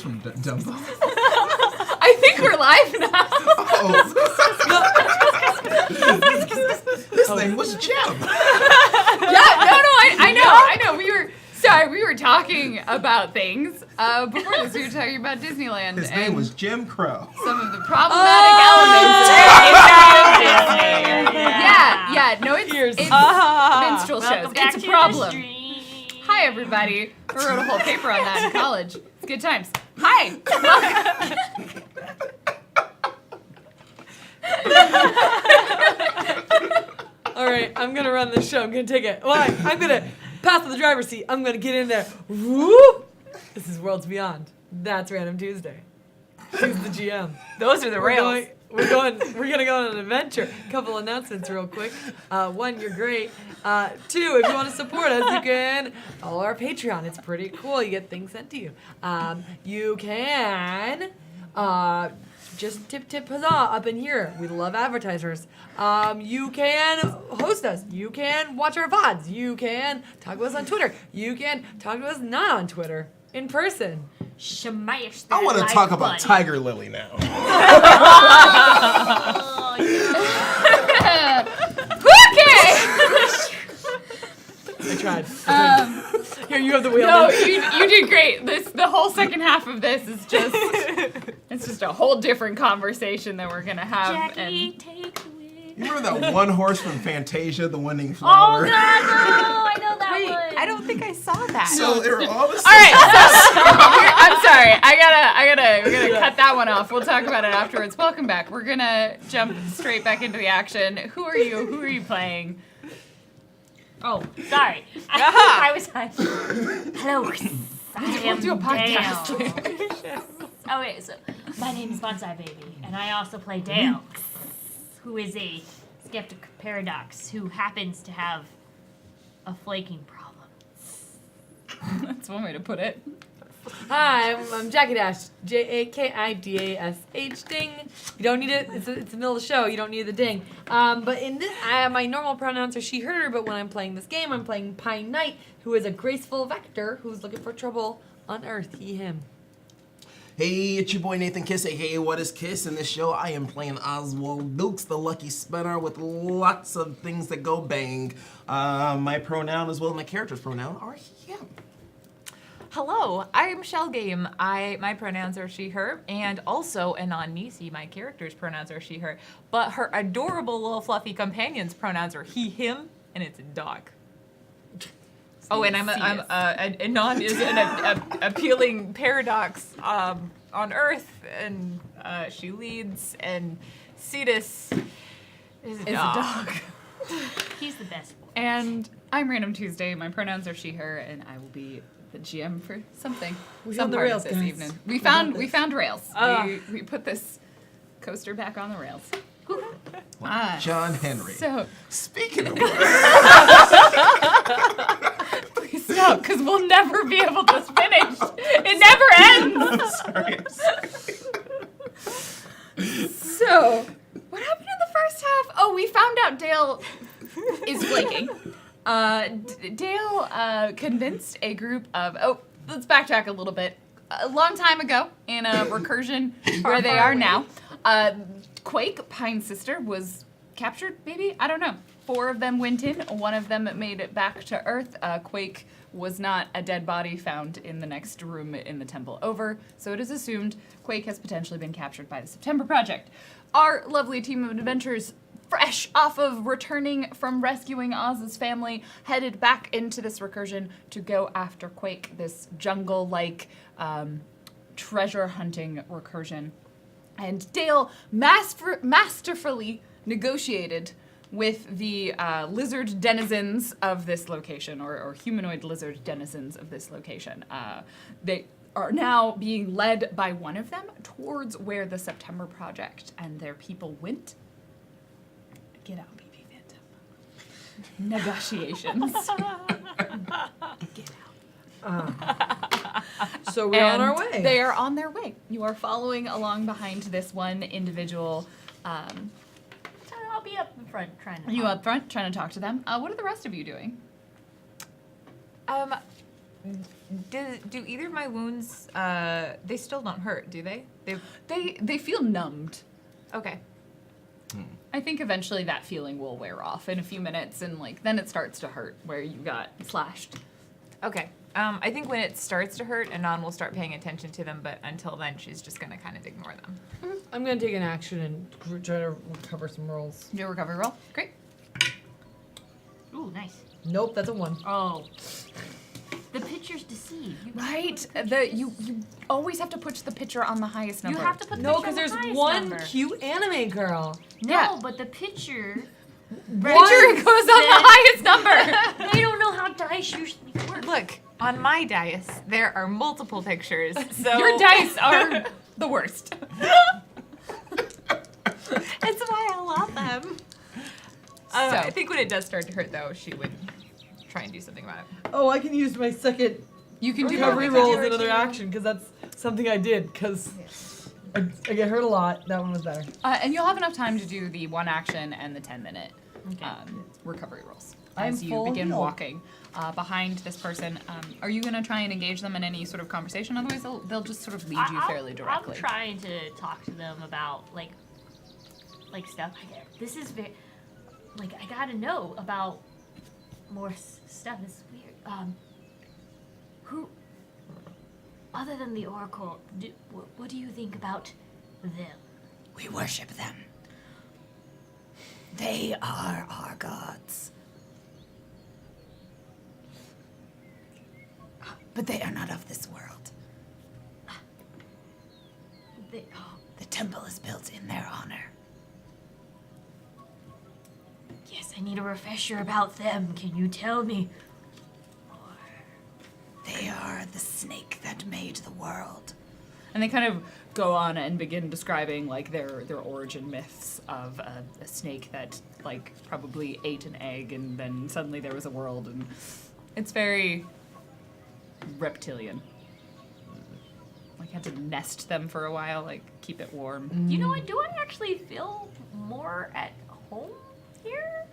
from Dumbo. I think we're live now. Oh. This thing was Jim. I know. We were talking about things. Before this, we were talking about Disneyland. His and name was Jim Crow. some of the problematic elements. Yeah. No, it's minstrel shows. Welcome back It's a to problem. the stream. Hi, everybody. I wrote a whole paper on that in college. It's good times. Hi. All right, I'm gonna run this show. I'm gonna take it. Well, I'm gonna pass to the driver's seat. I'm gonna get in there. Woo! This is Worlds Beyond. That's Random Tuesday. Who's the GM? Those are the rails. We're gonna go on an adventure. Couple announcements real quick. One, you're great. Two, if you want to support us, you can follow our Patreon. It's pretty cool. You get things sent to you. You can just tip huzzah up in here. We love advertisers. You can host us. You can watch our VODs. You can talk to us on Twitter. You can talk to us not on Twitter. In person. Shamash that I want to like talk about button. Tiger Lily now. Oh, Okay. I tried. Here, you have the wheel. No, you did great. The whole second half of this is just it's just a whole different conversation that we're gonna have. Jackie, And take the wheel. You remember that one horse from Fantasia, the winning Oh flower? God, no! I know that Wait, one. I don't think I saw that. So they were all the same. all right, so I'm sorry. We're gonna cut that one off. We'll talk about it afterwards. Welcome back. We're gonna jump straight back into the action. Who are you? Who are you playing? Oh, sorry. I was like, hello. I am do a podcast. Dale. Okay, so my name is Bonsai Baby, and I also play Dale, who is a skeptic paradox who happens to have a flaking problem. That's one way to put it. Hi, I'm Jackie Dash. JAKIDASH. Ding. You don't need it. It's the middle of the show. You don't need the ding. But in this, my normal pronouns are she, her. But when I'm playing this game, I'm playing Pine Knight, who is a graceful vector who's looking for trouble on Earth. He, him. Hey, it's your boy Nathan Kiss, aka What is Kiss. In this show, I am playing Oswald Dukes, the lucky spinner with lots of things that go bang. My pronoun as well as my character's pronoun are him. Hello, I'm Shell Game. My pronouns are she, her, and also Anon Nisi, my character's pronouns are she, her. But her adorable little fluffy companion's pronouns are he, him, and it's a dog. Oh, and Anon is an appealing paradox on Earth, and she leads, and Cetus is a dog. He's the best boy. And I'm Random Tuesday. My pronouns are she, her, and I will be the GM for something. We some found the part rails, of this guys. evening. We We got found this. rails. We put this coaster back on the rails. John Henry. So Speaking of please stop, because we'll never be able to finish. It never ends. I'm sorry. So, what happened in the first half? Oh, we found out Dale is flaking. Dale convinced a group of... Oh, let's backtrack a little bit. A long time ago, in a recursion where they are now, Quake, Pine's sister, was captured, maybe? I don't know. 4 of them went in. 1 of them made it back to Earth. Quake was not a dead body found in the next room in the temple over, so it is assumed Quake has potentially been captured by the September Project. Our lovely team of adventurers, fresh off of returning from rescuing Oz's family, headed back into this recursion to go after Quake, this jungle-like treasure hunting recursion. And Dale masterfully negotiated with the lizard denizens of this location, or humanoid lizard denizens of this location. They are now being led by one of them towards where the September Project and their people went. Get out, baby Phantom. Negotiations. Get out. So we're on And our way. They are on their way. You are following along behind this one individual. I'll be up in front trying to. You up front, trying to talk to them. What are the rest of you doing? Do either of my wounds? They still don't hurt, do they? They feel numbed. Okay. I think eventually that feeling will wear off in a few minutes, and like then it starts to hurt where you got slashed. Okay. I think when it starts to hurt, Anon will start paying attention to them, but until then, she's just gonna kind of ignore them. I'm gonna take an action and try to recover some rolls. Do a recovery roll. Great. Ooh, nice. Nope, that's a 1. Oh. The pictures deceive. You Right. put the You always have to put the picture on the highest You number. have to put the No, picture because on the there's highest one number. cute anime girl. No, Yeah. but the picture. picture goes on the highest number. They don't know how dice usually work. Look, on my dice, there are multiple pictures, so Your dice are the worst. That's why I love them. So- I think when it does start to hurt, though, she would try and do something about it. Oh, I can use my second You can do recovery that. roll as another action because that's something I did because I get hurt a lot. That one was better. And you'll have enough time to do the 1 action and the 10-minute Okay. recovery rolls I'm as you full begin healed. walking behind this person. Are you going to try and engage them in any sort of conversation? Otherwise, they'll just sort of lead you fairly directly. I'm trying to talk to them about like stuff. This is very I gotta know about more stuff. This is weird. Who, other than the Oracle, what do you think about them? We worship them. They are our gods. But they are not of this world. The temple is built in their honor. Yes, I need a refresher about them. Can you tell me? They are the snake that made the world. And they kind of go on and begin describing like their origin myths of a snake that like probably ate an egg and then suddenly there was a world, and it's very reptilian. Like had to nest them for a while, like keep it warm. You know what? Do I actually feel more at home here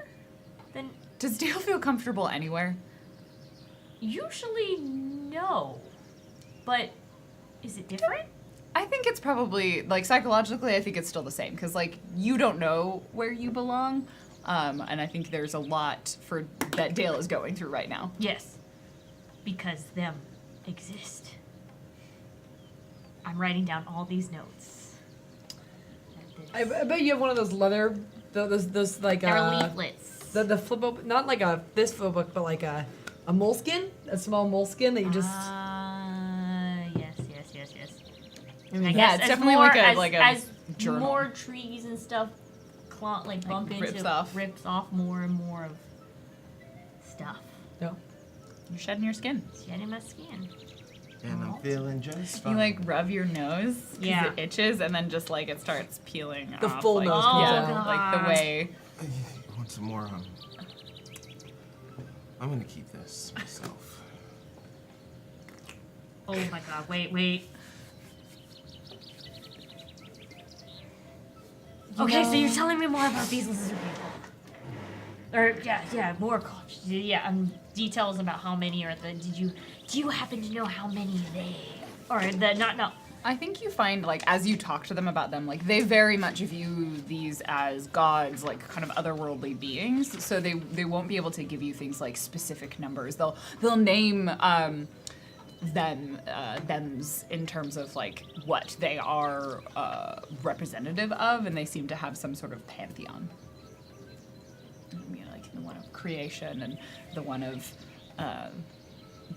than Does Dale feel comfortable anywhere? usually? No, but is it different? I think it's probably like psychologically. I think it's still the same because like you don't know where you belong, and I think there's a lot for that Dale is going through right now. Yes, because them exist. I'm writing down all these notes. I bet you have one of those leather, those like They're leaflets. the flip open, not like this flip book, but like a moleskin, a small moleskin that you just. Yes. I mean, I Yeah, guess it's as definitely more, like a as journal. more trees and stuff bump rips into off. rips off more and more of stuff. No. You're shedding your skin. Shedding my skin. And I'm feeling just fine. You like rub your nose because Yeah. it itches, and then just like it starts peeling The off. full like, nose comes yeah, out. like the way. I want some more. I'm gonna keep this myself. Oh my god, wait. Okay, so you're telling me more about these lizard people. Or yeah, more cultures. Yeah, details about how many are the do you happen to know how many they or the not no. I think you find like as you talk to them about them, like they very much view these as gods, like kind of otherworldly beings. So they won't be able to give you things like specific numbers. They'll name them's in terms of like what they are representative of, and they seem to have some sort of pantheon. You know, like the one of creation and the one of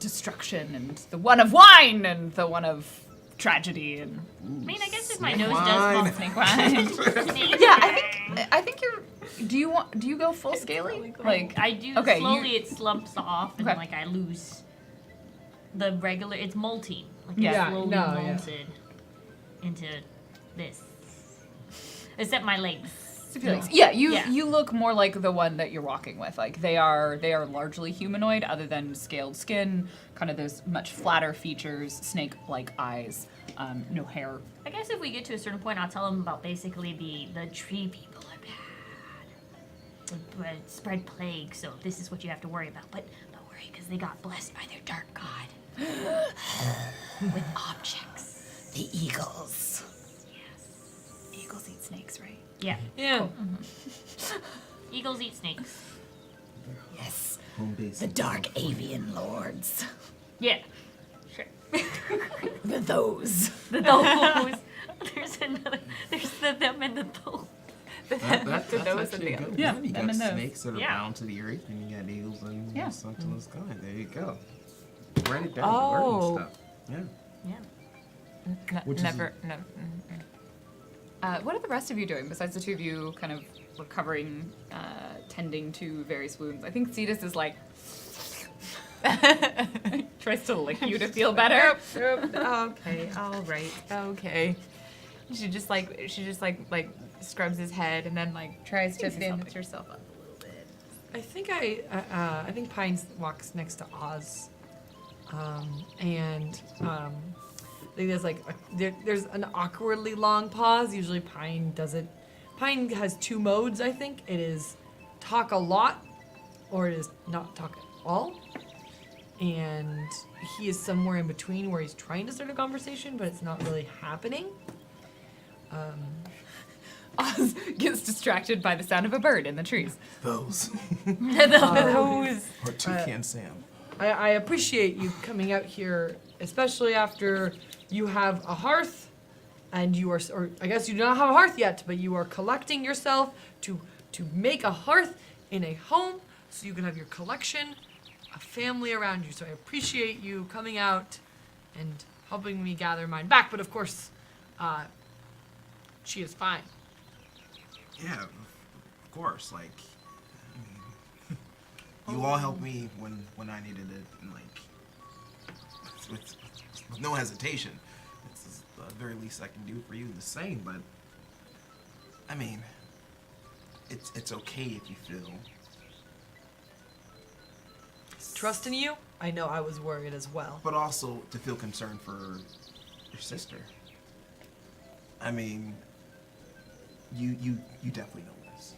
destruction and the one of wine and the one of tragedy and I mean, I guess if my Snake nose wine. does snake wine. bump. Yeah, I think you're. Do you go full scaly? Like I do okay, slowly. you- It slumps off and Okay. like I lose the regular. It's molting. Like Yeah. it's slowly no, yeah. molted into this. Except my legs. Yeah, Yeah. you look more like the one that you're walking with. Like they are largely humanoid, other than scaled skin, kind of those much flatter features, snake-like eyes, no hair. I guess if we get to a certain point, I'll tell them about basically the tree people are bad. Spread plague, so this is what you have to worry about. But don't worry, because they got blessed by their dark god. with objects. The eagles. Eagles eat snakes, right? Yeah. Yeah. Eagles eat snakes. Yes. Home base. The dark avian lords. Yeah. Sure. Those. The those. There's another. There's the them and the those. That's those actually a and the good Yeah, one. You them got and those. snakes that are Yeah. bound to the earth, and you got eagles and Yeah. stuff to the sky. There you go. Write it down. Oh. Learning stuff. Yeah. Yeah. Which is- Never. No. What are the rest of you doing besides the two of you kind of recovering, tending to various wounds? I think Cetus is like tries to lick you to feel better. Okay. All right. Okay. She just like scrubs his head and then like tries to bandage herself up a little bit. I think Pine walks next to Oz, and I think there's like there's an awkwardly long pause. Usually Pine doesn't. Pine has two modes. I think it is talk a lot, or it is not talk at all. And he is somewhere in between where he's trying to start a conversation, but it's not really happening. Oz gets distracted by the sound of a bird in the trees. Those. Those. Or Toucan Sam. I appreciate you coming out here, especially after you have a hearth, and you are, or I guess you do not have a hearth yet, but you are collecting yourself to make a hearth in a home, so you can have your collection, a family around you. So I appreciate you coming out and helping me gather mine back. But of course, she is fine. Yeah, of course. Like, I mean, you all helped me when I needed it, and like, with no hesitation. It's the very least I can do for you the same. But I mean, it's okay if you feel. Trust in you. I know I was worried as well. But also to feel concerned for your sister. I mean, you definitely know this.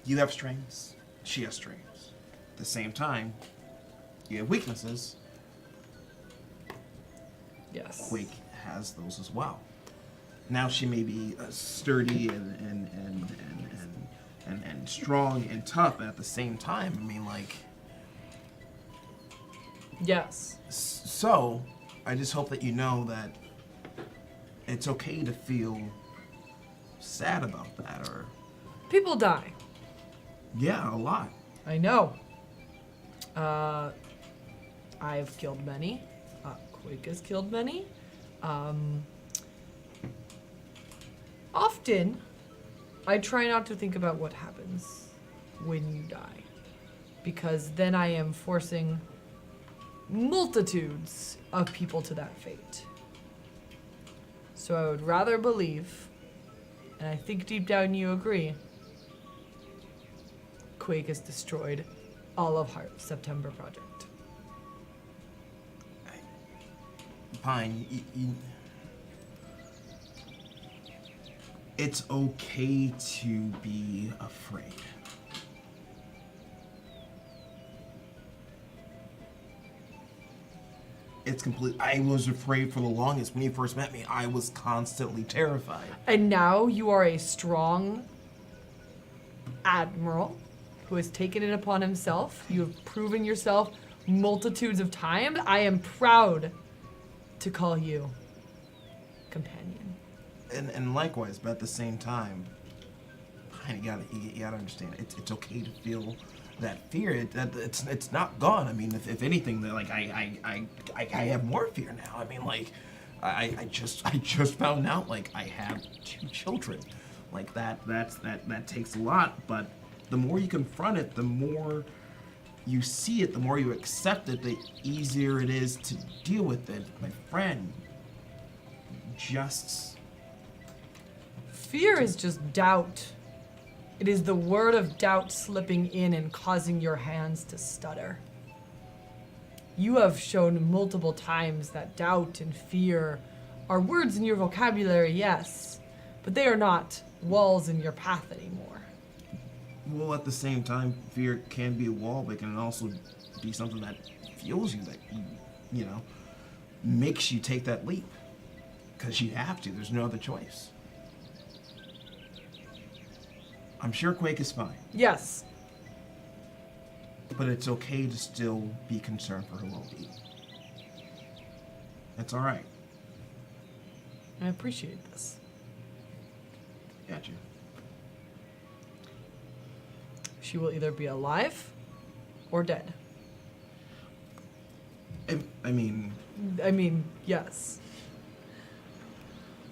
You have strengths, she has strengths. At the same time, you have weaknesses. Yes. Quake has those as well. Now she may be sturdy and strong and tough, and at the same time, I mean, like. Yes. So, I just hope that you know that it's okay to feel sad about that, or People die. yeah, a lot. I know. I've killed many. Quake has killed many. Often, I try not to think about what happens when you die, because then I am forcing multitudes of people to that fate. So I would rather believe, and I think deep down you agree, Quake has destroyed all of Heart September Project. Pine, it's okay to be afraid. It's complete. I was afraid for the longest. When you first met me, I was constantly terrified. And now you are a strong admiral who has taken it upon himself. You have proven yourself multitudes of times. I am proud to call you companion. And likewise, but at the same time, you gotta understand. It's okay to feel that fear. It's not gone. I mean, if anything, that like I have more fear now. I mean, like I just found out like I have 2 children. Like that takes a lot. But the more you confront it, the more you see it, the more you accept it, the easier it is to deal with it. My friend, just Fear is just doubt. It is the word of doubt slipping in and causing your hands to stutter. You have shown multiple times that doubt and fear are words in your vocabulary, yes, but they are not walls in your path anymore. well, at the same time, fear can be a wall, but it can also be something that fuels you, that makes you take that leap. Because you have to. There's no other choice. I'm sure Quake is fine. Yes. But it's okay to still be concerned for her well-being. That's all right. I appreciate this. Gotcha. She will either be alive or dead. I mean, yes.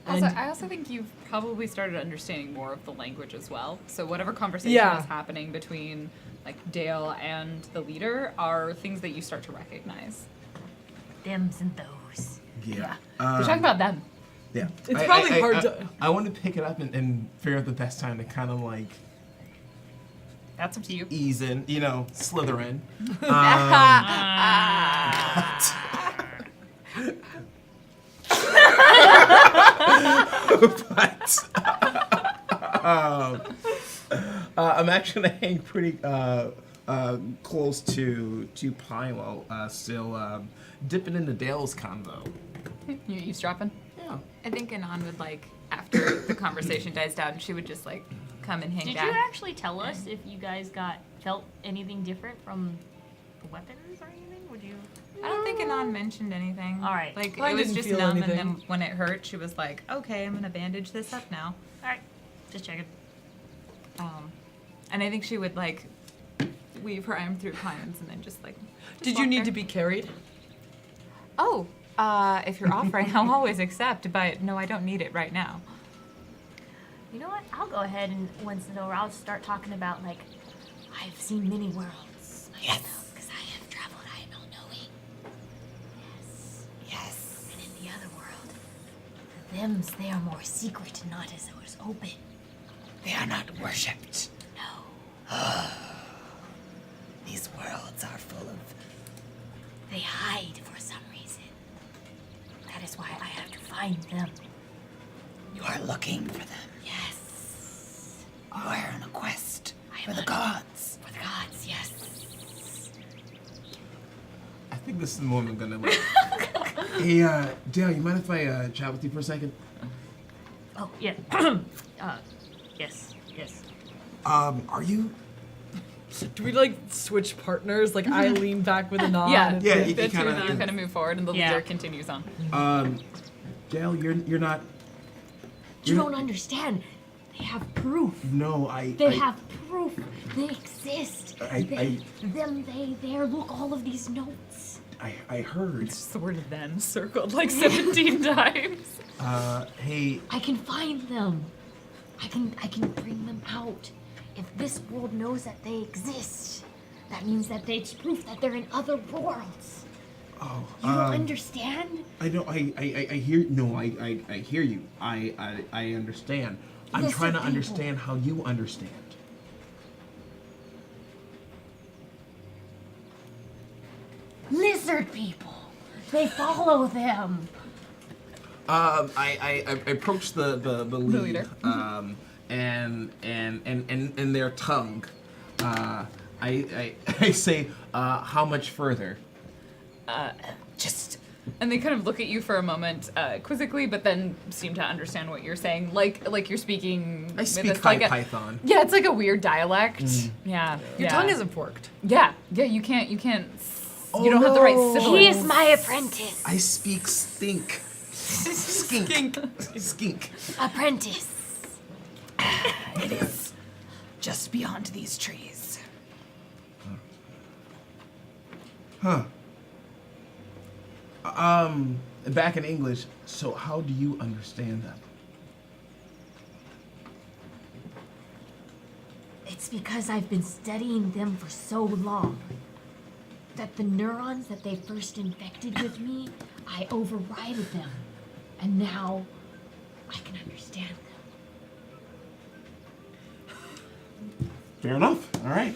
Also, And- I also think you've probably started understanding more of the language as well. So whatever conversation Yeah. is happening between like Dale and the leader are things that you start to recognize. Thems and those. yeah. We're talking about them. Yeah. It's probably hard to- I want to pick it up and figure out the best time to kind of like That's up to you. ease in, slither in. I'm actually gonna hang pretty close to Pine while still dipping into Dale's convo. You eavesdropping? Yeah. I think Anon would after the conversation dies down, she would just come and hang Did back. you actually tell us if you guys felt anything different from the weapons or anything? Would you? I don't think Anon mentioned anything. All right. Like I it was didn't just feel numb, anything. and then when it hurt, she was like, "Okay, I'm gonna bandage this up now." All right, just checking. And I think she would weave her arm through Pines and then just Did you need to be carried? Oh, if you're offering, I'll always accept. But no, I don't need it right now. You know what? I'll go ahead and once it's over, I'll start talking about I've seen many worlds. Yes. Because I have traveled, I am all knowing. Yes. Yes. And in the other world, the thems, they are more secret, not as open. They are not worshipped. No. These worlds are full of. They hide for some reason. That is why I have to find them. You are looking for them. Yes. You are on a quest I for am the on- gods. For the gods, yes. I think this is the moment I'm gonna Hey, Dale, you mind if I chat with you for a second? Oh, yeah. Yes. Are you? Do we switch partners? I lean back with a nod. Yeah, and- Yeah, you the two kinda- of you kind of move forward, and the Yeah. leader continues on. Dale, you're not. You you're don't understand. They have proof. No, They have proof. They exist. I- There. Look, all of these notes. I heard. It's just the word then circled 17 times. Hey, I can find them. I can bring them out. If this world knows that they exist, that means that it's proof that they're in other worlds. oh, You don't understand? I know. I hear. No, I hear you. I understand. I'm Listen, trying to people. understand how you understand. Lizard people. They follow them. I approach the lead, leader. and their tongue. I say, how much further? Just And they kind of look at you for a moment quizzically, but then seem to understand what you're saying. Like you're speaking. I with speak this, High like Python. Yeah, it's like a weird dialect. Yeah. Your yeah. tongue isn't forked. Yeah, you can't. You don't have the right sibilance. He is my apprentice. I speak stink. Skink. Skink. Apprentice. it is just beyond these trees. Huh. Back in English, so how do you understand them? It's because I've been studying them for so long that the neurons that they first infected with me, I overrided them. And now I can understand them. Fair enough. All right.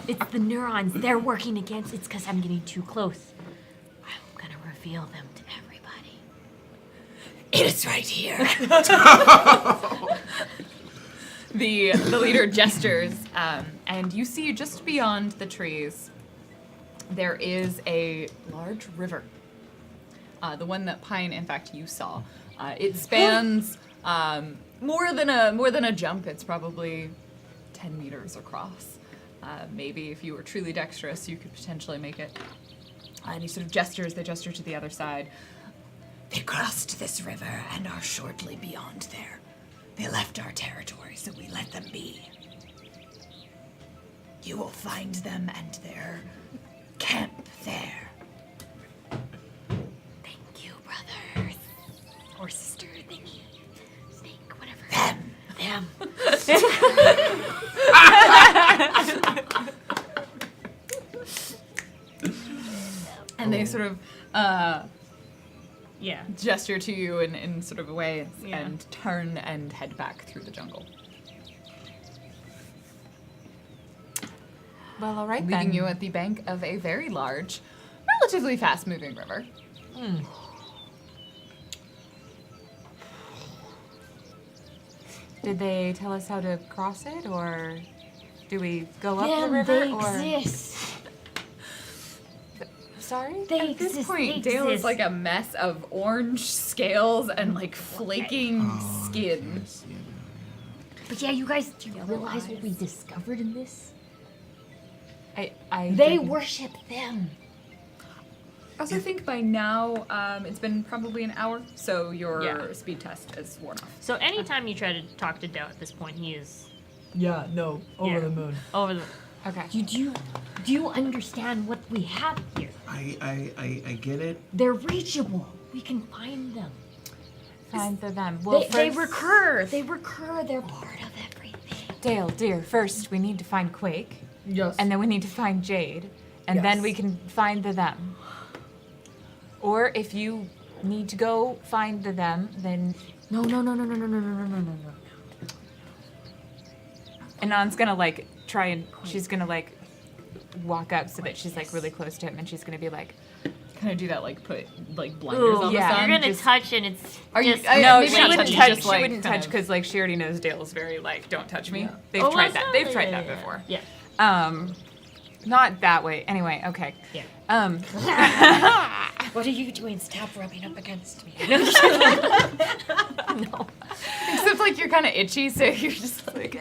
It's the neurons they're working against. It's because I'm getting too close. I'm gonna reveal them to everybody. It is right here. The leader gestures, and you see just beyond the trees there is a large river. The one that Pine, in fact, you saw. It spans more than a jump. It's probably 10 meters across. Maybe if you were truly dexterous, you could potentially make it. And he sort of gestures. They gesture to the other side. They crossed this river and are shortly beyond there. They left our territory, so we let them be. You will find them and their camp there. Thank you, brother. Or sister, thingy. Snake, whatever. Them. And they sort of Yeah. gesture to you in sort of a way Yeah. and turn and head back through the jungle, Well, all right leaving then. you at the bank of a very large, relatively fast-moving river. Did they tell us how to cross it, or do we go up the Them, river? they or exist. Sorry? They At this exist. point, they Dale is exist. like a mess of orange scales and like flaking skin. Yes, yeah. But yeah, you guys, do you realize what we discovered in this? I They didn't- worship them. I also think by now, it's been probably an hour, so your Yeah. speed test is worn off. So anytime you try to talk to Dale at this point, he is Yeah, no, over Yeah. the moon. over the. Okay. Do you understand what we have here? I get it. They're reachable. We can find them. Find them. Well, They first, recur. They recur. They're part of everything. Dale, dear, first we need to find Quake, Yes. and then we need to find Jade, and then Yes. we can find the them. Or if you need to go find the them, then No. Anon's gonna like try and she's gonna like walk up so that she's like really close to him, and she's gonna be like, Kind of do that, like put like blinders Ooh, on yeah. the sun. You're gonna just- touch and it's Are you- just I- no, maybe she not wouldn't touching, touch. just, She like, wouldn't kind touch of- because like she already knows Dale's very like, don't touch me. Yeah. They've Oh, tried well, that. so- They've tried yeah, that yeah, before. Yeah. Not that way. Anyway, okay. Yeah. What are you doing? Stop rubbing up against me. Except like you're kind of itchy, so you're just like.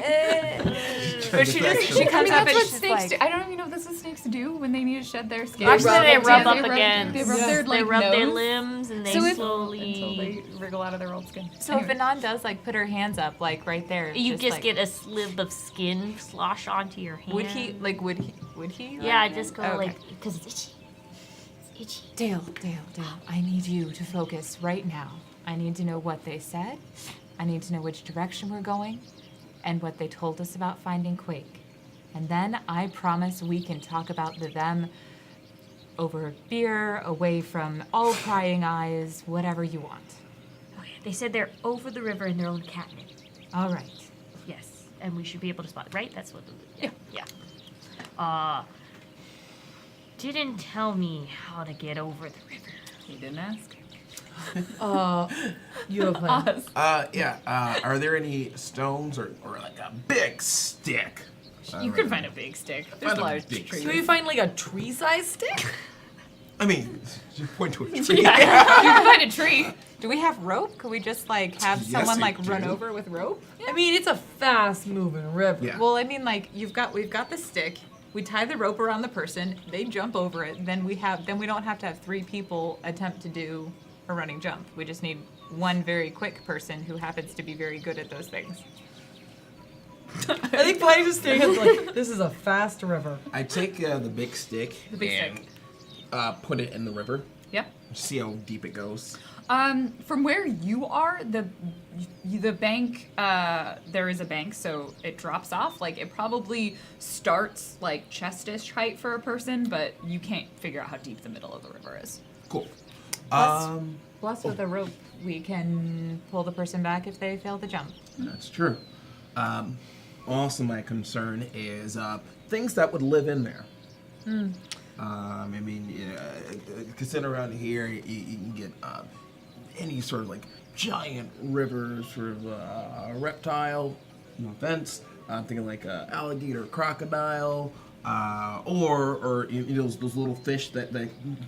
But she comes up That's and what she's snakes like, do. I don't even know if that's what snakes do when they need to shed their skin. Actually, they rub Yeah, up against. They rub their like They rub their nose. limbs and they So if- slowly. until they wriggle out of their old skin. so if Anyway. Anon does like put her hands up like right there, You just like, get a slip of skin slosh onto your hand. would he? Yeah, like, just go okay. like because it's itchy. It's itchy. Dale, I need you to focus right now. I need to know what they said. I need to know which direction we're going and what they told us about finding Quake. And then I promise we can talk about them over beer, away from all prying eyes, whatever you want. Okay. They said they're over the river in their own catnip. All right. Yes, and we should be able to spot it, right? That's what. Yeah. Didn't tell me how to get over the river. You didn't ask. You have a plan. Oz. Are there any stones or like a big stick? You could find a big stick. There's Find a large big trees. Can we find like a tree-sized stick? I mean, you point to a tree. You can find a tree. Do we have rope? Could we just like have Yes, someone we like run do. over with rope? I mean, it's a fast-moving river. Yeah. Well, I mean, like we've got the stick. We tie the rope around the person. They jump over it. Then we don't have to have 3 people attempt to do a running jump. We just need one very quick person who happens to be very good at those things. I think Pine's just staring at like, this is a fast river. I take the big stick The big and put it in the river. Yep. See how deep it goes. From where you are, the bank, there is a bank, so it drops off. Like, it probably starts, like, chest-ish height for a person, but you can't figure out how deep the middle of the river is. Cool. Plus, with a rope, we can pull the person back if they fail to jump. That's true. Also, my concern is things that would live in there. I mean, consider around here, you can get any sort of like giant river, sort of reptile. No offense. I'm thinking like alligator, crocodile. or you know, those little fish that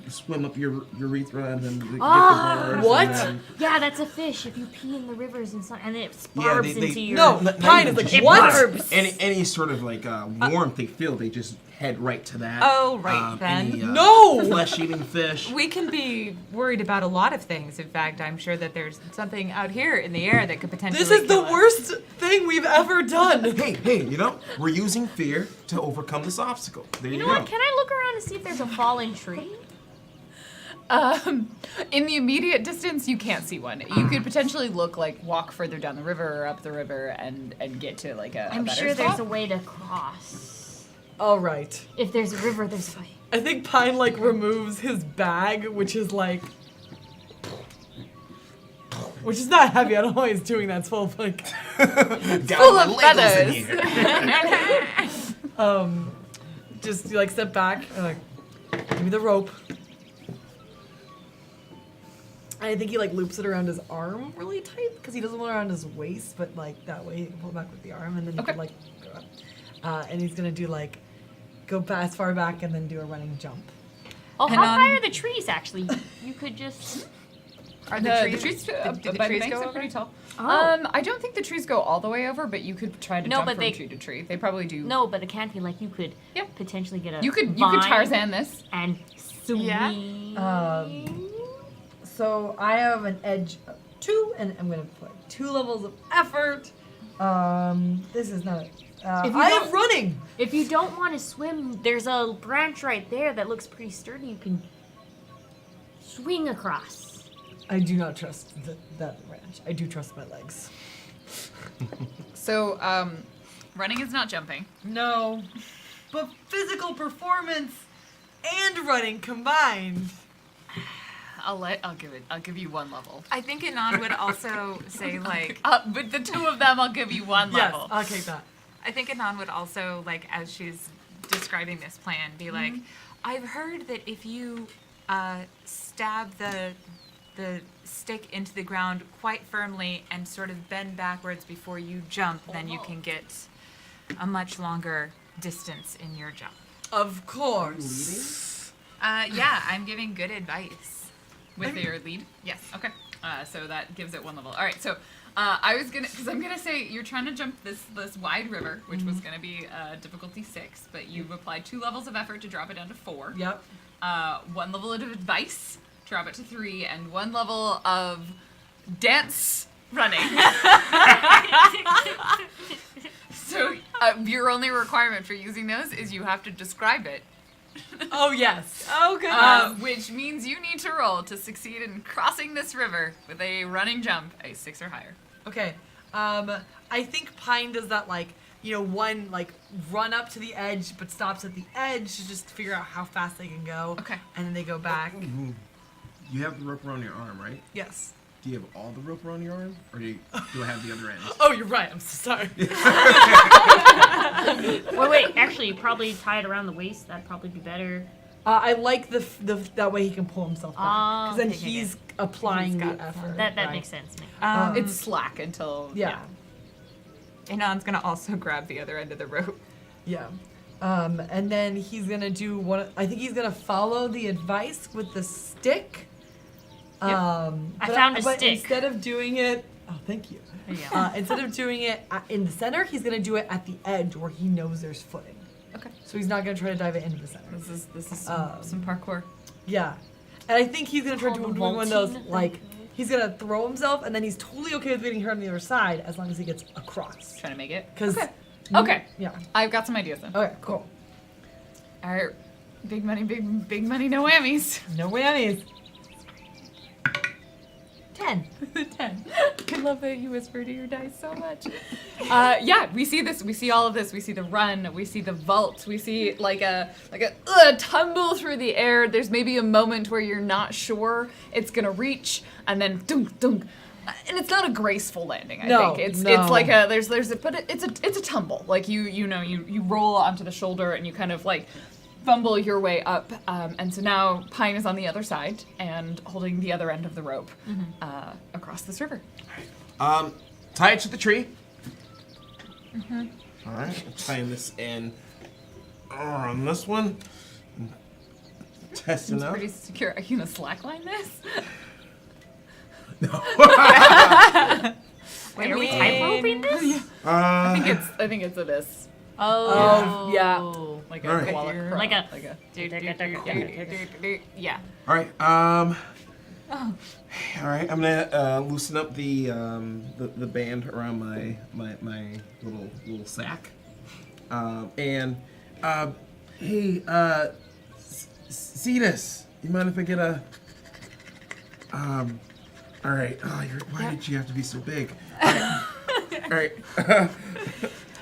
swim up your urethra and then get the barbs. What? And then, Yeah, that's a fish. If you pee in the rivers and it Yeah, barbs they- into your. No, Not Pine even is like, just what? barbs. Any sort of like warmth they feel, they just head right to that. Oh, right then. Any, No! flesh-eating fish. We can be worried about a lot of things. In fact, I'm sure that there's something out here in the air that could potentially This is the kill us. worst thing we've ever done. Hey, you know, we're using fear to overcome this obstacle. There you, You know what? Can I look around and see if there's a fallen tree? In the immediate distance, you can't see one. You could potentially walk further down the river or up the river and get to like a I'm better sure there's spot. a way to cross. All right. If there's a river, there's a way. I think Pine like removes his bag, which is like, which is not heavy. I don't know why he's doing that. It's full of like, Full of feathers. just like step back and like, give me the rope. I think he like loops it around his arm really tight because he doesn't want it around his waist, but like that way he can pull back with the arm and then he Okay. can like go up. And he's gonna do like, go as far back and then do a running jump. Oh, And how on- high are the trees actually? You could just. Are The trees, did the by the trees banks go are over? pretty tall. Oh. I don't think the trees go all the way over, but you could try to No, jump but from they- tree to tree. They probably do. No, but it can't be like you could Yep. potentially get a. You could vine Tarzan this. and swing. Yeah. So I have an edge of 2, and I'm gonna put 2 levels of effort. This is not. If you I don't- am running. If you don't want to swim, there's a branch right there that looks pretty sturdy. You can swing across. I do not trust that branch. I do trust my legs. So, running is not jumping. No, but physical performance and running combined. I'll give you one level. I think Anon would also say like. With the two of them, I'll give you one Yes, level. I'll take that. I think Anon would also, like, as she's describing this plan, be like, I've heard that if you stab the stick into the ground quite firmly and sort of bend backwards before you jump, then you can get a much longer distance in your jump. Of course. Yeah, I'm giving good advice. With your lead? Yes. Okay. So that gives it one level. All right. So I was gonna, because I'm gonna say you're trying to jump this wide river, which was gonna be difficulty 6, but you've applied 2 levels of effort to drop it down to 4. Yep. 1 level of advice, drop it to 3, and 1 level of dance running. So your only requirement for using those is you have to describe it. Oh yes. Oh, good. Which means you need to roll to succeed in crossing this river with a running jump, a 6 or higher. Okay. I think Pine does that like, you know, one like run up to the edge but stops at the edge to just figure out how fast they can go. Okay. And then they go back. You have the rope around your arm, right? Yes. Do you have all the rope around your arm, or do I have the other end? Oh, you're right. I'm so sorry. Wait. Actually, you probably tie it around the waist. That'd probably be better. I like the that way he can pull himself back because then okay, okay, he's applying He's the got effort. That right? makes sense. It's slack until Yeah. Anon's gonna also grab the other end of the rope. Yeah. And then he's gonna do one. I think he's gonna follow the advice with the stick. I found a but stick. instead of doing it, oh, thank you. Yeah. Instead of doing it in the center, he's gonna do it at the edge where he knows there's footing. Okay. So he's not gonna try to dive it into the center. This is some parkour. Yeah. And I think he's gonna try to Called do the one of those vaulting. like he's gonna throw himself and then he's totally okay with getting hurt on the other side as long as he gets across. Trying to make it. Because Okay. yeah. I've got some ideas then. Okay. Cool. All right. Big money, no whammies. No whammies. 10. 10. I love that you whisper to your dice so much. Yeah, we see this. We see all of this. We see the run. We see the vault. We see like a tumble through the air. There's maybe a moment where you're not sure it's gonna reach, and then dunk dunk. And it's not a graceful landing. I No, think it's no. like a there's a but it's a tumble. Like you roll onto the shoulder and you kind of like fumble your way up, and so now Pine is on the other side and holding the other end of the rope across this river. Tie it to the tree. All right, I'm tying this in on this one. Testing It's out. pretty secure. Are you gonna slackline this? No. Wait, are we tight-roping this? I think it's a this. Oh. Yeah. Like All a right. koala. Like a- like a. Yeah. All right. All right. I'm gonna loosen up the band around my little sack. And hey, Cetus, you mind if I get a? All right. Oh, why did you have to be so big? All right.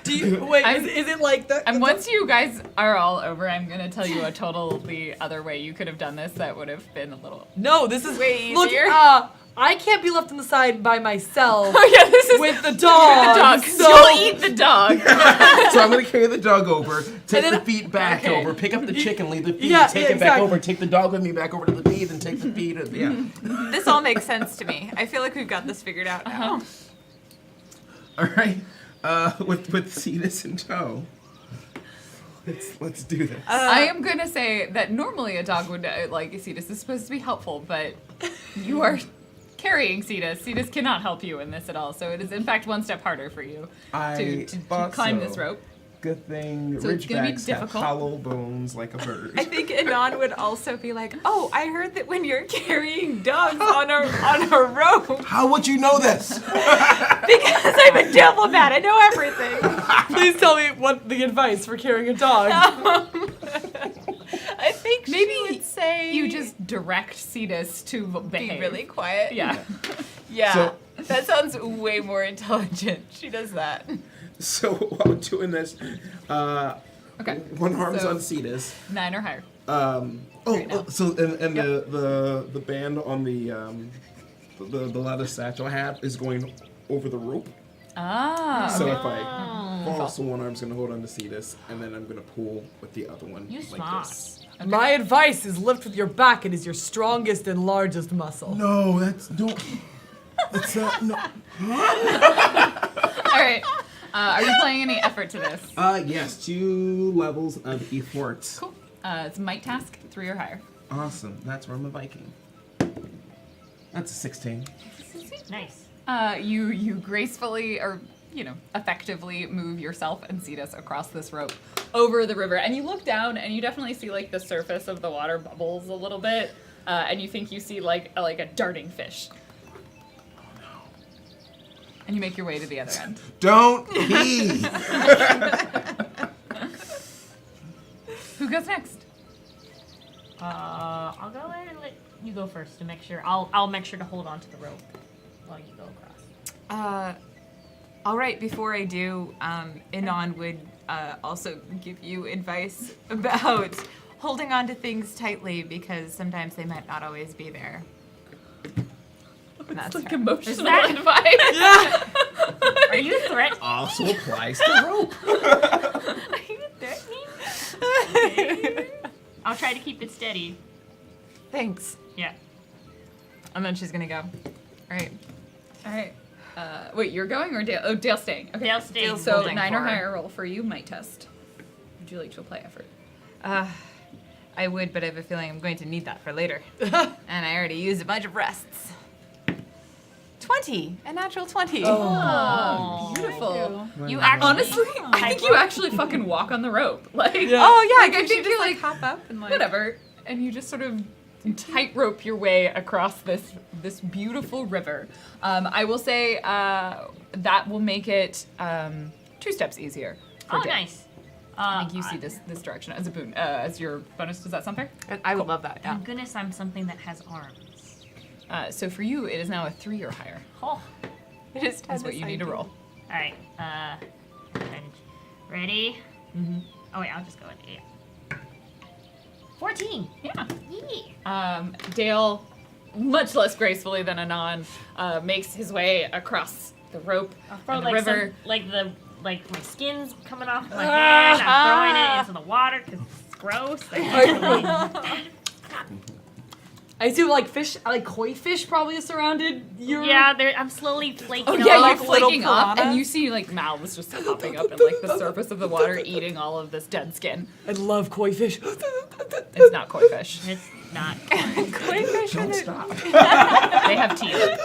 Do you wait? Is it like the? And once you guys are all over, I'm gonna tell you a totally other way you could have done this that would have been a little. No, this is Way look. easier. I can't be left on the side by myself Oh yeah, this is with the dog. the dog. So You'll eat the dog. So I'm gonna carry the dog over, take then- the feet back Okay. over, pick up the chicken, leave the feet, Yeah, take yeah, it back exactly. over, take the dog with me back over to the feet, and take the feet. Yeah. This all makes sense to me. I feel like we've got this figured out now. All right. With Cetus in tow. Let's do this. I am gonna say that normally a dog would like Cetus is supposed to be helpful, but you are carrying Cetus. Cetus cannot help you in this at all. So it is in fact one step harder for you to thought climb so. this rope. Good thing So it's gonna be Ridgebacks have difficult. hollow bones like a bird. I think Anon would also be like, "Oh, I heard that when you're carrying dogs on a rope, How would you know this? because I'm a diplomat, I know everything." please tell me what the advice for carrying a dog. I think Maybe she would say you just direct Cetus to be behave. really quiet. Yeah. Yeah. So- that sounds way more intelligent. She does that. So while I'm doing this, Okay. one arm's So- on Cetus. 9 or higher. And the band on the leather satchel I have is going over the rope. Ah. So if I fall, so one arm's gonna hold on to Cetus, and then I'm gonna pull with the other one You like smart. this. My advice is lift with your back. It is your strongest and largest muscle. No, that's no. That's not no. All right. Are you playing any effort to this? Yes, 2 levels of effort. Cool. It's might task 3 or higher. Awesome. That's where I'm a Viking. That's a 16. Nice. You gracefully or effectively move yourself and Cetus across this rope over the river, and you look down and you definitely see like the surface of the water bubbles a little bit, and you think you see like a darting fish. Oh no! And you make your way to the other end. Don't pee. Who goes next? I'll go ahead and let you go first to make sure. I'll make sure to hold on to the rope while you go across. All right, before I do, Anon would also give you advice about holding on to things tightly because sometimes they might not always be there. And that's fair. Emotional that- advice. Are you threatening? Also applies to rope. Are you threatening? I'll try to keep it steady. Thanks. Yeah. And then she's gonna go. All right. All right. Wait, you're going or Dale? Oh, Dale's staying. Okay. Dale's staying. Dale's So holding 9 or forward. higher roll for you might test. Would you like to apply effort? I would, but I have a feeling I'm going to need that for later. And I already used a bunch of rests. 20, a natural 20. Oh, Beautiful. You actually. Honestly, I think you actually fucking walk on the rope. Like, Oh yeah, like, I think you you're just like hop up and like whatever, and you just sort of tightrope your way across this beautiful river. I will say that will make it 2 steps easier. For Oh, Dale. nice. I think you see this direction as a boon, as your bonus. Does that sound fair? I would love that. Yeah. Thank goodness I'm something that has arms. So for you, it is now a 3 or higher. Oh. I just had Is what this you need to idea. roll. All right. Ready? Mm-hmm. Oh wait, I'll just go with 8. 14. Yeah. Yeah. Dale, much less gracefully than Anon, makes his way across the rope Bro, and the like river. like my skin's coming off my hand. I'm throwing it into the water because it's gross. I assume like fish, like koi fish probably surrounded your... Yeah, I'm slowly flaking Oh off. yeah, you're like little flaking up, and piranhas? you see like mouths just popping up at like the surface of the water, eating all of this dead skin. I love koi fish. It's not koi fish. It's not. Koi fish Don't are- stop. They have teeth.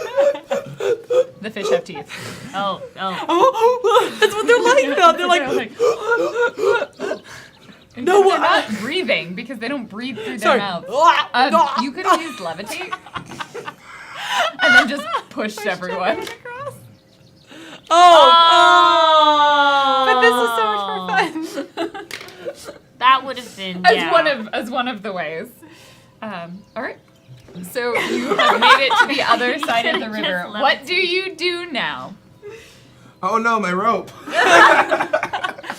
The fish have teeth. Oh. Oh, that's what they're like though. They're like, no, They're what? not breathing because they don't breathe through their Sorry. mouths. Ah, You could have used levitate, and then just pushed everyone. Oh, But this is so much more fun. That would have been As one of the ways. All right. So you have made it to the other side of the Just river. left. What do you do now? Oh no, my rope.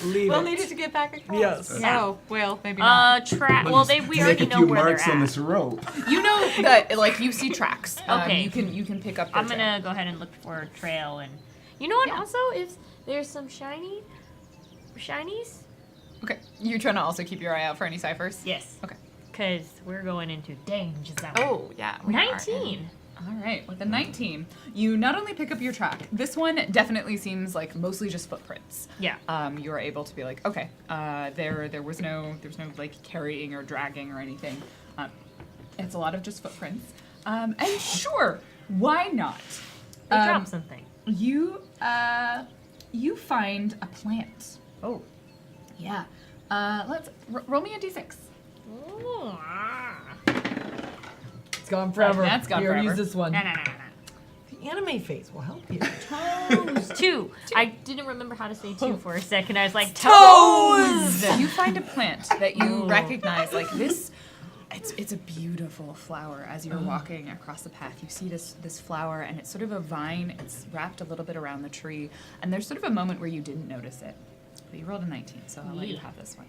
leave We'll it. need it to get back across. Yes. Yeah. Oh, well, maybe not. Well, we Make already a know few where marks they're on at. this rope. You know that like you see tracks. Okay. You can pick up. Their I'm gonna go ahead and look for a trail, and you know what? Yeah. Also, if there's some shinies. Okay. You're trying to also keep your eye out for any ciphers. Yes. Okay. Because we're going into danger zone. Oh, yeah. we are. 19. All right, with a 19, you not only pick up your track. This one definitely seems like mostly just footprints. Yeah. You are able to be like, okay, there was no like carrying or dragging or anything. It's a lot of just footprints. And sure, why not? They dropped something. You find a plant. Oh. Yeah. Let's roll me a d6. Ooh, ah. It's gone forever. That's gone Here, forever. use this one. No. The anime phase will help you. Toes. Two. I didn't remember how to say two for a second. I was like, Toes! You find a plant that you Ooh. recognize like this. It's a beautiful flower. As you're walking across the path, you see this flower, and it's sort of a vine. It's wrapped a little bit around the tree, and there's sort of a moment where you didn't notice it. But you rolled a 19, so I'll let you Yeah. have this one.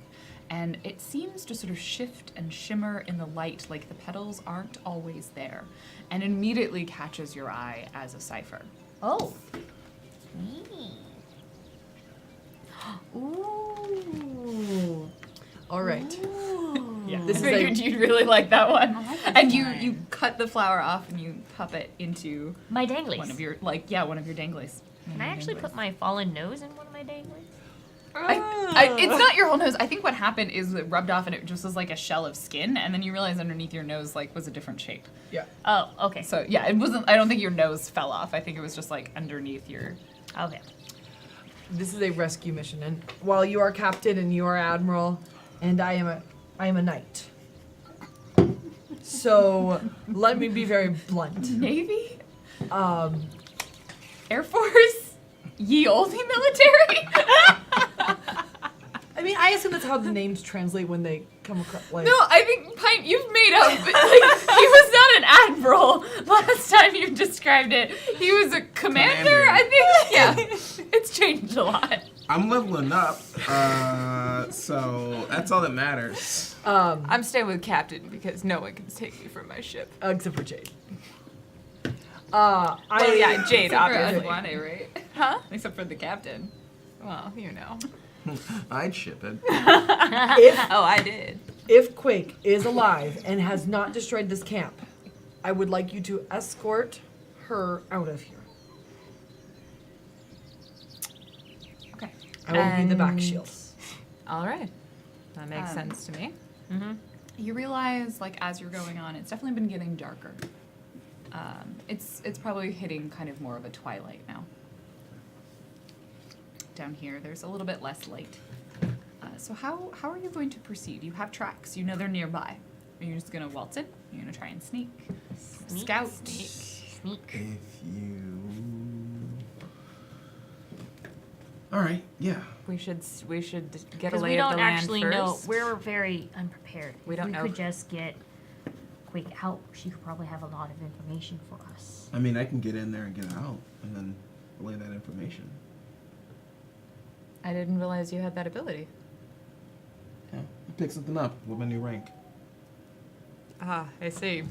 And it seems to sort of shift and shimmer in the light, like the petals aren't always there, and immediately catches your eye as a cipher. oh. Ooh. All right. Yeah. This is Figured a, you'd really like that one. I like this And you one. cut the flower off and you pop it into My danglies. one of your one of your danglies. Can I actually put my fallen nose in one of my danglies? It's not your whole nose. I think what happened is it rubbed off and it just was like a shell of skin, and then you realize underneath your nose like was a different shape. yeah. Oh, okay. So yeah, it wasn't. I don't think your nose fell off. I think it was just like underneath your. Okay. This is a rescue mission, and while you are captain and you are admiral, and I am a knight. So let me be very blunt. Navy, Um, Air Force, ye olde military. I mean, I assume that's how the names translate when they come across. Like, No, I think Pint, you've made up. Like, he was not an admiral last time you described it. He was a commander, I think. Yeah, it's changed a lot. I'm leveling up, so that's all that matters. I'm staying with Captain because no one can take me from my ship. except for Jade. Well, yeah, Jade, Except for obviously. Adwane, right? Huh? Except for the captain. Well, you know. I'd ship it. Oh, I did. If Quake is alive and has not destroyed this camp, I would like you to escort her out of here. Okay. I will be the back And- shield. All right. That makes Um, sense to me. You realize, like, as you're going on, it's definitely been getting darker. It's probably hitting kind of more of a twilight now. Down here, there's a little bit less light. So how are you going to proceed? You have tracks. You know they're nearby. Are you just gonna waltz in? You're gonna try and sneak, scout. Sneak. If you. All right. Yeah. We should get a Because lay we of don't the land actually first. know. We're very unprepared. We If don't know. We could just get Quake out. She could probably have a lot of information for us. I mean, I can get in there and get out, and then relay that information. I didn't realize you had that ability. Yeah. Pick something up with my new rank. Ah, I see.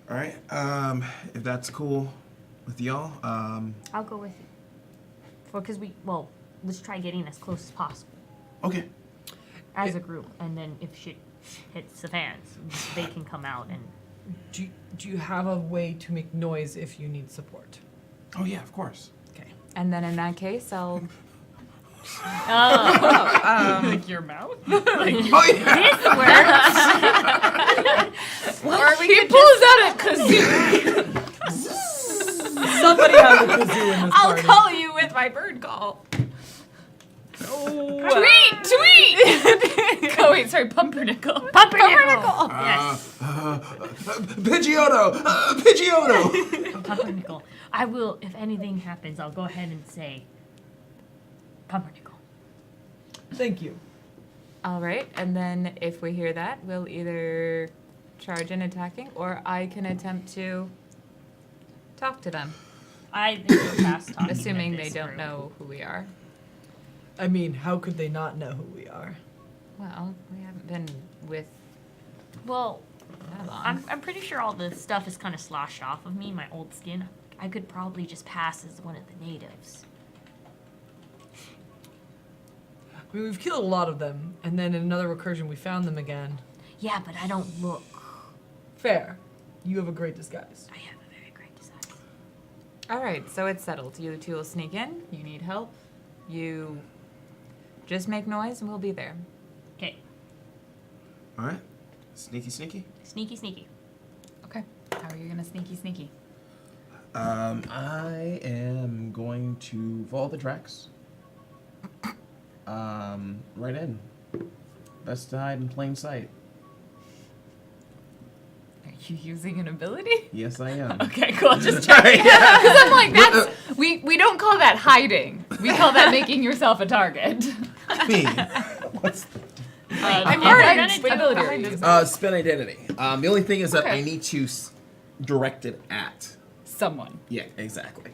All right. If that's cool with y'all, I'll go with you. Because let's try getting as close as possible okay. as a group, and then if shit It's the fans. They can come out and. Do you have a way to make noise if you need support? Oh yeah, of course. Okay. And then in that case, I'll. Oh, Like your mouth? Oh yeah. this works. Or we could pulls out a kazoo. Somebody has a kazoo in this I'll party. call you with my bird call. Tweet! Oh wait, sorry, pumpernickel. Pumpernickel. Yes. Pidgeotto! Pidgeotto! Pumpernickel. I will. If anything happens, I'll go ahead and say. Pumpernickel. Thank you. All right, and then if we hear that, we'll either charge in attacking, or I can attempt to talk to them, I think we're past talking. assuming at they this don't group. know who we are. I mean, how could they not know who we are? Well, we haven't been with Well, that long. I'm pretty sure all the stuff is kind of sloshed off of me, my old skin. I could probably just pass as one of the natives. I mean, we've killed a lot of them, and then in another recursion we found them again. Yeah, but I don't look. Fair. You have a great disguise. I have a very great disguise. All right, so it's settled. You two will sneak in. You need help. You just make noise, and we'll be there. Okay, All right. Sneaky, sneaky. sneaky, sneaky. Okay, how are you gonna sneaky? I am going to follow the tracks. Right in. Best to hide in plain sight. Are you using an ability? Yes, I am. Okay, cool. Just checking. Because I'm like, that's we don't call that hiding. We call that making yourself a target. I mean, what's the I'm already- what ability are you using? spin identity? The only thing is that Okay. I need to direct it at. Someone. Yeah, exactly.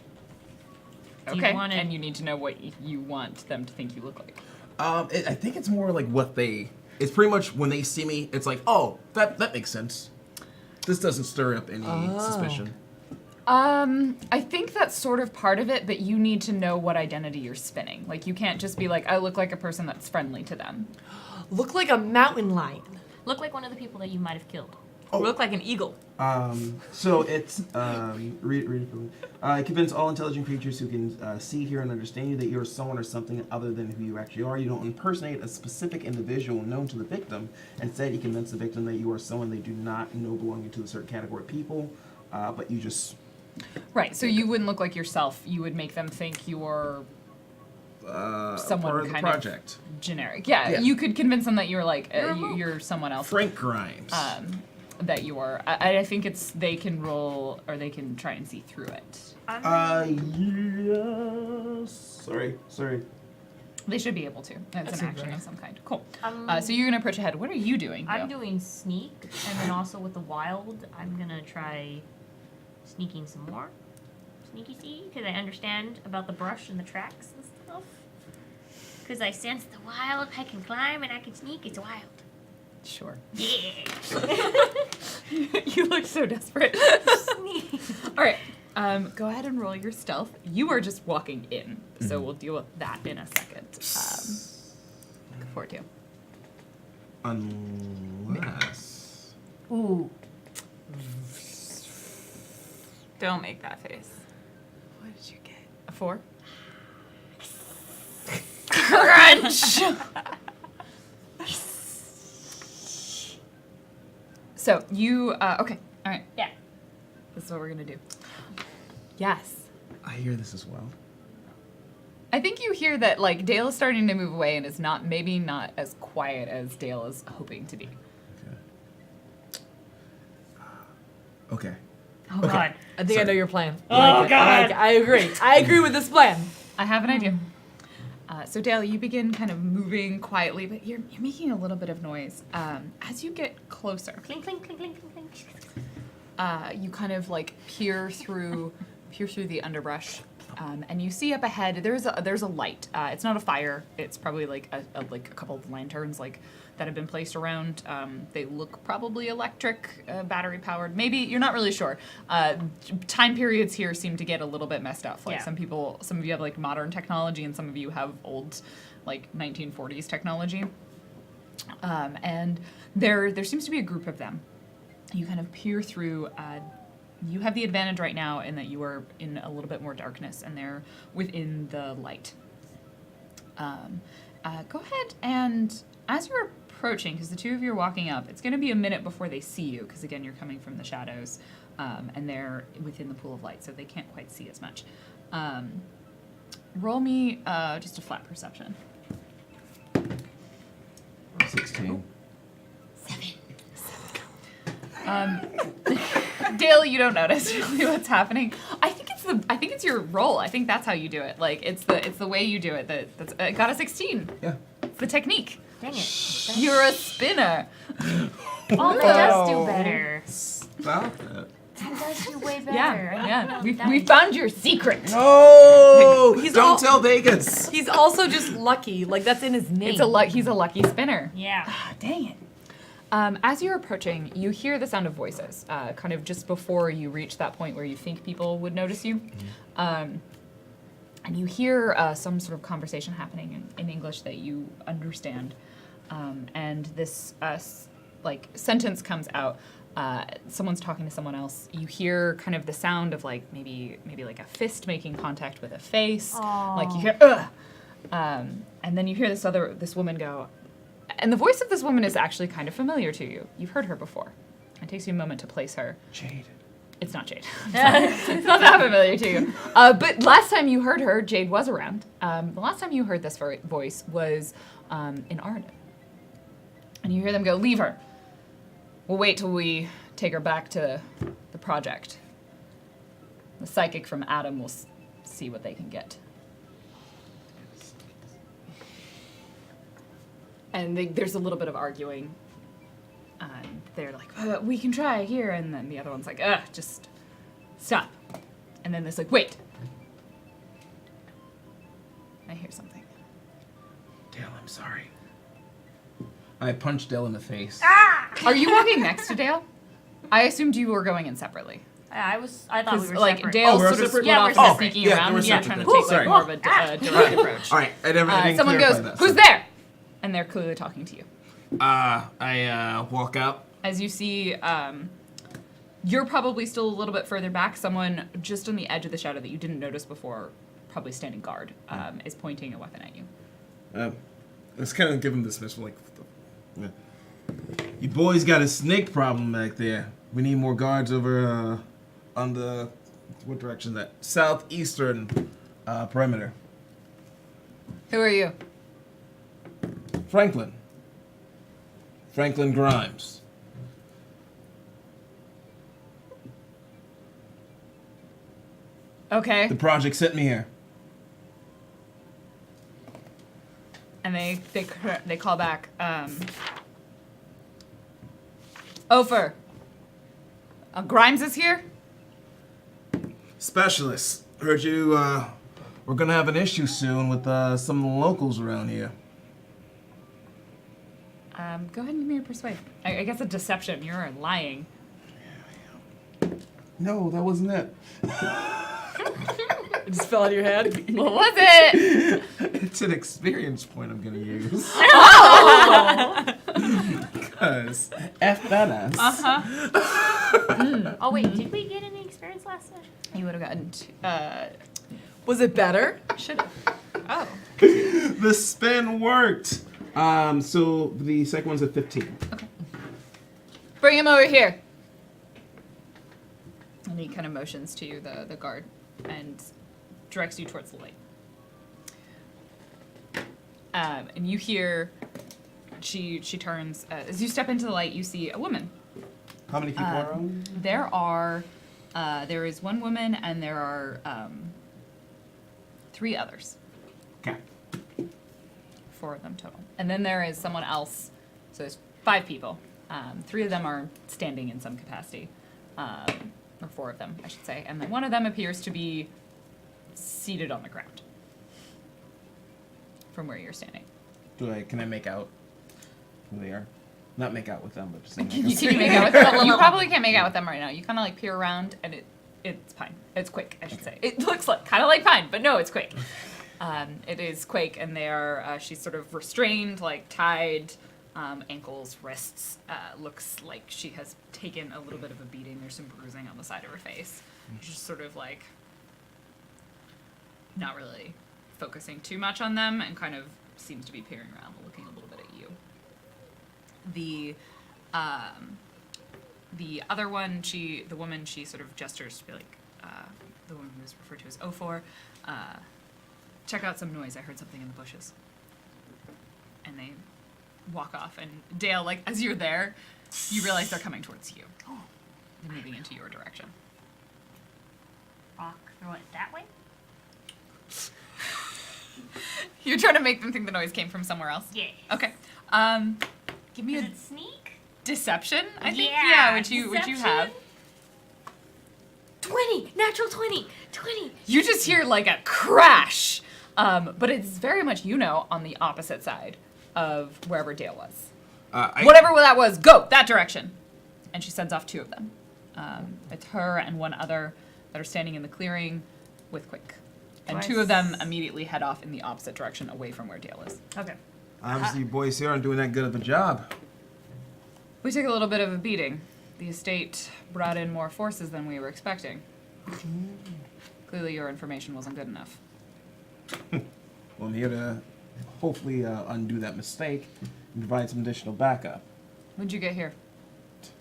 Do you Okay, wanna- and you need to know what you want them to think you look like. I think it's more like what they. It's pretty much when they see me, it's like, oh, that makes sense. This doesn't stir up any suspicion. I think that's sort of part of it, but you need to know what identity you're spinning. Like, you can't just be like, I look like a person that's friendly to them. Look like a mountain lion. Look like one of the people that you might have killed. You look like an eagle. So it's read it for me. Convince all intelligent creatures who can see, hear, and understand you that you are someone or something other than who you actually are. You don't impersonate a specific individual known to the victim. Instead, you convince the victim that you are someone they do not know belonging to a certain category of people, but you just Right, so you wouldn't look like yourself. You would make them think you're someone part of the kind project. of generic. Yeah, Yeah. you could convince them that you're like, you're someone else. Frank Grimes. That you are. I think it's they can roll or they can try and see through it. Yes. Sorry. They should be able to. It's That's an action great. of some kind. Cool. Um, So you're gonna approach ahead. What are you doing? I'm Joe? doing sneak, and then also with the wild, I'm gonna try sneaking some more. Sneaky see, because I understand about the brush and the tracks and stuff. Because I sense the wild, I can climb and I can sneak, it's wild. Sure. Yeah. You look so desperate. All right. Go ahead and roll your stealth. You are just walking in, so we'll deal with that in a second. Go for it, too. Unless. Ooh. Don't make that face. What did you get? A 4? Crunch! So you, okay, all right. Yeah. This is what we're gonna do. Yes. I hear this as well. I think you hear that, like, Dale is starting to move away and is maybe not as quiet as Dale is hoping to be. Okay. Oh god. I think I know your plan. Oh, I like it. I like God. it. I agree. I agree with this plan. I have an idea. So Dale, you begin kind of moving quietly, but you're making a little bit of noise. As you get closer, Clink, clink, clink, clink, clink, clink. you kind of like peer through the underbrush, and you see up ahead there's a light. It's not a fire. It's probably like a couple of lanterns like that have been placed around. They look probably electric, battery powered. Maybe you're not really sure. Time periods here seem to get a little bit messed up. Like Yeah. some of you have like modern technology, and some of you have old, like 1940s technology. And there seems to be a group of them. You kind of peer through. You have the advantage right now in that you are in a little bit more darkness, and they're within the light. Go ahead and, as you're approaching, because the two of you are walking up, it's going to be a minute before they see you, because again, you're coming from the shadows, and they're within the pool of light, so they can't quite see as much. Roll me just a flat perception. 16. Dale, you don't notice really what's happening. I think it's your roll. I think that's how you do it. Like it's the way you do it. That's got a 16. Yeah. It's the technique. Dang it. You're a spinner. Oh, that does do better. Stop it. That does do way better. Yeah. We found your secret. No! He's Don't all- tell Vegas. He's also just lucky. Like, that's in his name. He's a lucky spinner. Yeah. Ah, dang it. As you're approaching, you hear the sound of voices, kind of just before you reach that point where you think people would notice you. And you hear some sort of conversation happening in English that you understand. And this, sentence comes out. Someone's talking to someone else. You hear kind of the sound of, like, maybe like a fist making contact with a face. Aww. Like, you hear, ugh! And then you hear this woman go, and the voice of this woman is actually kind of familiar to you. You've heard her before. It takes you a moment to place her. Jade. It's not Jade. It's not that familiar to you. But last time you heard her, Jade was around. The last time you heard this voice was in Arden. And you hear them go, leave her. We'll wait till we take her back to the project. The psychic from Adam will see what they can get. And there's a little bit of arguing. They're like, we can try here. And then the other one's like, just stop. And then there's like, wait. I hear something. Dale, I'm sorry. I punched Dale in the face. Are you walking next to Dale? I assumed you were going in separately. I thought we were Like separate. Dale Oh, we're sort of separate? split Yeah, off we're and separate. sneaking Yeah, around. we're Yeah, separate. trying to Cool, take sorry. like more of a direct approach. All right, I didn't Someone clarify goes, that, who's so. there? And they're clearly talking to you. I walk out. As you see, you're probably still a little bit further back. Someone just on the edge of the shadow that you didn't notice before, probably standing guard, is pointing a weapon at you. Let's kind of give him this dismissal, like, yeah. You boys got a snake problem back there. We need more guards over on the, what direction is that? Southeastern perimeter. Who are you? Franklin Grimes. Okay. The project sent me here. And they call back. Ofer. Grimes is here? Specialists. Heard you, we're gonna have an issue soon with some of the locals around here. Go ahead and give me a persuade. I guess a deception. You're lying. No, that wasn't it. It just fell out of your head. What was it? It's an experience point I'm gonna use. Because F that ass. Oh wait, did we get any experience last time? You would have gotten Was it better? should have. Oh. The spin worked. So the second one's at 15. Bring him over here. And he kind of motions to you, the guard, and directs you towards the light. And you hear, she turns, as you step into the light, you see a woman. How many people are on? There is one woman and there are 3 others. Okay. 4 of them total. And then there is someone else, so there's 5 people. 3 of them are standing in some capacity. Or 4 of them, I should say. And then one of them appears to be seated on the ground from where you're standing. Can I make out who they are? Not make out with them, but just make You can make out with them. You probably can't make out with them right now. You kind of like peer around, and it's Pine. It's Quake, I should say. It looks like kind of like Pine, but no, it's Quake. It is Quake, and they are. She's sort of restrained, like tied, ankles, wrists. Looks like she has taken a little bit of a beating. There's some bruising on the side of her face. She's just sort of like not really focusing too much on them and kind of seems to be peering around, looking a little bit at you. The other one, the woman, she sort of gestures to be like, the woman who is referred to as O4, check out some noise. I heard something in the bushes. And they walk off. And Dale, like, as you're there, you realize they're coming towards you. They're moving into your direction. Rock, throw it that way? You're trying to make them think the noise came from somewhere else? Yeah. Okay. Give me Is a it sneak? deception, I think. Yeah, Would you have? 20! Natural 20! 20! You just hear like a crash. But it's very much, on the opposite side of wherever Dale was. Whatever that was, go that direction. And she sends off 2 of them. It's her and one other that are standing in the clearing with Quick. And 2 of them immediately head off in the opposite direction away from where Dale is. Okay. Obviously, you boys here aren't doing that good of a job. We took a little bit of a beating. The estate brought in more forces than we were expecting. Clearly your information wasn't good enough. Well, I'm here to hopefully undo that mistake and provide some additional backup. When'd you get here?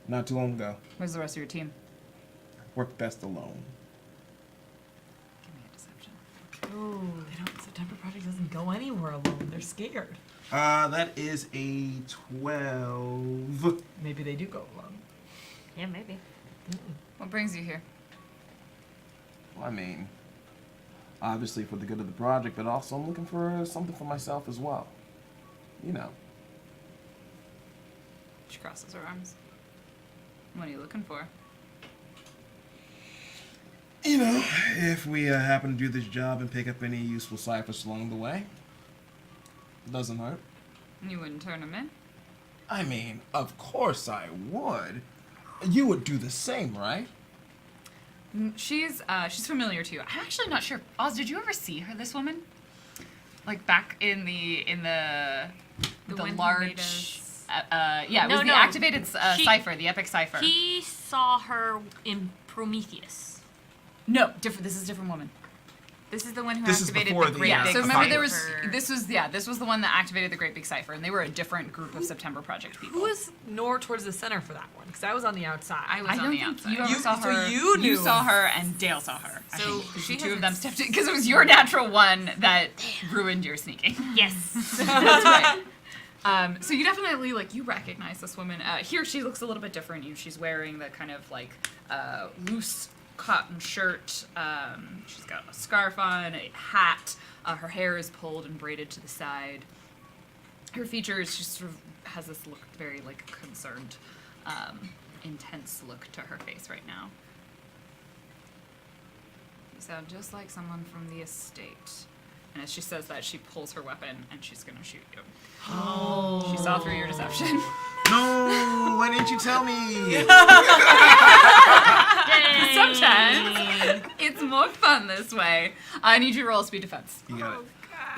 Not too long ago. Where's the rest of your team? Worked best alone. Give me a deception. September Project doesn't go anywhere alone. They're scared. That is a 12. Maybe they do go alone. Yeah, maybe. What brings you here? Well, I mean, obviously for the good of the project, but also I'm looking for something for myself as well. You know. She crosses her arms. What are you looking for? You know, if we happen to do this job and pick up any useful ciphers along the way, doesn't hurt. You wouldn't turn them in? I mean, of course I would. You would do the same, right? She's familiar to you. I'm actually not sure. Oz, did you ever see her, this woman? Like back in the one who made large us- yeah, it was the activated cipher, the epic cipher. He saw her in Prometheus. No, different. This is a different woman. This is the one who This is activated before the the- great Yeah. big So remember, there was cipher. this was the one that activated the great big cipher, and they were a different group of September Project people. Who was more towards the center for that one? Because I was on the outside. I was I on don't the think outside. you ever You- saw so her. you knew. saw her, and Dale saw her. I So think, 'cause she the 2 of them hasn't- stepped in because it was your natural one that ruined your sneaking. Yes. That's right. So you definitely you recognize this woman. Here she looks a little bit different. She's wearing the kind of loose cotton shirt. She's got a scarf on, a hat. Her hair is pulled and braided to the side. Her features, she sort of has this look, very concerned, intense look to her face right now. You sound just like someone from the estate. And as she says that, she pulls her weapon and she's gonna shoot you. Oh. She saw through your deception. No, why didn't you tell me? Sometimes it's more fun this way. I need you to roll a speed defense. You got it.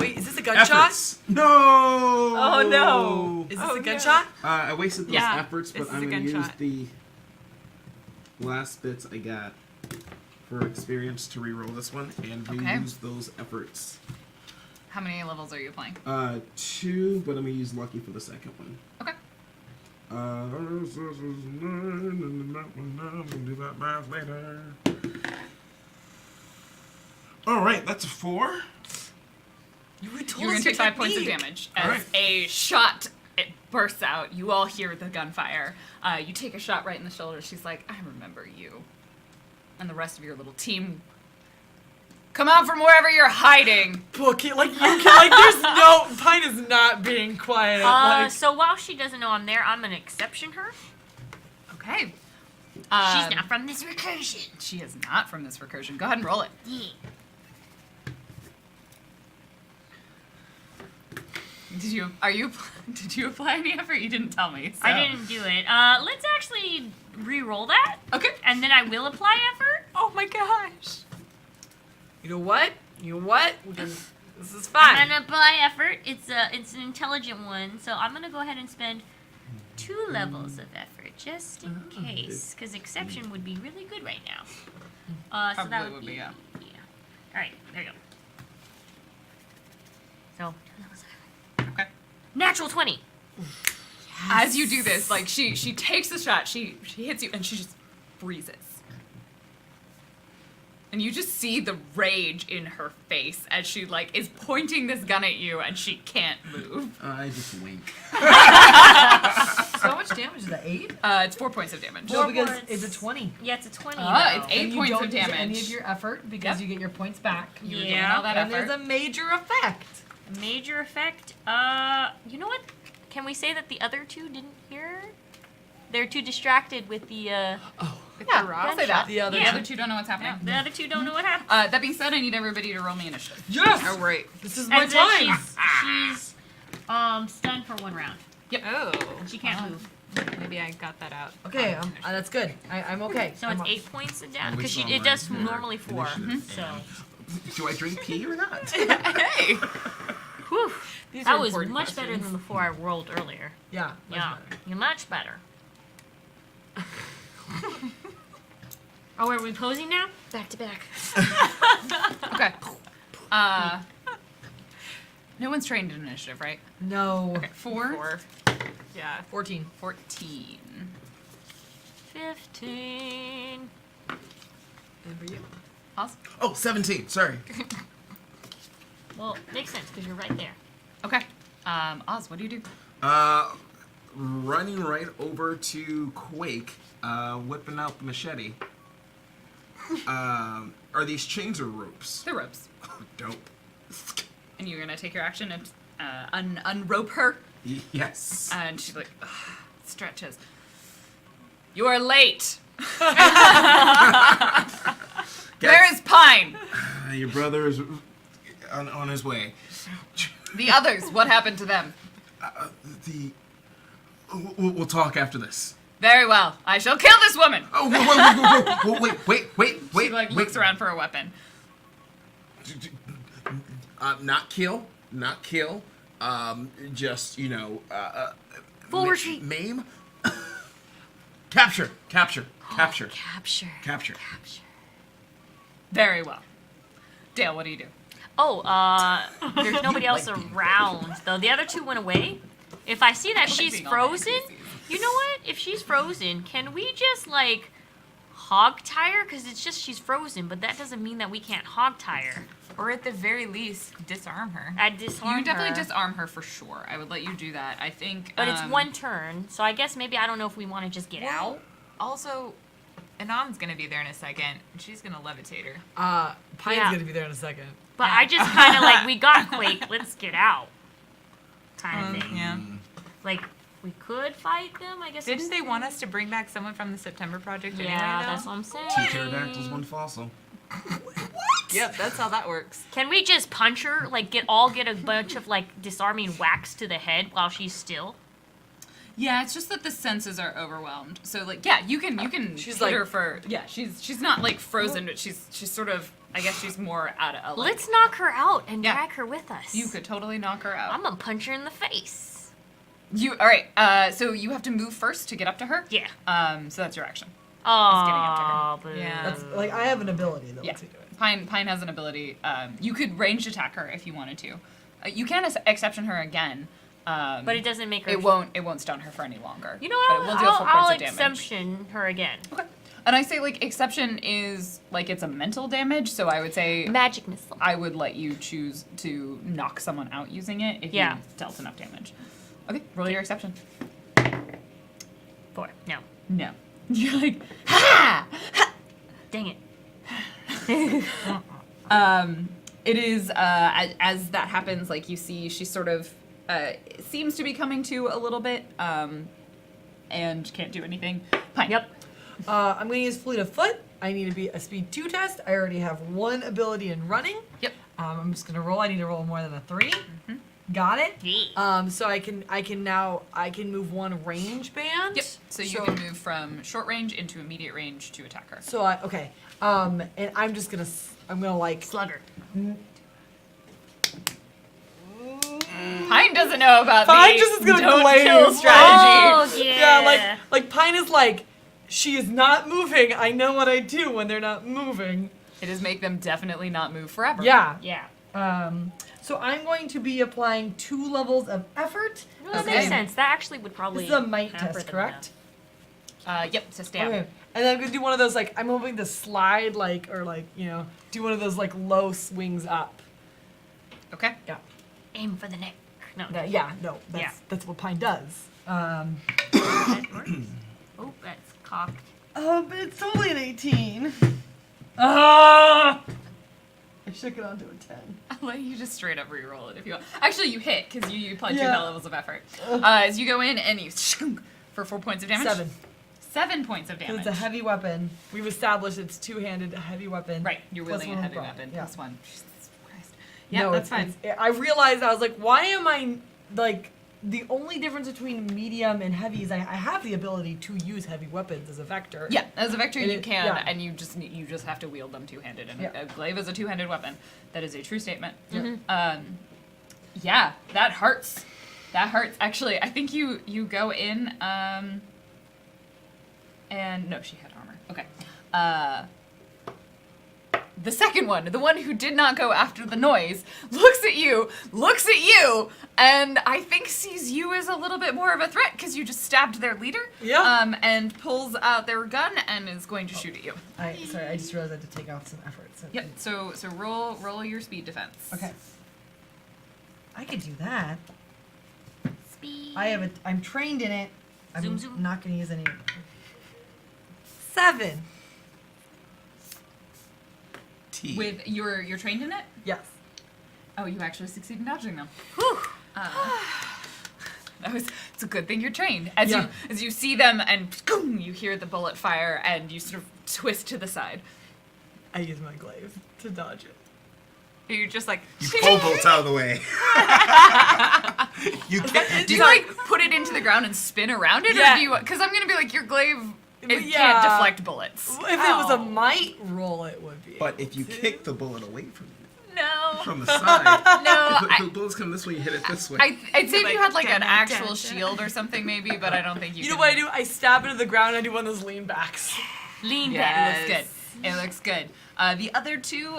Wait, is this a gunshot? Efforts. No. Oh no! Is this a gunshot? I wasted those Yeah, efforts, but this is I'm a gonna use gunshot. the last bits I got for experience to reroll this one and Okay. reuse those efforts. How many levels are you playing? 2, but I'm gonna use lucky for the second one. Okay. We'll do that math later. All right, that's a 4. You were told You're gonna us take your 5 points of technique. damage as Alright. a shot. It bursts out. You all hear the gunfire. You take a shot right in the shoulder. She's like, "I remember you," and the rest of your little team come out from wherever you're hiding. Book it there's no Pine is not being quiet. So while she doesn't know I'm there, I'm gonna exception her. Okay. She's Um, not from this recursion. She is not from this recursion. Go ahead and roll it. Yeah. Did you apply any effort? You didn't tell me. So. I didn't do it. Let's actually re-roll that, Okay. and then I will apply effort. Oh my gosh. You know what? We can This is I'm fine. gonna apply effort. It's an intelligent one, so I'm gonna go ahead and spend 2 levels of effort just in case, because exception would be really good right now. So that Probably would be yeah. All right, there you go. So 2 levels of effort. Okay. Natural 20. As you do this, like she takes the shot, she hits you, and she just freezes. And you just see the rage in her face as she like is pointing this gun at you, and she can't move. I just wink. So how much damage is that? 8? It's 4 points of damage. No, because points. it's a 20. Yeah, it's a 20. Ah, though. it's 8 And you points don't of use damage. any of your effort because Yep. you get your points back. You were Yeah. doing all that And effort. there's a major effect. Major effect. You know what? Can we say that the other 2 didn't hear? They're too distracted with the. Yeah, I'll say that. The other The Yeah. other 2 don't know what's happening. The other 2 don't know what happened. That being said, I need everybody to roll me initiative. Yes! Oh, right. This is my And then time. she's stunned for 1 round. Oh. She can't move. Maybe I got that out. Okay, that's good. I'm okay. So I'm it's 8 points of damage Well, we because saw it does mine. normally 4. Initiative. So, Do I drink pee or not? Hey! whew, These that are was important much better questions. than the 4 I rolled earlier. Yeah. much Yeah, better. you're much better. Oh, are we posing now? Back to back. Okay. No one's trained in initiative, right? No. Okay, 4. 4. Yeah. 14. 14. 15. And for you? Awesome. Oh, 17. Sorry. Well, makes sense because you're right there. Okay. Oz, what do you do? Running right over to Quake, whipping out the machete. Are these chains or ropes? The ropes. Oh, dope. And you're gonna take your action and unrope her. Yes. And she like stretches. You are late. Where is Pine? Your brother is on his way. The others, what happened to them? We'll talk after this. Very well. I shall kill this woman. Oh, wait. She like looks around for a weapon. Not kill. Just, Full retreat. Maim. Capture. Capture. Very well. Dale, what do you do? Oh, there's nobody else around though. The other 2 went away. If I see that she's being all frozen, NPCs. you know what? If she's frozen, can we just like hog tie her? Because it's just she's frozen, but that doesn't mean that we can't hog tie her. Or at the very least, disarm her. I'd disarm You definitely her. disarm her for sure. I would let you do that. I think. But it's 1 turn, so I guess maybe I don't know if we want to just get out. Also, Anon's gonna be there in a second, and she's gonna levitate her. Pine's Yeah. gonna be there in a second. But I just kind of like, we got Quake, let's get out. Kind of thing. Yeah. Like, we could fight them, I guess. Didn't they want us to bring back someone from the September Project Yeah, anyway, though? that's what I'm saying. 2 pterodactyls, 1 fossil. Yep, that's how that works. Can we just punch her? Like, get a bunch of, like, disarming whacks to the head while she's still? Yeah, it's just that the senses are overwhelmed. So like, yeah, you can She's hit like- her for she's not like frozen, but she's sort of, I guess she's more out of like, Let's knock her out and Yeah. drag her with us. you could totally knock her out. I'm gonna punch her in the face. You all right? So you have to move first to get up to her. Yeah. So that's your action. Oh, getting up to her. boo. Yeah. That's like I have an ability that Yeah. lets me do it. Pine has an ability. You could ranged attack her if you wanted to. You can exception her again. But it doesn't make her. It won't stun her for any longer. You know But what? it will deal full I'll points of damage. exemption her again. Okay. And I say like exception is like it's a mental damage, so I would say Magic missile. I would let you choose to knock someone out using it if Yeah. you dealt enough damage. Okay, roll your exception. 4. No. No. You're like, ha! Dang it. It is as that happens, like you see, she sort of seems to be coming to a little bit, and can't do anything. Pine. Yep. I'm gonna use fleet of foot. I need to be a speed 2 test. I already have 1 ability in running. Yep. I'm just gonna roll. I need to roll more than a 3. Got it. Yeah. So I can move 1 range band. Yep. So you can move from short range into immediate range to attack her. So okay. And I'm just gonna like Slugger. know about Pine the just is gonna don't glaive. kill strategy. Oh, yeah. Yeah, like Pine is like, she is not moving. I know what I do when they're not moving. It is make them definitely not move forever. Yeah. Yeah. So I'm going to be applying 2 levels of effort. Well, that Okay. makes sense. That actually would probably. This is a might hamper test, them correct? Yep, to stamp. Okay. And then I'm gonna do one of those like I'm hoping to slide do one of those like low swings up. Okay. Yeah. Aim for the neck. No. That's what Pine does. That works. Oh, that's cocked. But it's only an 18. I shook it onto a 10. I'll let you just straight up re-roll it if you want. Actually, you hit because you applied 2 Yeah. levels of effort. As you go in and you for 4 points of damage. 7. 7 points of 'Cause damage. it's a heavy weapon. We've established it's two-handed, a heavy weapon. Right, you're Plus wielding a one heavy bra. weapon. Yeah. Plus 1. Jesus Christ. Yeah, No, that's fine. I realized I was like, why am I like the only difference between medium and heavy is I have the ability to use heavy weapons as a vector. Yeah, as a vector And you it- can, yeah. and you just have to wield them two-handed. And Yeah. a glaive is a two-handed weapon. That is a true statement. Yeah. Yeah, that hurts. That hurts. Actually, I think you go in, and no, she had armor. Okay. The second one, the one who did not go after the noise, looks at you, and I think sees you as a little bit more of a threat because you just stabbed their leader. Yeah. And pulls out their gun and is going to shoot at you. Sorry, I just realized I had to take off some effort. So Yep. So roll your speed defense. Okay. I could do that. Speed. I'm trained in it. I'm Zoom, zoom. not gonna use any. 7. T. With you're trained in it? Yes. Oh, you actually succeed in dodging them. It's a good thing you're trained. As you see them and boom, you hear the bullet fire and you sort of twist to the side. I use my glaive to dodge it. You're just like, You pole bolt out of the way. You can't. Do you like put it into the ground and spin around it, Yeah. or do you? Because I'm gonna be like your glaive. It Yeah. can't deflect bullets. If it was a might roll, it would be. But if you kick the bullet away from you, No. from the side, No. if the bullets come this way, you hit it this way. I'd say if you had like an dun, dun, actual dun. shield or something maybe, but I don't think you. You know can- what I do? I stab into the ground and I do one of those lean backs. Lean It back. looks good. It looks good. The other two,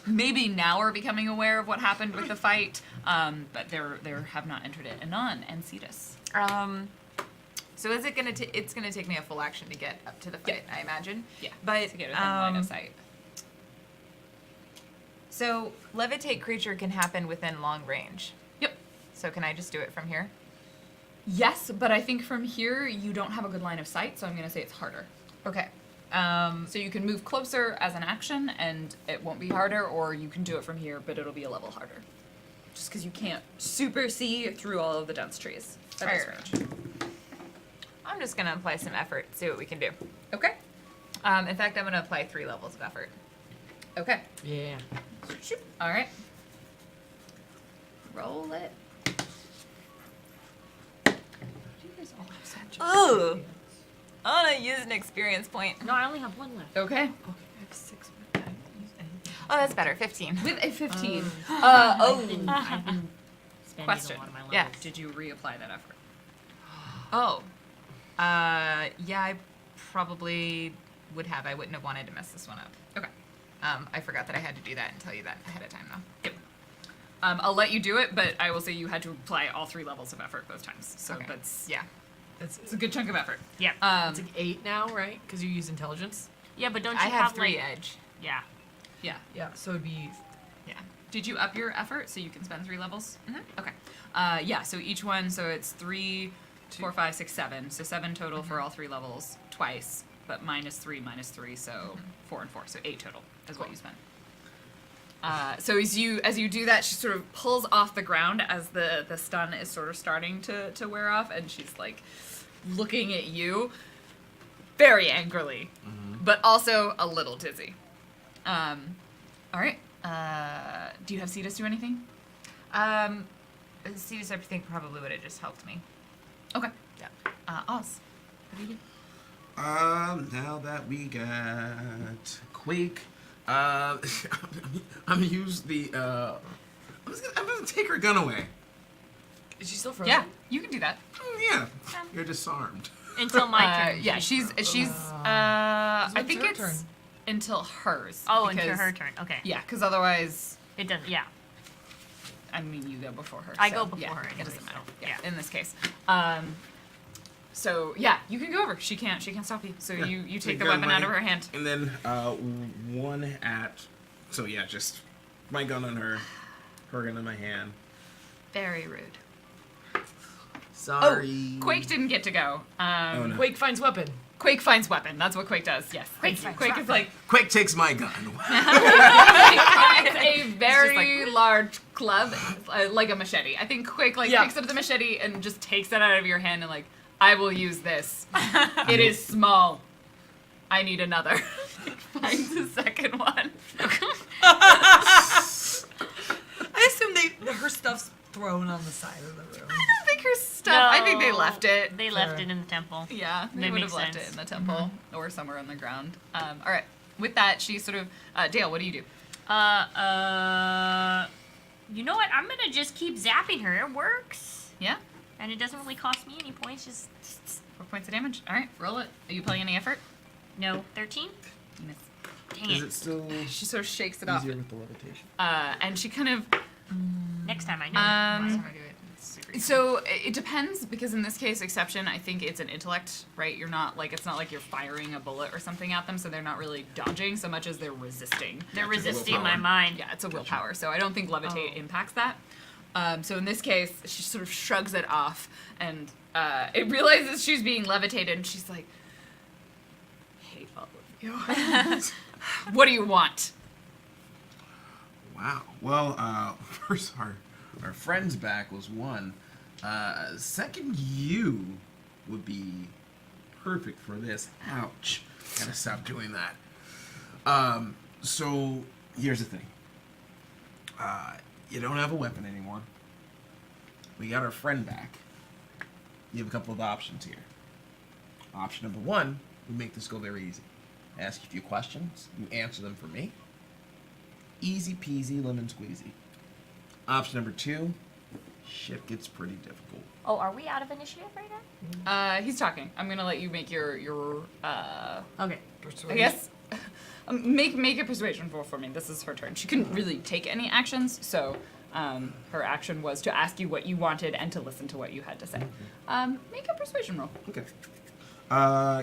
maybe now are becoming aware of what happened with the fight, but they have not entered it. Anon and Cetus. so is it gonna? It's gonna take me a full action to get up to the fight, I imagine. Yeah. But To get within line of sight. So levitate creature can happen within long range. Yep. So can I just do it from here? Yes, but I think from here you don't have a good line of sight, so I'm gonna say it's harder. Okay. So you can move closer as an action, and it won't be harder, or you can do it from here, but it'll be a level harder. Just because you can't super see through all of the dense trees at this Fair. range. I'm just gonna apply some effort, see what we can do. Okay. In fact, I'm gonna apply 3 levels of effort. Okay. Yeah. All right. Roll it. You guys all have such a- Ooh. I wanna use an experience point. No, I only have one left. Okay. I have 6, but I haven't used anything. Oh, that's better. 15. With a 15. I've been spending Question. a lot of my life. Yeah. Did you reapply that effort? Oh. Yeah, I probably would have. I wouldn't have wanted to mess this one up. Okay. I forgot that I had to do that and tell you that ahead of time, though. Yep. I'll let you do it, but I will say you had to apply all 3 levels of effort both times. So Okay. that's Yeah. it's a good chunk of effort. Yeah. It's like 8 now, right? Because you use intelligence. Yeah, but don't you I have 3 like, edge. Yeah. Yeah. Yeah, so it'd be. Yeah. Did you up your effort so you can spend 3 levels? Mhm. Okay. Yeah. So each one, so it's 3, 4, 5, 6, 7. So 7 total for all 3 levels twice, but -3, so 4 and 4, so 8 total is what you spent. So as you do that, she sort of pulls off the ground as the stun is sort of starting to wear off, and she's like looking at you very angrily, but also a little dizzy. All right. Do you have Cetus do anything? Cetus, I think, probably would have just helped me. Okay. Yeah. Oz, what do you do? Now that we got Quake, I'm gonna use the. I'm gonna take her gun away. Is she still frozen? Yeah, you can do that. Yeah, you're disarmed. Until my turn. Yeah, she's. I when's think her it's turn? until hers. Oh, until because- her turn. Okay. Yeah, because otherwise, It doesn't. Yeah. I mean, you go before her. I so, go before yeah, her It anyway, doesn't matter. so, Yeah, yeah. in this case. So yeah, you can go over. She can't stop you. So you take the weapon out of her hand. And then one at. So yeah, just my gun on her, her gun in my hand. Very rude. Sorry. Oh, Quake didn't get to go. Oh, no. Quake finds weapon. Quake finds weapon. That's what Quake does. Yes. Quake Thank you. finds Quake is like Quake takes my gun. finds a very large club, like a machete. I think Quake Yeah. picks up the machete and just takes it out of your hand and I will use this. It is small. I need another. Finds the second one. I assume her stuff's thrown on the side of the room. I don't think her stuff. I think they No, left it. They left it in the temple. Yeah, they That would have makes left sense. it in the temple or somewhere on the ground. All right. With that, she sort of Dale. What do you do? You know what? I'm gonna just keep zapping her. It works, Yeah. and it doesn't really cost me any points. Just 4 points of damage. All right, roll it. Are you putting any effort? no 13. You miss. Dang Is it. it still She sort of shakes it off, easier with the levitation? and she kind of. Next time I know. Um, Next time I do it. It's super easy. So it depends because in this case, exception, I think it's an intellect, right? You're not it's not like you're firing a bullet or something at them, so they're not really dodging so much as they're resisting. They're Gotcha. resisting my Willpower. mind. Yeah, it's a willpower, so I don't think levitate Oh. impacts that. So in this case, she sort of shrugs it off, and it realizes she's being levitated, and she's like, "Hate all of you. What do you want?" Wow. Well, first our friend's back was one. Second, you would be perfect for this. Ouch. Gotta stop doing that. So here's the thing. You don't have a weapon anymore. We got our friend back. You have a couple of options here. Option number one, we make this go very easy. I ask you a few questions. You answer them for me. Easy peasy, lemon squeezy. Option number two, shit gets pretty difficult. Oh, are we out of initiative right now? He's talking. I'm gonna let you make your Okay. I guess make a persuasion roll for me. This is her turn. She couldn't really take any actions, so her action was to ask you what you wanted and to listen to what you had to say. Make a persuasion roll. Okay.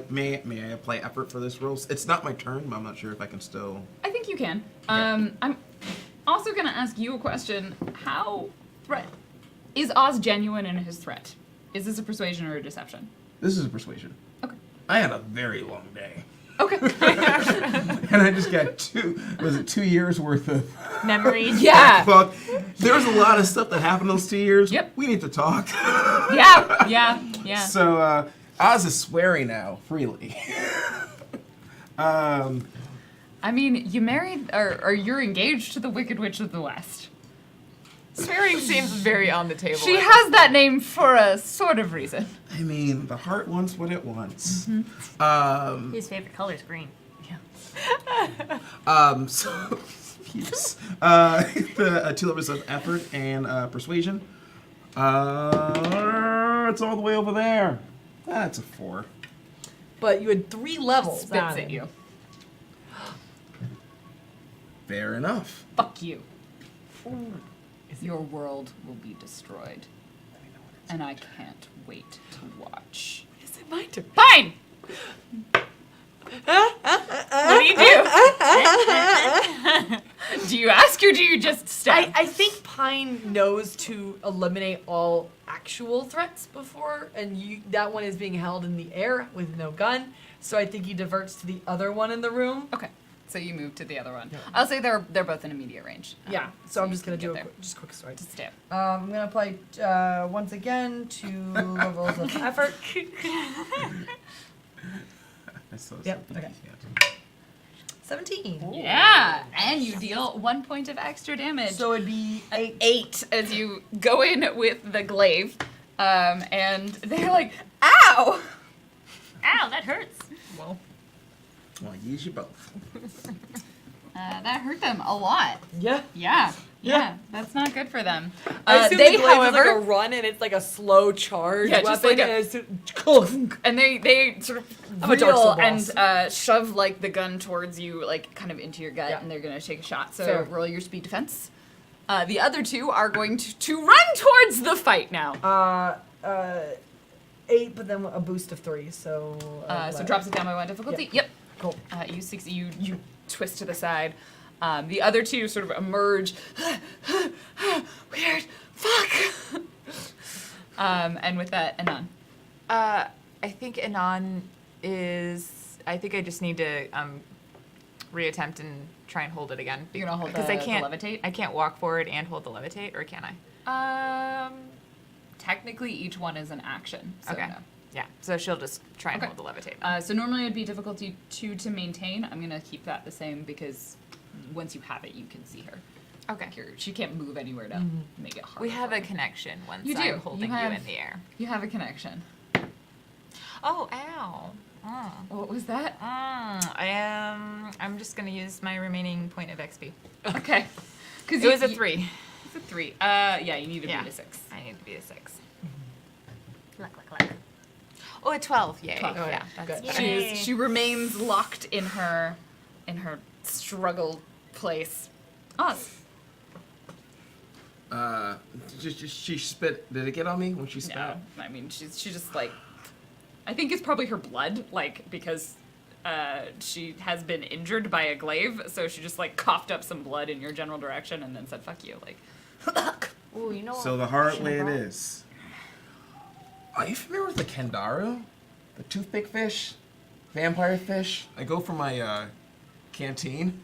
May I apply effort for this roll? It's not my turn, but I'm not sure if I can still. I think you can. I'm also gonna ask you a question. How is Oz genuine in his threat? Is this a persuasion or a deception? This is a persuasion. Okay. I had a very long day. Okay. And I just got 2 years worth of. Memories. Yeah. Fuck. There was a lot of stuff that happened those 2 years. Yep. We need to talk. Yeah. So, Oz is swearing now, freely. I mean, you married, or you're engaged to the Wicked Witch of the West. Swearing seems very on the table. She has that name for a sort of reason. I mean, the heart wants what it wants. His favorite color is green. So, yes. The 2 levels of effort and persuasion. It's all the way over there. That's a 4. But you had 3 levels. Spits on at it. you. Fair enough. Fuck you. Your world will be destroyed. And I can't wait to watch. Is it my turn? Fine! What do you do? Do you ask or do you just stab? I think Pine knows to eliminate all actual threats before, and that one is being held in the air with no gun. So I think he diverts to the other one in the room. Okay, so you move to the other one. I'll say they're both in immediate range. Yeah. So I'm you just gonna can do get a there. quick story. Just stab. I'm gonna play once again 2 levels of effort. Yep, okay. 17. Yeah, and you deal 1 point of extra damage. So it'd be 8. 8 as you go in with the glaive, and they're like, "Ow!" Ow, that hurts. Well, use you both. That hurt them a lot. Yeah. Yeah. Yeah, that's not good for them. I assume They, the glaive is however, like a run and it's like a slow charge Yeah, just weapon. like a- and it's and they sort of I'm a Dark reel Soul and boss. shove like the gun towards you, like kind of into your gut, Yeah. and they're gonna take a shot. So Fair. roll your speed defense. The other two are going to run towards the fight now. 8, but then a boost of 3, so. So 11. drops it down by 1 difficulty. Yep. Cool. You succeed. You twist to the side. The other two sort of emerge. Weird. Fuck. And with that, Anon. I think Anon is. I think I just need to reattempt and try and hold it again. You're gonna hold because the I can't levitate? I can't walk forward and hold the levitate, or can I? Technically, each one is an action. So Okay. no. Yeah. So she'll just try and Okay. hold the levitate. So normally it'd be difficulty 2 to maintain. I'm gonna keep that the same because once you have it, you can see her. Okay. She can't move anywhere to make it hard. We have a connection once You do. I'm holding You you have- in the air. You have a connection. Oh, ow. What was that? I'm just gonna use my remaining point of XP. Okay. Because It was a 3. It's a 3. Yeah, you need to Yeah. beat a 6. I need to be a 6. Luck, luck, luck. Oh, a 12. Yay. 12. Oh, yeah. yeah. That's Good. Yay. She remains locked in her struggle place. Oz. She spit. Did it get on me when she spat? No, I mean she just like, I think it's probably her blood, like because she has been injured by a glaive, so she just like coughed up some blood in your general direction and then said "fuck you," like. Ooh, you know what? So the hard Should've way it brought- is. Are you familiar with the Kendaru? The toothpick fish? Vampire fish? I go for my canteen.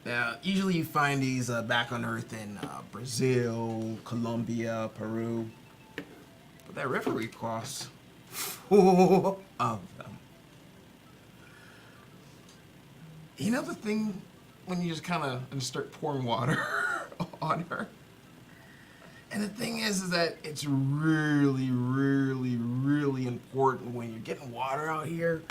Now, usually you find these back on Earth in Brazil, Colombia, Peru. But that river we crossed, full of them. You know the thing when you just kind of start pouring water on her? And the thing is that it's really, really, really important when you're getting water out here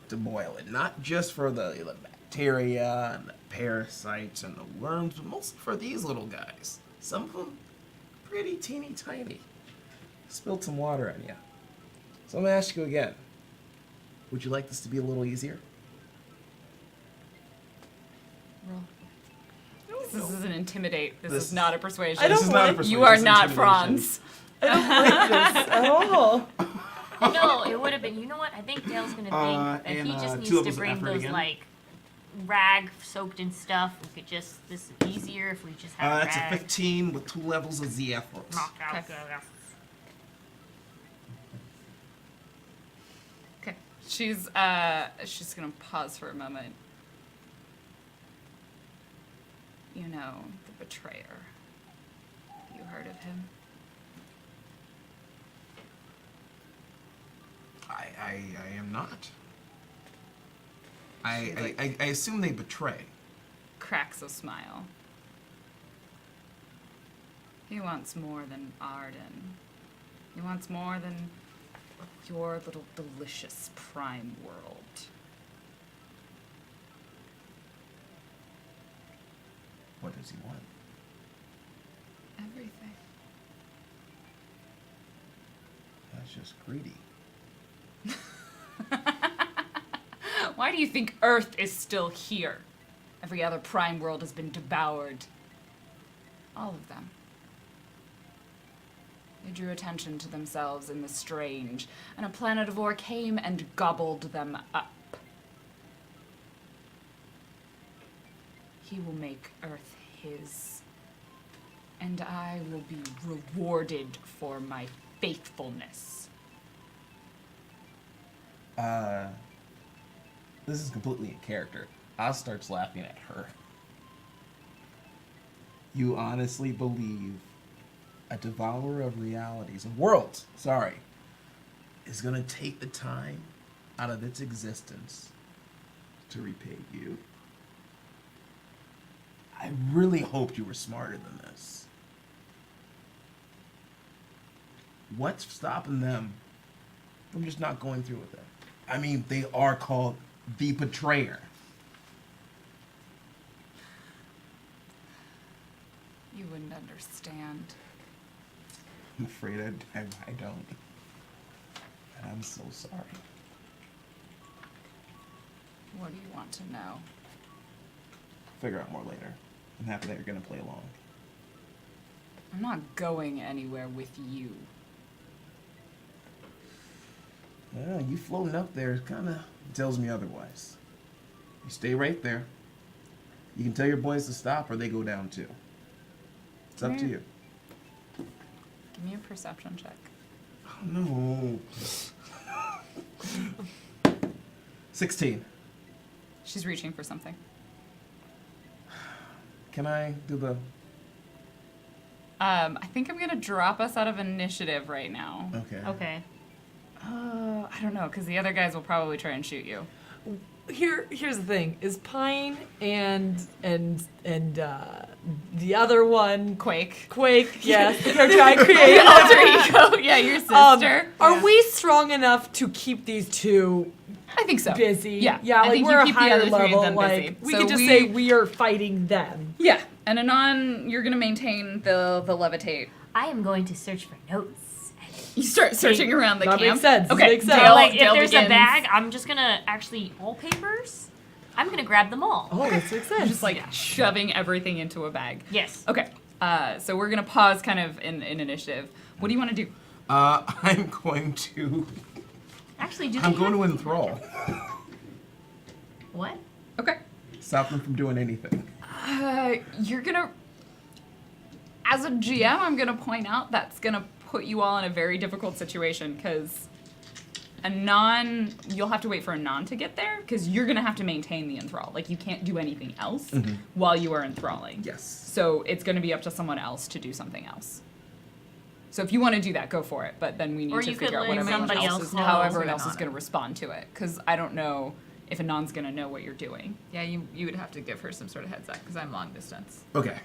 to boil it. Not just for the bacteria and the parasites and the worms, but mostly for these little guys. Some of them pretty teeny tiny. Spilled some water on you. So I'm gonna ask you again. Would you like this to be a little easier? This is an intimidate. This This- is not a persuasion. I don't This is not a like- persuasion, You are it's not intimidation. Franz. I don't like this at all. No, it would have been. You know what? I think Dale's gonna think that he and, just 2 needs to levels of bring effort those again. like rag soaked in stuff. We could just. This is easier if we just have That's a rag. 15 with 2 levels of Z effort. Knock out. Okay. Okay. She's gonna pause for a moment. You know, the betrayer. You heard of him? I am not. She's like- I assume they betray. Cracks a smile. He wants more than Arden. He wants more than your little delicious prime world. What does he want? Everything. That's just greedy. Why do you think Earth is still here? Every other prime world has been devoured. All of them. They drew attention to themselves in the strange, and a planet of ore came and gobbled them up. He will make Earth his, and I will be rewarded for my faithfulness. This is completely in character. Oz starts laughing at her. You honestly believe a devourer of realities, of worlds, sorry, is gonna take the time out of its existence to repay you? I really hoped you were smarter than this. What's stopping them from just not going through with it? I mean, they are called the betrayer. You wouldn't understand. I'm afraid I don't. And I'm so sorry. What do you want to know? Figure out more later. I'm happy that you're gonna play along. I'm not going anywhere with you. Yeah, you floating up there kind of tells me otherwise. You stay right there. You can tell your boys to stop or they go down too. It's up to you. Give me a perception check. Oh, no. 16. She's reaching for something. Can I do the... I think I'm gonna drop us out of initiative right now. Okay. Okay. I don't know, because the other guys will probably try and shoot you. Here's the thing: is Pine and the other one Quake. Quake? Yes, the character I created. Alter ego. Yeah, your sister. Are we strong enough to keep these two I think so. busy? Yeah. yeah. I Like think we're you a keep the higher other three of level. them Like busy. we So could just say we are fighting them. Yeah, and Anon, you're gonna maintain the levitate. I am going to search for notes. You start searching around the That camp. makes sense. Okay, Makes sense. Dale, Like, if Dale there's begins. a bag, I'm just gonna actually all papers. I'm gonna grab them all. Oh, this makes sense. Just like shoving everything into a bag. Yes. Okay, so we're gonna pause kind of in initiative. What do you want to do? I'm going to... Actually, do I'm they going to have- enthrall. What? Okay. Stop them from doing anything. You're gonna, as a GM, I'm gonna point out that's gonna put you all in a very difficult situation because you'll have to wait for Anon to get there because you're gonna have to maintain the enthrall. Like you can't do anything else while you are enthralling. Yes. So it's gonna be up to someone else to do something else. So if you want to do that, go for it. But then we need Or to you could figure out let what everyone somebody else else is, know. how everyone To else is Anon. gonna respond to it because I don't know if Anon's gonna know what you're doing. Yeah, you would have to give her some sort of heads up because I'm long distance. Okay.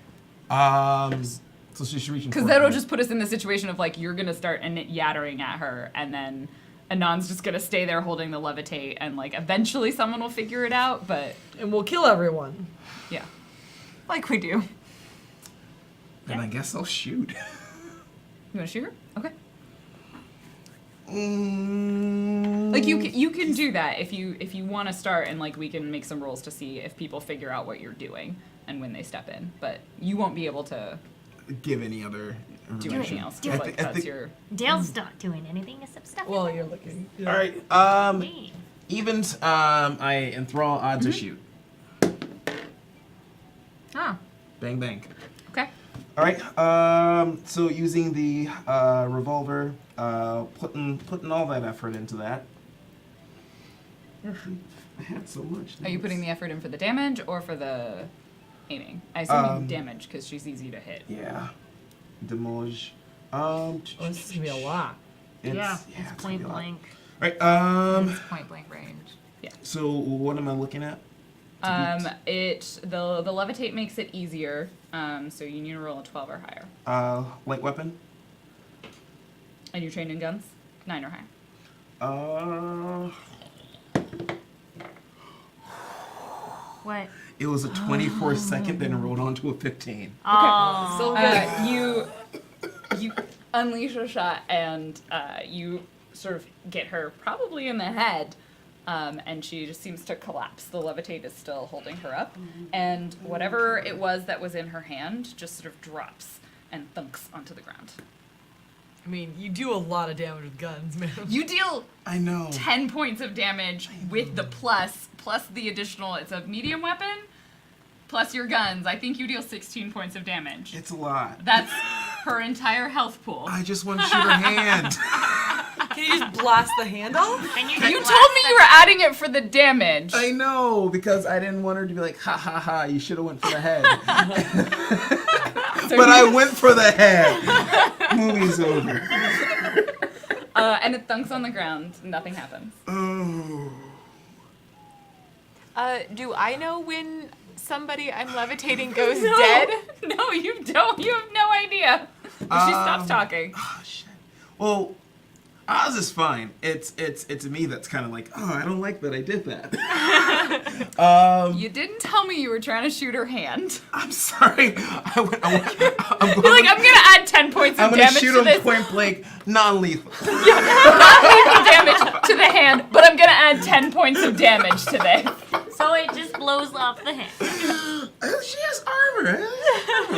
So she's reaching Because for that'll me. just put us in the situation of like you're gonna start yattering at her, and then Anon's just gonna stay there holding the levitate, and like eventually someone will figure it out. But and we'll kill everyone. yeah, Like we do. Then I guess I'll shoot. you wanna shoot her? Okay. Like you can do that if you want to start, and like we can make some rolls to see if people figure out what you're doing and when they step in. But you won't be able to Give any other do information. anything else. Do Just it. like I that's think- your. Dale's not doing anything except stuff. Well, you're looking. All right. Me. Evens. I enthrall. Odds to shoot. Oh. Bang bang. Okay. All right. So using the revolver, putting all that effort into that. I had so much. Are you putting the effort in for the damage or for the aiming? I assume damage because she's easy to hit. Yeah. Demolish. Oh, this is gonna be a lot. It's, Yeah, it's it's gonna point be a lot. blank. Right. It's point blank range. So what am I looking at? The levitate makes it easier. So you need to roll a 12 or higher. Light weapon. And you're trained in guns? 9 or higher. What? It was a 24-second, then it rolled on to a 15. Oh. So you unleash a shot and you sort of get her probably in the head, and she just seems to collapse. The levitate is still holding her up, and whatever it was that was in her hand just sort of drops and thunks onto the ground. I mean, you do a lot of damage with guns, man. You deal I know. 10 points of damage with the plus the additional, it's a medium weapon, plus your guns. I think you deal 16 points of damage. It's a lot. That's her entire health pool. I just want to shoot her hand. Can you just blast the hand off? Can you You told me you were adding it for the damage. I know, because I didn't want her to be like, ha ha ha, you should have went for the head. So But I you- went for the head. Movie's over. and it thunks on the ground. Nothing happens. Oh. Do I know when somebody I'm levitating goes dead? No, you don't. You have no idea. She stops talking. Oh, shit. Well, Oz is fine. It's me that's kind of like, oh, I don't like that I did that. You didn't tell me you were trying to shoot her hand. I'm sorry. I'm You're like, I'm gonna add 10 points of I'm gonna damage shoot to him this. point blank, non-lethal. Not lethal damage to the hand, but I'm gonna add 10 points of damage to this. So it just blows off the hand. She has armor.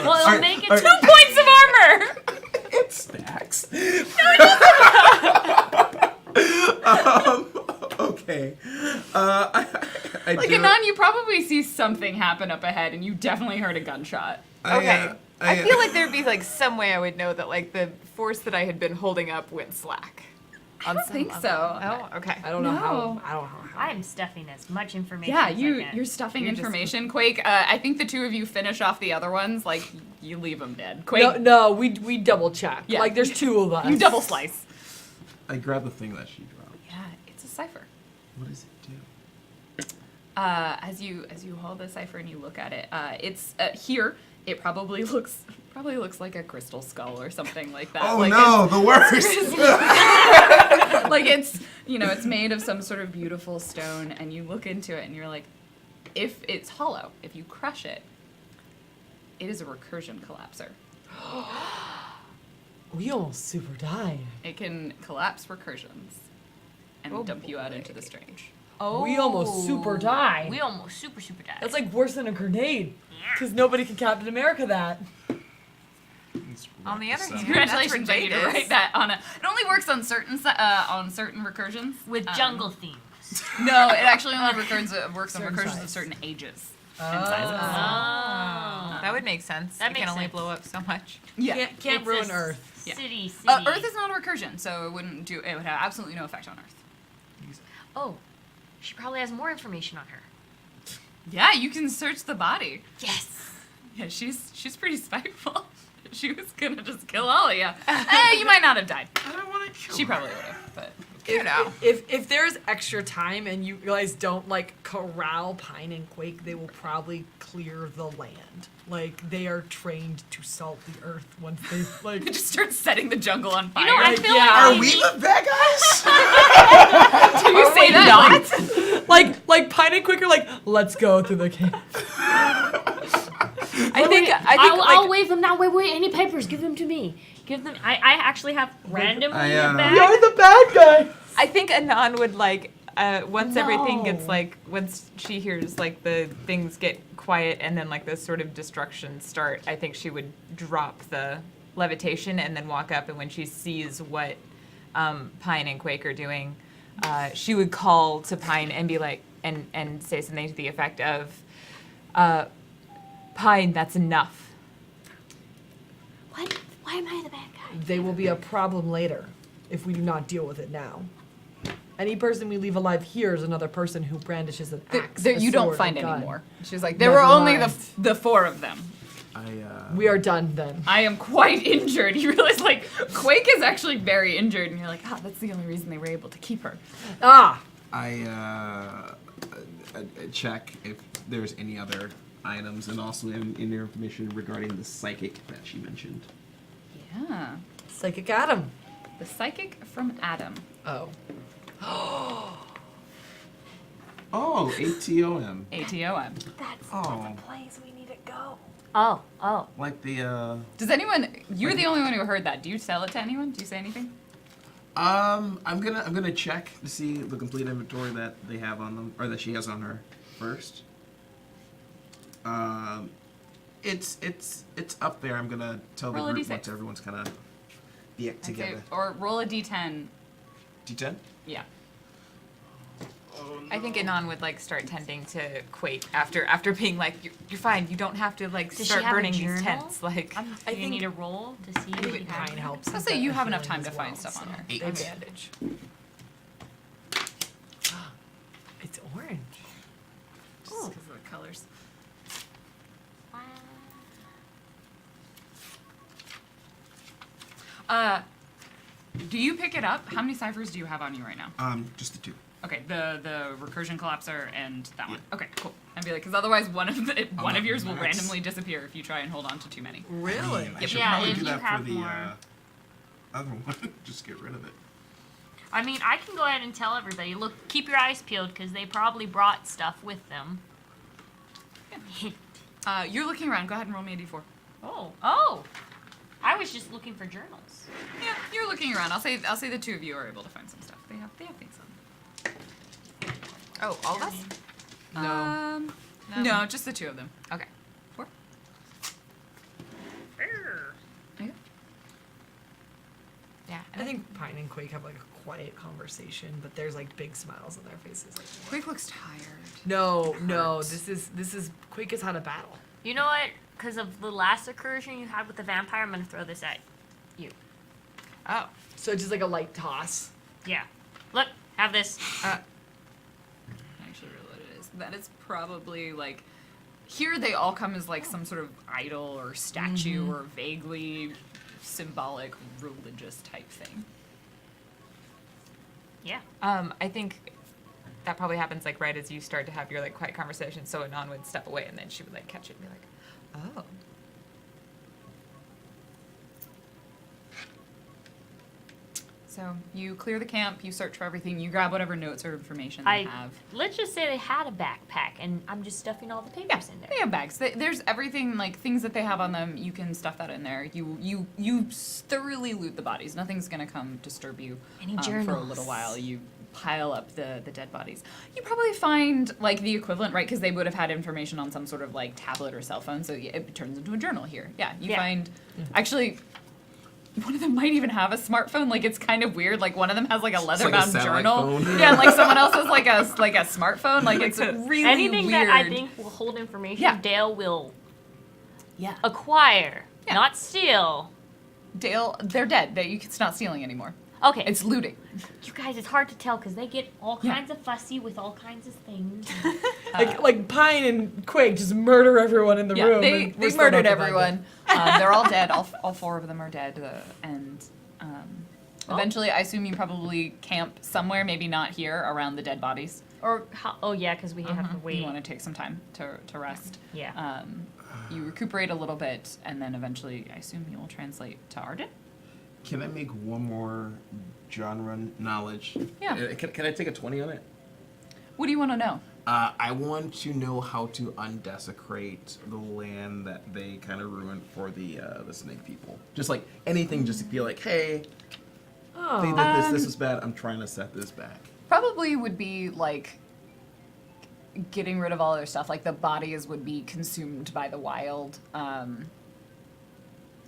Well, it'll make it 2 points of armor. It stacks. Okay. I Like, do- Anon, you probably see something happen up ahead, and you definitely heard a gunshot. Okay. I feel like there'd be like some way I would know that like the force that I had been holding up went slack. I don't think so. Oh, okay. I don't know how. No. I don't know how. I'm stuffing as much information Yeah, as I can. you're stuffing You're just- information. Quake, I think the two of you finish off the other ones, like, you leave them dead. Quake, No, we double check. Yeah. Like there's two of us. you double slice. I grab the thing that she dropped. Yeah, it's a cipher. What does it do? As you hold the cipher and you look at it, it's here. It probably looks like a crystal skull or something like that. Oh like no, the worst. Like it's it's made of some sort of beautiful stone, and you look into it and you're like, if it's hollow, if you crush it, it is a recursion collapser. We almost super died. It can collapse recursions and Oh, dump you out into boy. the strange. Oh. We almost super died. We almost super died. That's like worse than a grenade. Because nobody can Captain America that. On the other hand, Congratulations, that's I need to Vegas. write that on a. It only works on certain recursions. with jungle themes. No, it actually only works on Certain recursions size. of certain ages and sizes. Oh. That would make sense. That It can makes only sense. blow up so much. Yeah. Can't It's ruin a Earth. Yeah. City. Earth is not a recursion, so it wouldn't do. It would have absolutely no effect on Earth. Oh, she probably has more information on her. Yeah, you can search the body. Yes. Yeah, she's pretty spiteful. She was gonna just kill all of you. You might not have died. I don't want to kill She her. probably would have, but. You know. If there's extra time and you guys don't like corral Pine and Quake, they will probably clear the land. Like they are trained to salt the earth once they like. Just start setting the jungle on fire. You know, I Like, feel yeah. like Are we the bad guys? Do you say that? like Pine and Quake are like, let's go through the camp. I think I'll wave them now. Wait, any papers? Give them to me. Give them. I actually have randomly I, in a bag. You're the bad guy. I think Anon would like once everything gets No. like once she hears like the things get quiet and then like the sort of destruction start, I think she would drop the levitation and then walk up, and when she sees what Pine and Quake are doing, she would call to Pine and be like and say something to the effect of Pine, that's enough. What? Why am I the bad guy? They will be a problem later if we do not deal with it now. Any person we leave alive here is another person who brandishes an axe. a You don't sword, find a any gun. more. She's like, there Never were only mind. the four of them. We are done then. I am quite injured. You realize, like, Quake is actually very injured, and you're like, that's the only reason they were able to keep her. Ah, I check if there's any other items and also in information regarding the psychic that she mentioned. Yeah. psychic Adam. The psychic from Adam. Oh. Oh, ATOM. ATOM. That's Oh, place we need to go. Oh. like the Does anyone? You're the only one who heard that. Do you sell it to anyone? Do you say anything? I'm gonna check to see the complete inventory that they have on them, or that she has on her first. It's up there. I'm gonna tell Roll the a group D6. once everyone's kind of be I'd say- together. or roll a d10. D10. Yeah. I think Anon would like start tending to Quake after being like, you're fine. You don't have to like Does she start have a burning these journal? tents. Like, Do you think- need a roll to see if you have Pine it? helps. I'll with say that you have enough healing time to as find well, stuff on so her. They 8. bandage. It's orange. Just because of the colors. Do you pick it up? How many ciphers do you have on you right now? Just the 2. Okay, the recursion collapser and that one. Yeah. Okay, cool. I'd be like, because otherwise one of not yours will nuts. randomly disappear if you try and hold on to too many. Really? I should Yeah, probably if do you that have for the more. other one. Just get rid of it. I mean, I can go ahead and tell everybody, look, keep your eyes peeled, because they probably brought stuff with them. You're looking around. Go ahead and roll me a d4. Oh. I was just looking for journals. Yeah, you're looking around. I'll say the two of you are able to find some stuff. They have things on. Oh, all of us? No, just the two of them. Okay. 4. Yeah. Yeah. I think Pine and Quake have like a quiet conversation, but there's like big smiles on their faces. Like, Quake looks tired. no, this is Quake has had a battle. You know what? Because of the last incursion you had with the vampire, I'm going to throw this at you. Oh. So just like a light toss. Yeah. Look, have this. I actually realize what it is. That is probably like. Here they all come as like some sort of idol or statue or vaguely symbolic religious type thing. Yeah. I think that probably happens like right as you start to have your like quiet conversation. So Anon would step away and then she would like catch it and be like, oh. So you clear the camp, you search for everything, you grab whatever notes or information they have. Let's just say they had a backpack, and I'm just stuffing all the papers in there. They have bags. There's everything, like things that they have on them. You can stuff that in there. You thoroughly loot the bodies. Nothing's gonna come disturb you Any for a journals? little while. You pile up the dead bodies. You probably find like the equivalent, right? Because they would have had information on some sort of like tablet or cell phone. So it turns into a journal here. Yeah, you find actually. One of them might even have a smartphone. Like it's kind of weird. Like one of them has like a leather-bound satellite journal. phone. Yeah, and like someone else has like a smartphone. Like it's really Anything weird. that I think will hold information, Yeah. Dale will Yeah. acquire, Yeah. not steal. Dale, they're dead. It's not stealing anymore. Okay. It's looting. You guys, it's hard to tell because they get all Yeah. kinds of fussy with all kinds of things. Like Pine and Quake just murder everyone in the Yeah, room. they and we're still murdered not gonna find everyone. They're all dead. All 4 of them are dead. Eventually, I assume you probably camp somewhere, maybe not here, around the dead bodies. Or how? Oh yeah, because we have to wait. You want to take some time to rest. Yeah. You recuperate a little bit, and then eventually, I assume you will translate to Arden. Can I make one more genre knowledge? Yeah. Can I take a 20 on it? What do you want to know? I want to know how to undesecrate the land that they kind of ruined for the snake people. Just like anything, just to be like, hey, they did this. This is bad. I'm trying to set this back. Probably would be like getting rid of all their stuff. Like the bodies would be consumed by the wild.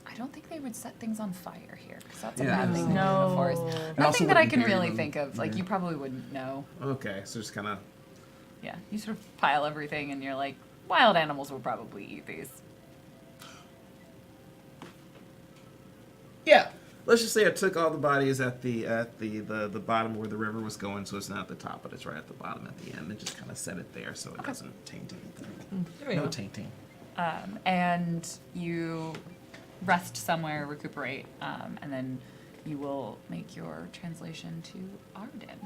I don't think they would set things on fire here because that's a bad thing to do in the forest. also Nothing that I wouldn't can bury really them. think of. Like Yeah. you probably wouldn't know. Okay, so just kind of. Yeah, you sort of pile everything, and you're like, wild animals will probably eat these. Yeah. Let's just say I took all the bodies at the bottom where the river was going, so it's not at the top, but it's right at the bottom at the end, and just kind of set it there so it doesn't taint anything. There we No go. tainting. And you rest somewhere, recuperate, and then you will make your translation to Arden.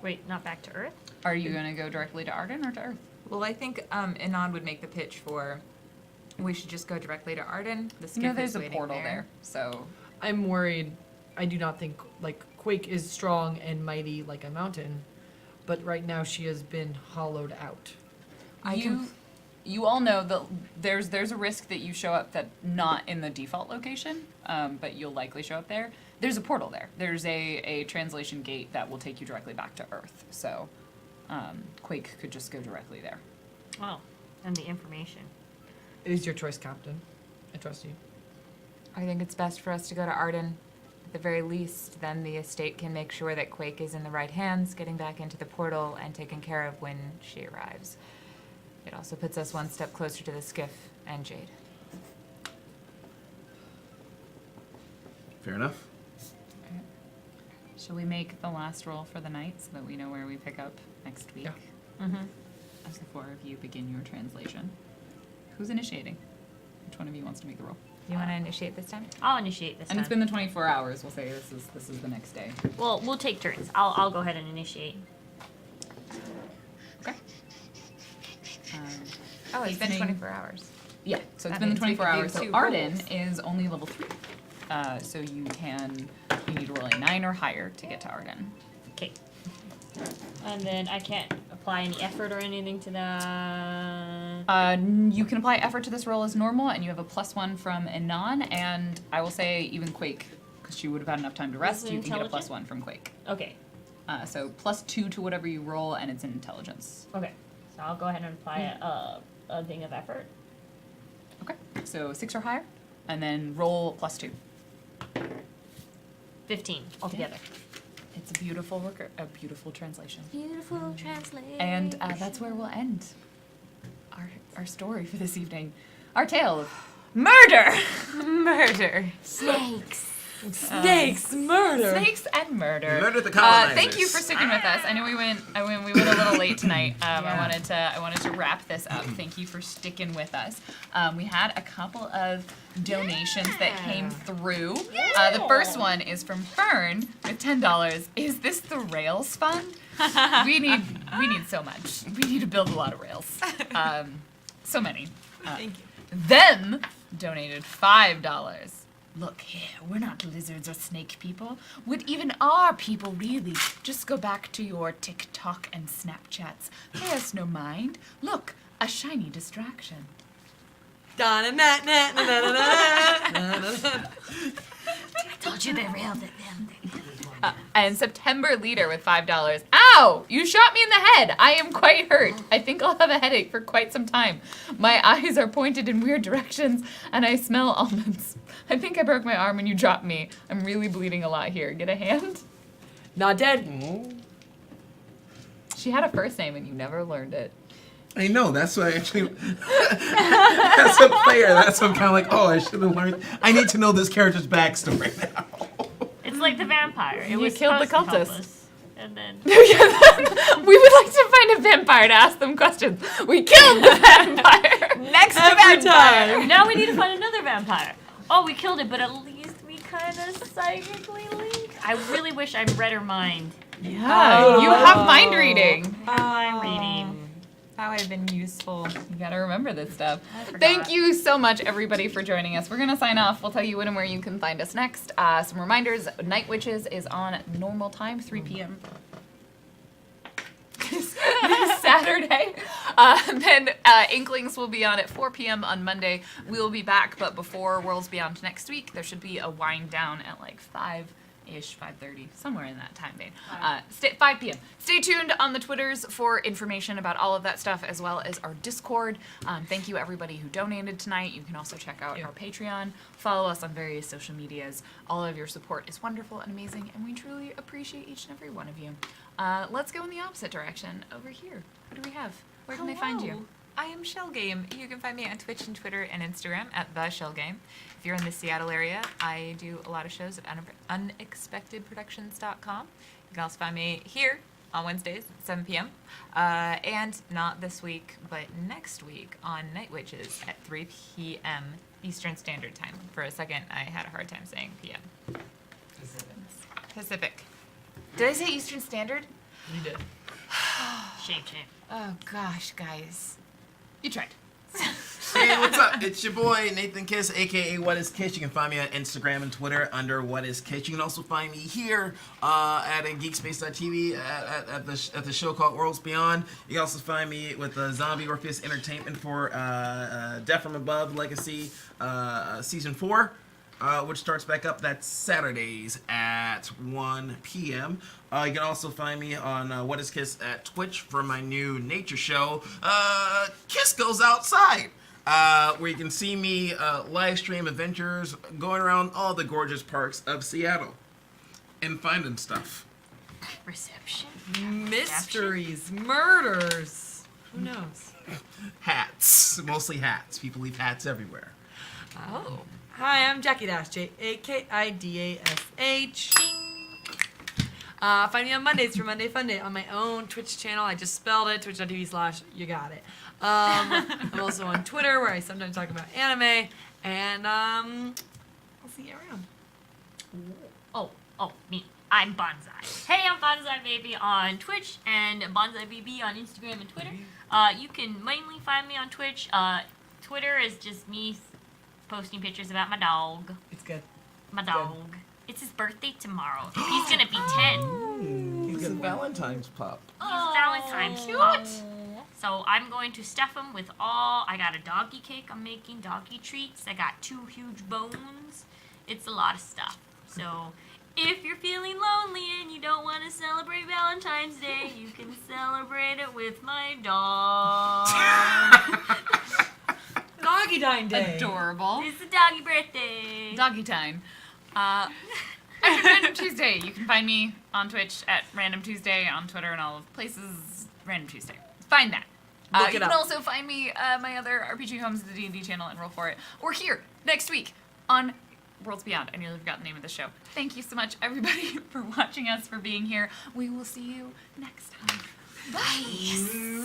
Wait, not back to Earth? Are you going to go directly to Arden or to Earth? Well, I think Anon would make the pitch for we should just go directly to Arden. The skiff No, there's is a waiting portal there, so I'm worried. I do not think like Quake is strong and mighty like a mountain, but right now she has been hollowed out. you all know that there's a risk that you show up that not in the default location, but you'll likely show up there. There's a portal there. There's a translation gate that will take you directly back to Earth. So Quake could just go directly there. Oh, and the information. It is your choice, Captain. I trust you. I think it's best for us to go to Arden. At the very least, then the estate can make sure that Quake is in the right hands, getting back into the portal and taken care of when she arrives. It also puts us one step closer to the skiff and Jade. Fair enough. Shall we make the last roll for the night so that we know where we pick up next week? Yeah. Mm-hmm. As the 4 of you begin your translation. Who's initiating? Which one of you wants to make the roll? You want to initiate this time? I'll initiate this And time. it's been the 24 hours. We'll say this is the next day. Well, we'll take turns. I'll go ahead and initiate. Okay. Oh, it's been Evening. 24 hours. Yeah, so it's That been the means we 24 could do hours. So 2 Arden rolls. is only level 3. So you need to roll a 9 or higher to get to Arden. Okay. And then I can't apply any effort or anything to that. You can apply effort to this roll as normal, and you have a +1 from Anon, and I will say even Quake, because she would have had enough time to rest. it You can get a intelligent? +1 from Quake. Okay. So +2 to whatever you roll, and it's in intelligence. Okay. So I'll go ahead and apply a thing of effort. Okay. So 6 or higher, and then roll +2. 15 altogether. It's a beautiful a beautiful translation. Beautiful translation. And that's where we'll end our story for this evening. Our tale of murder! Murder. Snakes. Snakes, murder. Snakes and murder. Murder the colonizers. Thank you for sticking with us. I know we went a little late tonight. I wanted to wrap this up. Thank you for sticking with us. We had a couple of donations that came through. The first one is from Fern with $10. Is this the Rails Fund? We need so much. We need to build a lot of rails. So many. Thank you. Them donated $5. Look here, we're not lizards or snake people. Would even our people really just go back to your TikTok and Snapchats? Pay us no mind. Look, a shiny distraction. I told you they railed at them. And September Leader with $5. Ow! You shot me in the head. I am quite hurt. I think I'll have a headache for quite some time. My eyes are pointed in weird directions, and I smell almonds. I think I broke my arm when you dropped me. I'm really bleeding a lot here. Get a hand? Not dead. She had a first name, and you never learned it. I know, that's what I actually. As a player, that's what I'm kind of like, oh, I should have learned. I need to know this character's backstory now. It's like the vampire. It You was killed the supposed to help cultist. us, and then We would like to find a vampire to ask them questions. We killed the vampire. Next Every vampire. time. now we need to find another vampire. Oh, we killed it, but at least we kind of psychically linked. I really wish I read her mind. Yeah, you have mind reading. I'm reading. That would have been useful. You gotta remember this stuff. forgot. Thank you so much, everybody, for joining us. We're gonna sign off. We'll tell you when and where you can find us next. Some reminders: Night Witches is on normal time, 3 p.m. this Saturday. Then Inklings will be on at 4 p.m. on Monday. We'll be back, but before Worlds Beyond next week, there should be a wind down at like 5-ish, 5:30, somewhere in that time vein. 5 p.m. Stay tuned on the Twitters for information about all of that stuff, as well as our Discord. Thank you, everybody who donated tonight. You can also check out our Patreon. Follow us on various social medias. All of your support is wonderful and amazing, and we truly appreciate each and every one of you. Let's go in the opposite direction. Over here. What do we have? Where can they find you? I am Shell Game. You can find me on Twitch and Twitter and Instagram at The Shell Game. If you're in the Seattle area, I do a lot of shows at unexpectedproductions.com. You can also find me here on Wednesdays at 7 p.m. And not this week, but next week on Night Witches at 3 p.m. Eastern Standard Time. For a second, I had a hard time saying p.m. Pacific. Did I say Eastern Standard? You did. Shame. Oh gosh, guys. You tried. Hey, what's up? It's your boy Nathan Kiss, aka What Is Kiss. You can find me on Instagram and Twitter under What Is Kiss. You can also find me here at GeekSpaceTV at the show called Worlds Beyond. You can also find me with Zombie Orpheus Entertainment for Death from Above Legacy Season 4. Which starts back up that Saturdays at 1 p.m. You can also find me on What Is Kiss at Twitch for my new nature show, Kiss Goes Outside, where you can see me live stream adventures going around all the gorgeous parks of Seattle and finding stuff. Reception. Mysteries, murders. Who knows? Hats, mostly hats. People leave hats everywhere. Oh. Hi, I'm Jackie Dash, Jakidash. Find me on Mondays for Monday Fun Day on my own Twitch channel. I just spelled it, twitch.tv/you got it. I'm also on Twitter where I sometimes talk about anime, and I'll see you around. Oh, me. I'm Bonsai. Hey, I'm Bonsai Baby on Twitch and Bonsai BB on Instagram and Twitter. You can mainly find me on Twitch. Twitter is just me posting pictures about my dog. It's good. My dog. It's his birthday tomorrow. He's gonna be 10. He's a Valentine's pup. He's Valentine's pup. So I'm going to stuff him with I got a doggy cake I'm making, doggy treats. I got 2 huge bones. It's a lot of stuff. So if you're feeling lonely and you don't want to celebrate Valentine's Day, you can celebrate it with my dog. Doggy Dine Day. Adorable. It's a doggy birthday. Doggy time. Every Random Tuesday. You can find me on Twitch at Random Tuesday, on Twitter and all of places. Random Tuesday. Find that. Look You it can up. also find me, my other RPG Homes, the D&D channel, and Roll For It. Or here, next week, on Worlds Beyond. I nearly forgot the name of the show. Thank you so much, everybody, for watching us, for being here. We will see you next time. Bye.